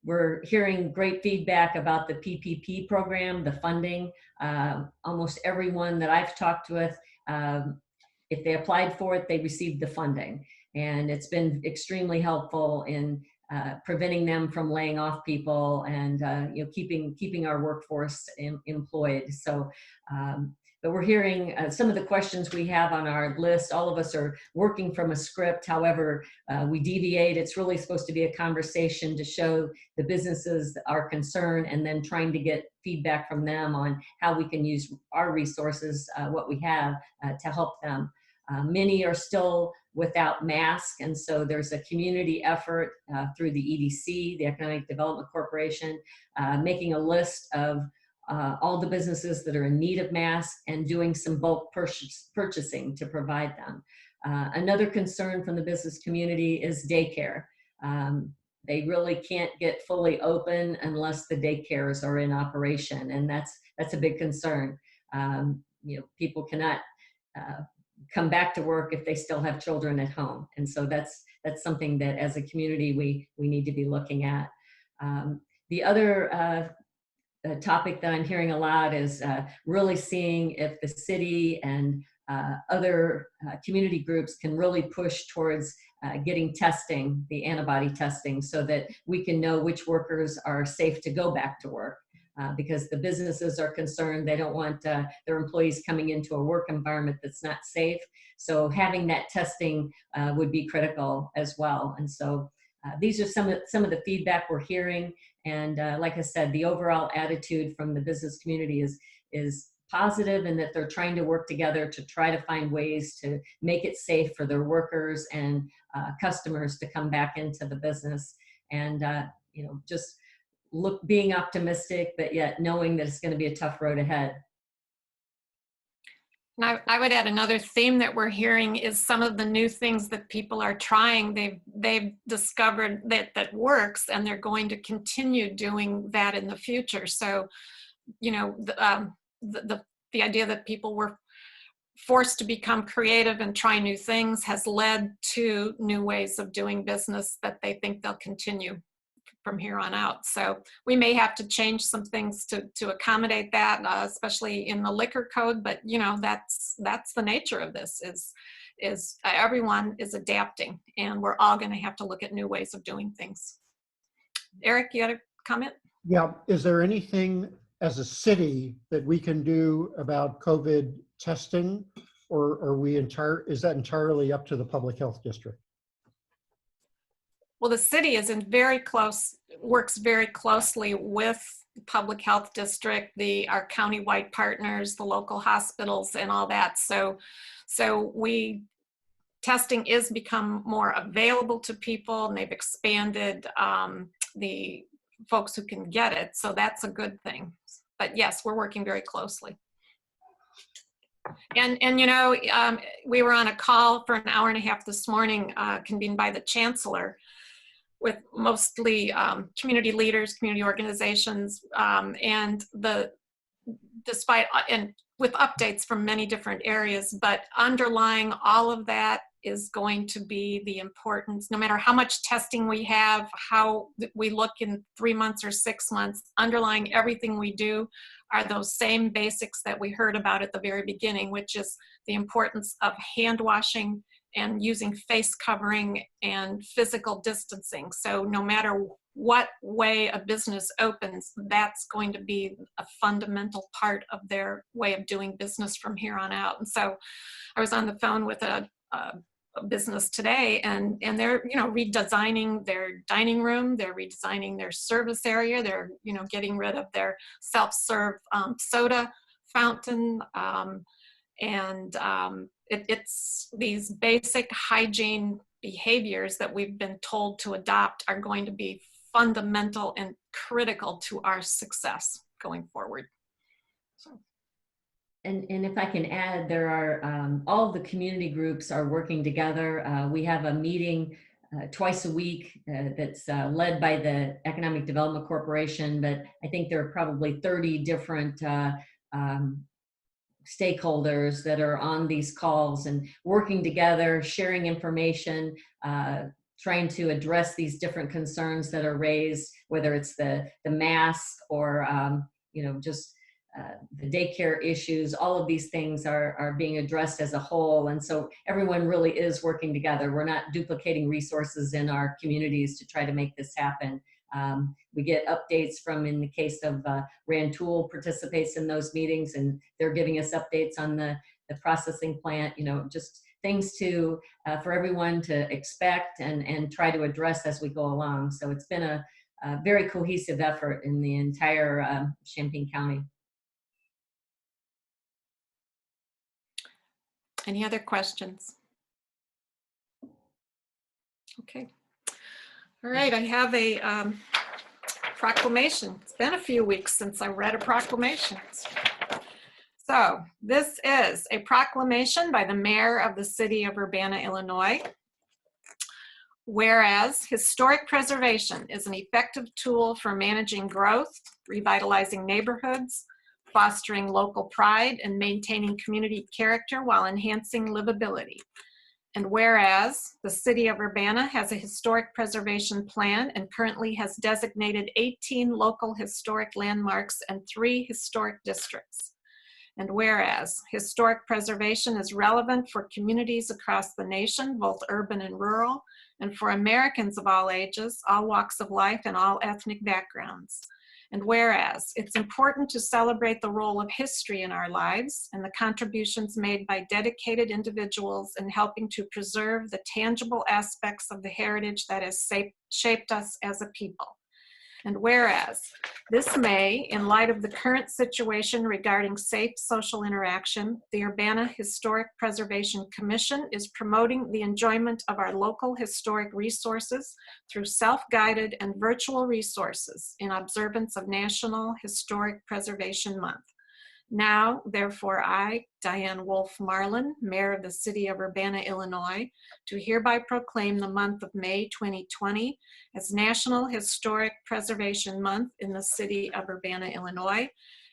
We're hearing great feedback about the PPP program, the funding. Almost everyone that I've talked with, if they applied for it, they received the funding. And it's been extremely helpful in preventing them from laying off people and keeping our workforce employed. So, but we're hearing some of the questions we have on our list. All of us are working from a script. However, we deviate. It's really supposed to be a conversation to show the businesses our concern and then trying to get feedback from them on how we can use our resources, what we have, to help them. Many are still without masks, and so there's a community effort through the EDC, the Economic Development Corporation, making a list of all the businesses that are in need of masks and doing some bulk purchasing to provide them. Another concern from the business community is daycare. They really can't get fully open unless the daycares are in operation, and that's a big concern. People cannot come back to work if they still have children at home, and so that's something that as a community we need to be looking at. The other topic that I'm hearing a lot is really seeing if the city and other community groups can really push towards getting testing, the antibody testing, so that we can know which workers are safe to go back to work. Because the businesses are concerned, they don't want their employees coming into a work environment that's not safe. So having that testing would be critical as well. And so these are some of the feedback we're hearing. And like I said, the overall attitude from the business community is positive, and that they're trying to work together to try to find ways to make it safe for their workers and customers to come back into the business. And just being optimistic, but yet knowing that it's going to be a tough road ahead. I would add another theme that we're hearing is some of the new things that people are trying. They've discovered that works, and they're going to continue doing that in the future. So, the idea that people were forced to become creative and try new things has led to new ways of doing business that they think they'll continue from here on out. So we may have to change some things to accommodate that, especially in the liquor code. But that's the nature of this. Is everyone is adapting, and we're all going to have to look at new ways of doing things. Eric, you had a comment? Yeah. Is there anything as a city that we can do about COVID testing, or is that entirely up to the public health district? Well, the city works very closely with the public health district, our countywide partners, the local hospitals, and all that. So testing is become more available to people, and they've expanded the folks who can get it. So that's a good thing. But yes, we're working very closely. And we were on a call for an hour and a half this morning, convened by the chancellor, with mostly community leaders, community organizations, and with updates from many different areas. But underlying all of that is going to be the importance, no matter how much testing we have, how we look in 3 months or 6 months, underlying everything we do are those same basics that we heard about at the very beginning, which is the importance of hand washing and using face covering and physical distancing. So no matter what way a business opens, that's going to be a fundamental part of their way of doing business from here on out. And so I was on the phone with a business today, and they're redesigning their dining room, they're redesigning their service area, they're getting rid of their self-serve soda fountain, it's these basic hygiene behaviors that we've been told to adopt are going to be fundamental and critical to our success going forward. So. And if I can add, there are, all the community groups are working together. We have a meeting twice a week that's led by the Economic Development Corporation, but I think there are probably 30 different stakeholders that are on these calls and working together, sharing information, trying to address these different concerns that are raised, whether it's the mask or just the daycare issues. All of these things are being addressed as a whole, and so everyone really is working together. We're not duplicating resources in our communities to try to make this happen. We get updates from, in the case of Rantoul participates in those meetings, and they're giving us updates on the processing plant, just things to for everyone to expect and try to address as we go along. So it's been a very cohesive effort in the entire Champaign County. Any other questions? Okay. All right, I have a proclamation. It's been a few weeks since I read a proclamation. So this is a proclamation by the mayor of the city of Urbana, Illinois. Whereas historic preservation is an effective tool for managing growth, revitalizing neighborhoods, fostering local pride, and maintaining community character while enhancing livability. And whereas the city of Urbana has a historic preservation plan and currently has designated 18 local historic landmarks and 3 historic districts. And whereas historic preservation is relevant for communities across the nation, both urban and rural, and for Americans of all ages, all walks of life, and all ethnic backgrounds. And whereas it's important to celebrate the role of history in our lives and the contributions made by dedicated individuals in helping to preserve the tangible aspects of the heritage that has shaped us as a people. And whereas this May, in light of the current situation regarding safe social interaction, the Urbana Historic Preservation Commission is promoting the enjoyment of our local historic resources through self-guided and virtual resources in observance of National Historic Preservation Month. Now, therefore, I, Diane Wolf Marlin, Mayor of the City of Urbana, Illinois, do hereby proclaim the month of May 2020 as National Historic Preservation Month in the City of Urbana, Illinois,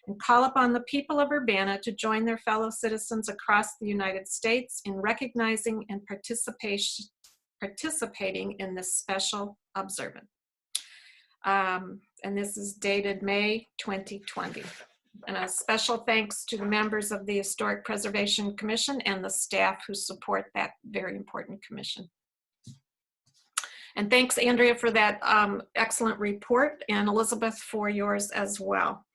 and call upon the people of Urbana to join their fellow citizens across the United States in recognizing and participating in this special observance. And this is dated May 2020. And a special thanks to the members of the Historic Preservation Commission and the staff who support that very important commission. And thanks, Andrea, for that excellent report, and Elizabeth for yours as well.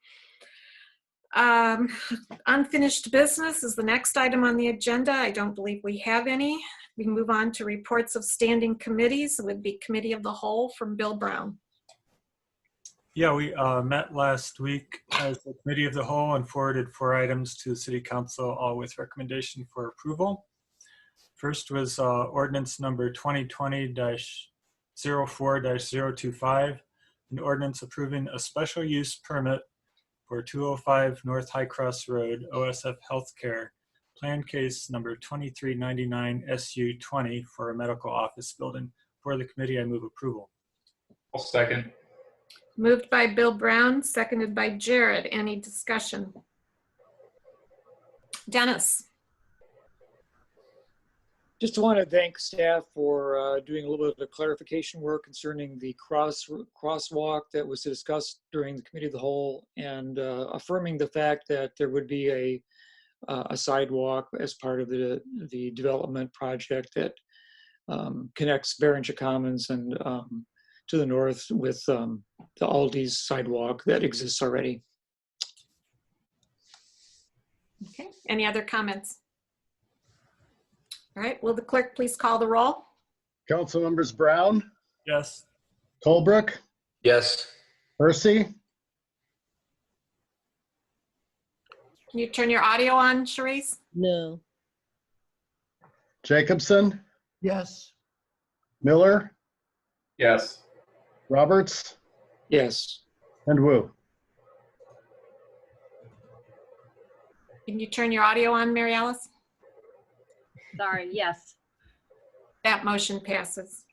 Unfinished business is the next item on the agenda. I don't believe we have any. We can move on to reports of standing committees. It would be Committee of the Whole from Bill Brown. Yeah, we met last week as the Committee of the Whole and forwarded 4 items to the City Council, all with recommendation for approval. First was ordinance number 2020-04-025, an ordinance approving a special use permit for 205 North High Cross Road, OSF Healthcare, plan case number 2399 SU20 for a medical office building. For the committee, I move approval. I'll second. Moved by Bill Brown, seconded by Jared. Any discussion? Dennis. Just want to thank staff for doing a little bit of clarification work concerning the crosswalk that was discussed during the Committee of the Whole, and affirming the fact that there would be a sidewalk as part of the development project that connects Barrington Commons and to the north with the Aldi's sidewalk that exists already. Okay, any other comments? All right, will the clerk please call the roll? Council members Brown, Yes. Colebrook, Yes. Percy, Can you turn your audio on, Charisse? No. Jacobson, Yes. Miller, Yes. Roberts, Yes. and Wu. Can you turn your audio on, Mary Alice? Sorry, yes. That motion passes.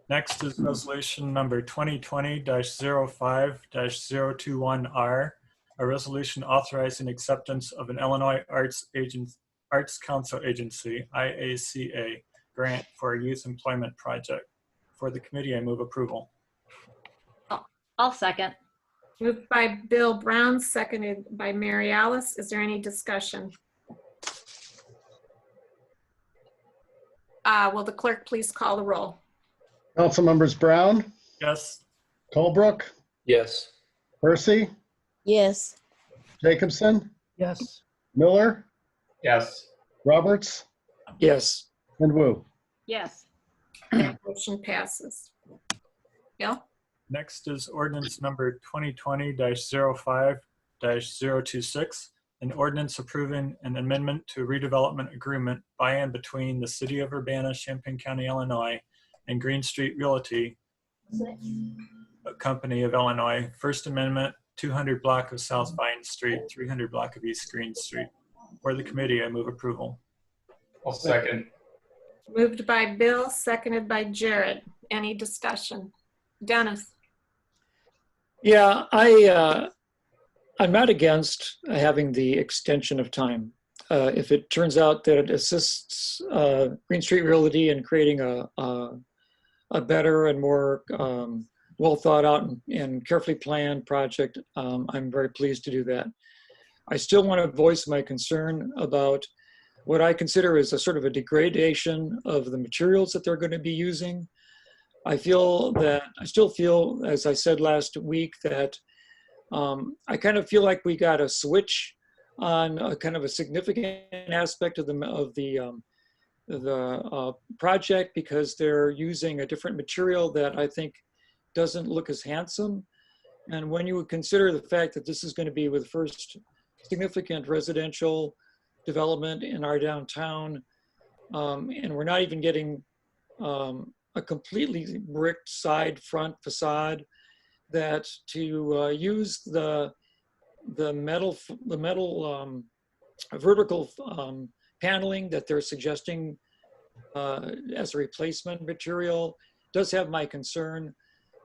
Next is resolution number 2020-05-021R, a resolution authorizing acceptance of an Illinois Arts Council Agency, IACA, grant for a youth employment project. For the committee, I move approval. I'll second. Moved by Bill Brown, seconded by Mary Alice. Is there any discussion? Will the clerk please call the roll? Council members Brown, Yes. Colebrook, Yes. Percy, Yes. Jacobson, Yes. Miller, Yes. Roberts, Yes. and Wu. Yes. That motion passes. Bill? Next is ordinance number 2020-05-026, an ordinance approving an amendment to a redevelopment agreement by and between the City of Urbana, Champaign County, Illinois, and Green Street Realty Company of Illinois, First Amendment, 200 block of South Vine Street, 300 block of East Green Street. For the committee, I move approval. I'll second. Moved by Bill, seconded by Jared. Any discussion? Dennis? Yeah, I'm not against having the extension of time. If it turns out that it assists Green Street Realty in creating a better and more well thought out and carefully planned project, I'm very pleased to do that. I still want to voice my concern about what I consider is a sort of a degradation of the materials that they're going to be using. I still feel, as I said last week, that I kind of feel like we got a switch on a kind of a significant aspect of the project because they're using a different material that I think doesn't look as handsome. And when you would consider the fact that this is going to be the first significant residential development in our downtown, and we're not even getting a completely bricked side front facade, that to use the metal vertical paneling that they're suggesting as a replacement material does have my concern.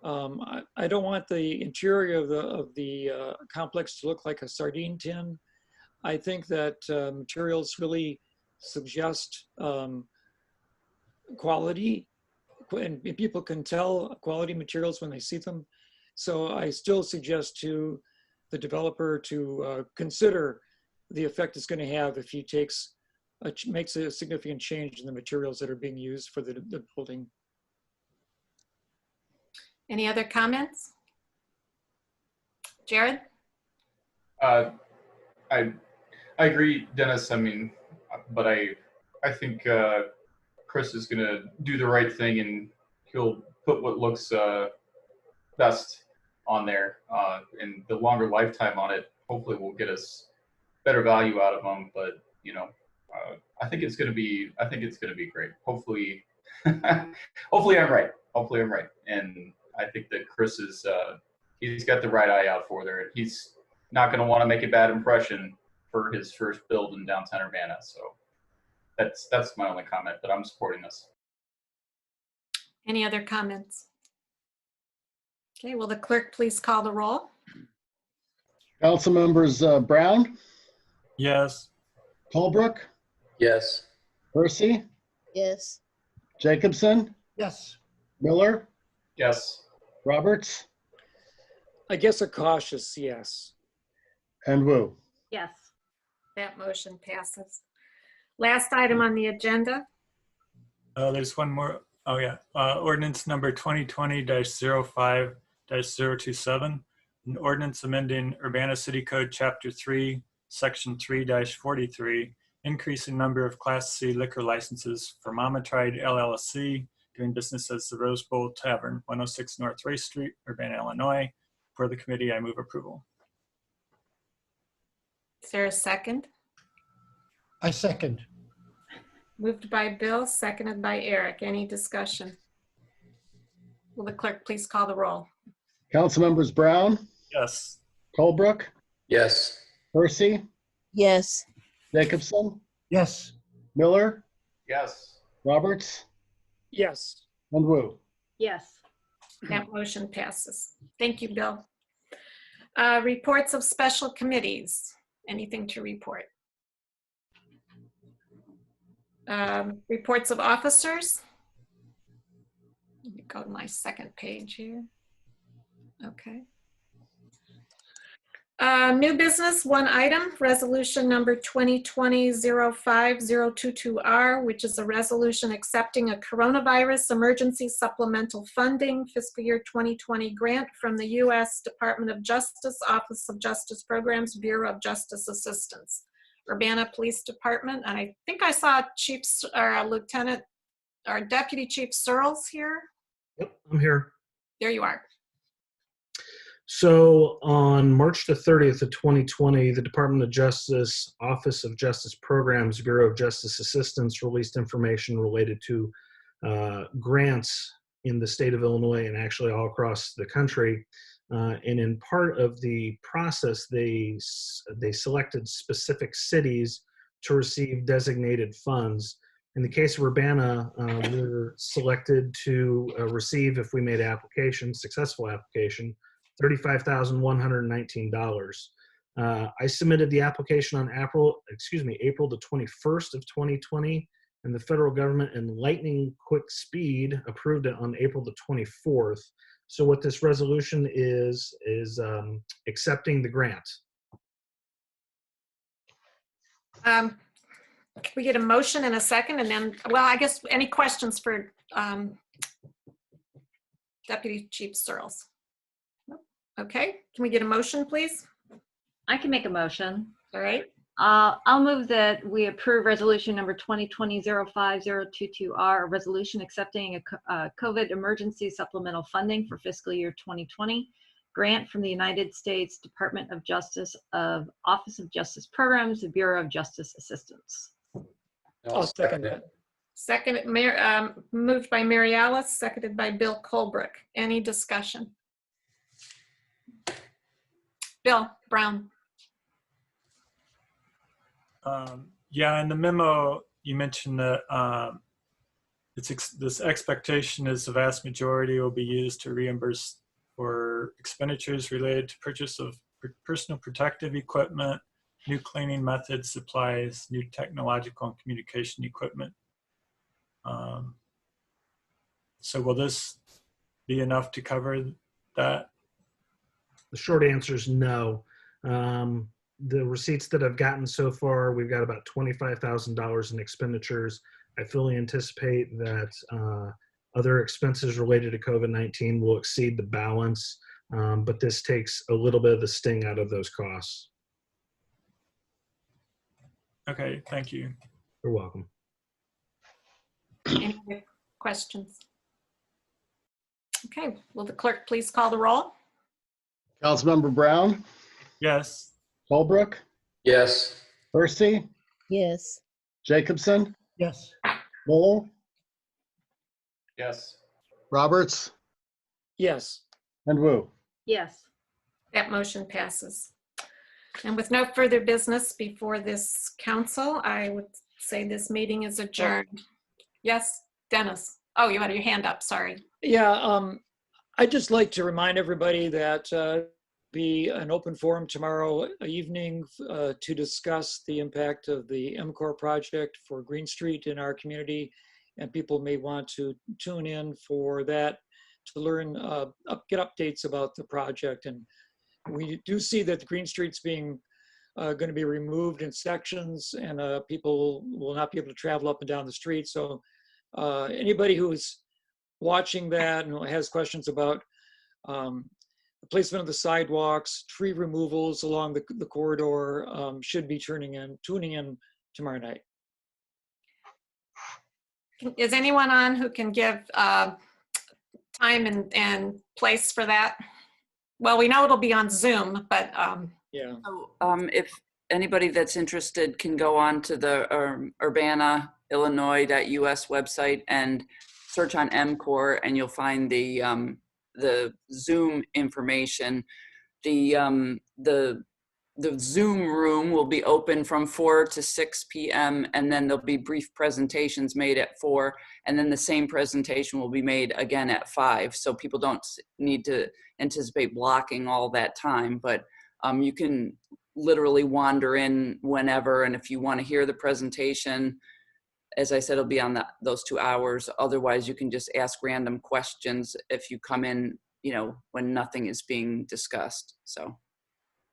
I don't want the interior of the complex to look like a sardine tin. I think that materials really suggest quality, and people can tell quality materials when they see them. So I still suggest to the developer to consider the effect it's going to have if he makes a significant change in the materials that are being used for the building. Any other comments? Jared? I agree, Dennis. I mean, but I think Chris is going to do the right thing, and he'll put what looks best on there. And the longer lifetime on it, hopefully, will get us better value out of them. But you know, I think it's going to be great. Hopefully, hopefully I'm right. Hopefully I'm right. And I think that Chris is he's got the right eye out for there. He's not going to want to make a bad impression for his first build in downtown Urbana. So that's my only comment, but I'm supporting this. Any other comments? Okay, will the clerk please call the roll? Council members Brown, Yes. Colebrook, Yes. Percy, Yes. Jacobson, Yes. Miller, Yes. Roberts, I guess a cautious yes. and Wu. Yes. That motion passes. Last item on the agenda. There's one more. Oh yeah. Ordinance number 2020-05-027, an ordinance amending Urbana City Code Chapter 3, Section 3-43, increasing number of Class C liquor licenses for Mama Tried LLC, doing business as the Rose Bowl Tavern, 106 North Race Street, Urbana, Illinois. For the committee, I move approval. Is there a second? I second. Moved by Bill, seconded by Eric. Any discussion? Will the clerk please call the roll? Council members Brown, Yes. Colebrook, Yes. Percy, Yes. Jacobson, Yes. Miller, Yes. Roberts, Yes. and Wu. Yes. That motion passes. Thank you, Bill. Reports of special committees. Anything to report? Reports of officers. Let me go to my second page here. Okay. New business, one item, resolution number 2020-05022R, which is a resolution accepting a coronavirus emergency supplemental funding fiscal year 2020 grant from the U.S. Department of Justice, Office of Justice Programs, Bureau of Justice Assistance, Urbana Police Department. And I think I saw Chief or Lieutenant or Deputy Chief Searles here. Yep, I'm here. There you are. So on March the 30th of 2020, the Department of Justice, Office of Justice Programs, Bureau of Justice Assistance released information related to grants in the state of Illinois and actually all across the country. And in part of the process, they selected specific cities to receive designated funds. In the case of Urbana, we were selected to receive, if we made application, successful application, $35,119. I submitted the application on April the 21st of 2020, and the federal government in lightning quick speed approved it on April the 24th. So what this resolution is accepting the grant. Can we get a motion in a second, and then, well, I guess any questions for Deputy Chief Searles? Okay, can we get a motion, please? I can make a motion. All right. I'll move that we approve resolution number 2020-05022R, a resolution accepting a COVID emergency supplemental funding for fiscal year 2020 grant from the United States Department of Justice of Office of Justice Programs, the Bureau of Justice Assistance. I'll second that. Second, moved by Mary Alice, seconded by Bill Colbrook. Any discussion? Bill Brown. Yeah, in the memo, you mentioned that this expectation is the vast majority will be used to reimburse for expenditures related to purchase of personal protective equipment, new cleaning methods, supplies, new technological and communication equipment. So will this be enough to cover that? The short answer is no. The receipts that I've gotten so far, we've got about $25,000 in expenditures. I fully anticipate that other expenses related to COVID-19 will exceed the balance, but this takes a little bit of the sting out of those costs. Okay, thank you. You're welcome. Any other questions? Okay, will the clerk please call the roll? Councilmember Brown, Yes. Holbrook, Yes. Percy, Yes. Jacobson, Yes. Miller, Yes. Roberts, Yes. and Wu. Yes. That motion passes. And with no further business before this council, I would say this meeting is adjourned. Yes, Dennis. Oh, you had your hand up, sorry. Yeah, I'd just like to remind everybody that be an open forum tomorrow evening to discuss the impact of the MCOR project for Green Street in our community, and people may want to tune in for that to learn, get updates about the project. And we do see that the Green Street's being going to be removed in sections, and people will not be able to travel up and down the street. So anybody who's watching that and has questions about the placement of the sidewalks, tree removals along the corridor, should be tuning in tomorrow night. Is anyone on who can give time and place for that? Well, we know it'll be on Zoom, but yeah. So, if anybody that's interested can go on to the Urbana, Illinois.us website and search on MCOR, and you'll find the Zoom information. The the Zoom room will be open from 4 to 6 p.m. and then there'll be brief presentations made at 4, and then the same presentation will be made again at 5. So people don't need to anticipate blocking all that time, but you can literally wander in whenever, and if you want to hear the presentation, as I said, it'll be on those 2 hours. Otherwise, you can just ask random questions if you come in, you know, when nothing is being discussed. So.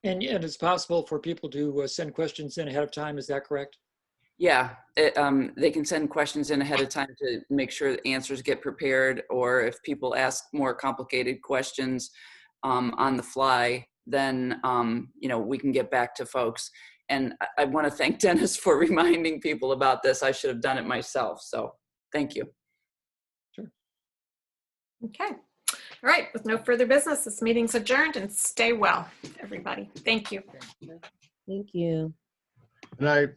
And it's possible for people to send questions in ahead of time. Is that correct? Yeah, they can send questions in ahead of time to make sure the answers get prepared, or if people ask more complicated questions on the fly, then you know, we can get back to folks. And I want to thank Dennis for reminding people about this. I should have done it myself. So thank you. Sure. Okay. All right. With no further business, this meeting's adjourned, and stay well, everybody. Thank you. Thank you. Good night.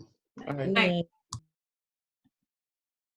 Good night.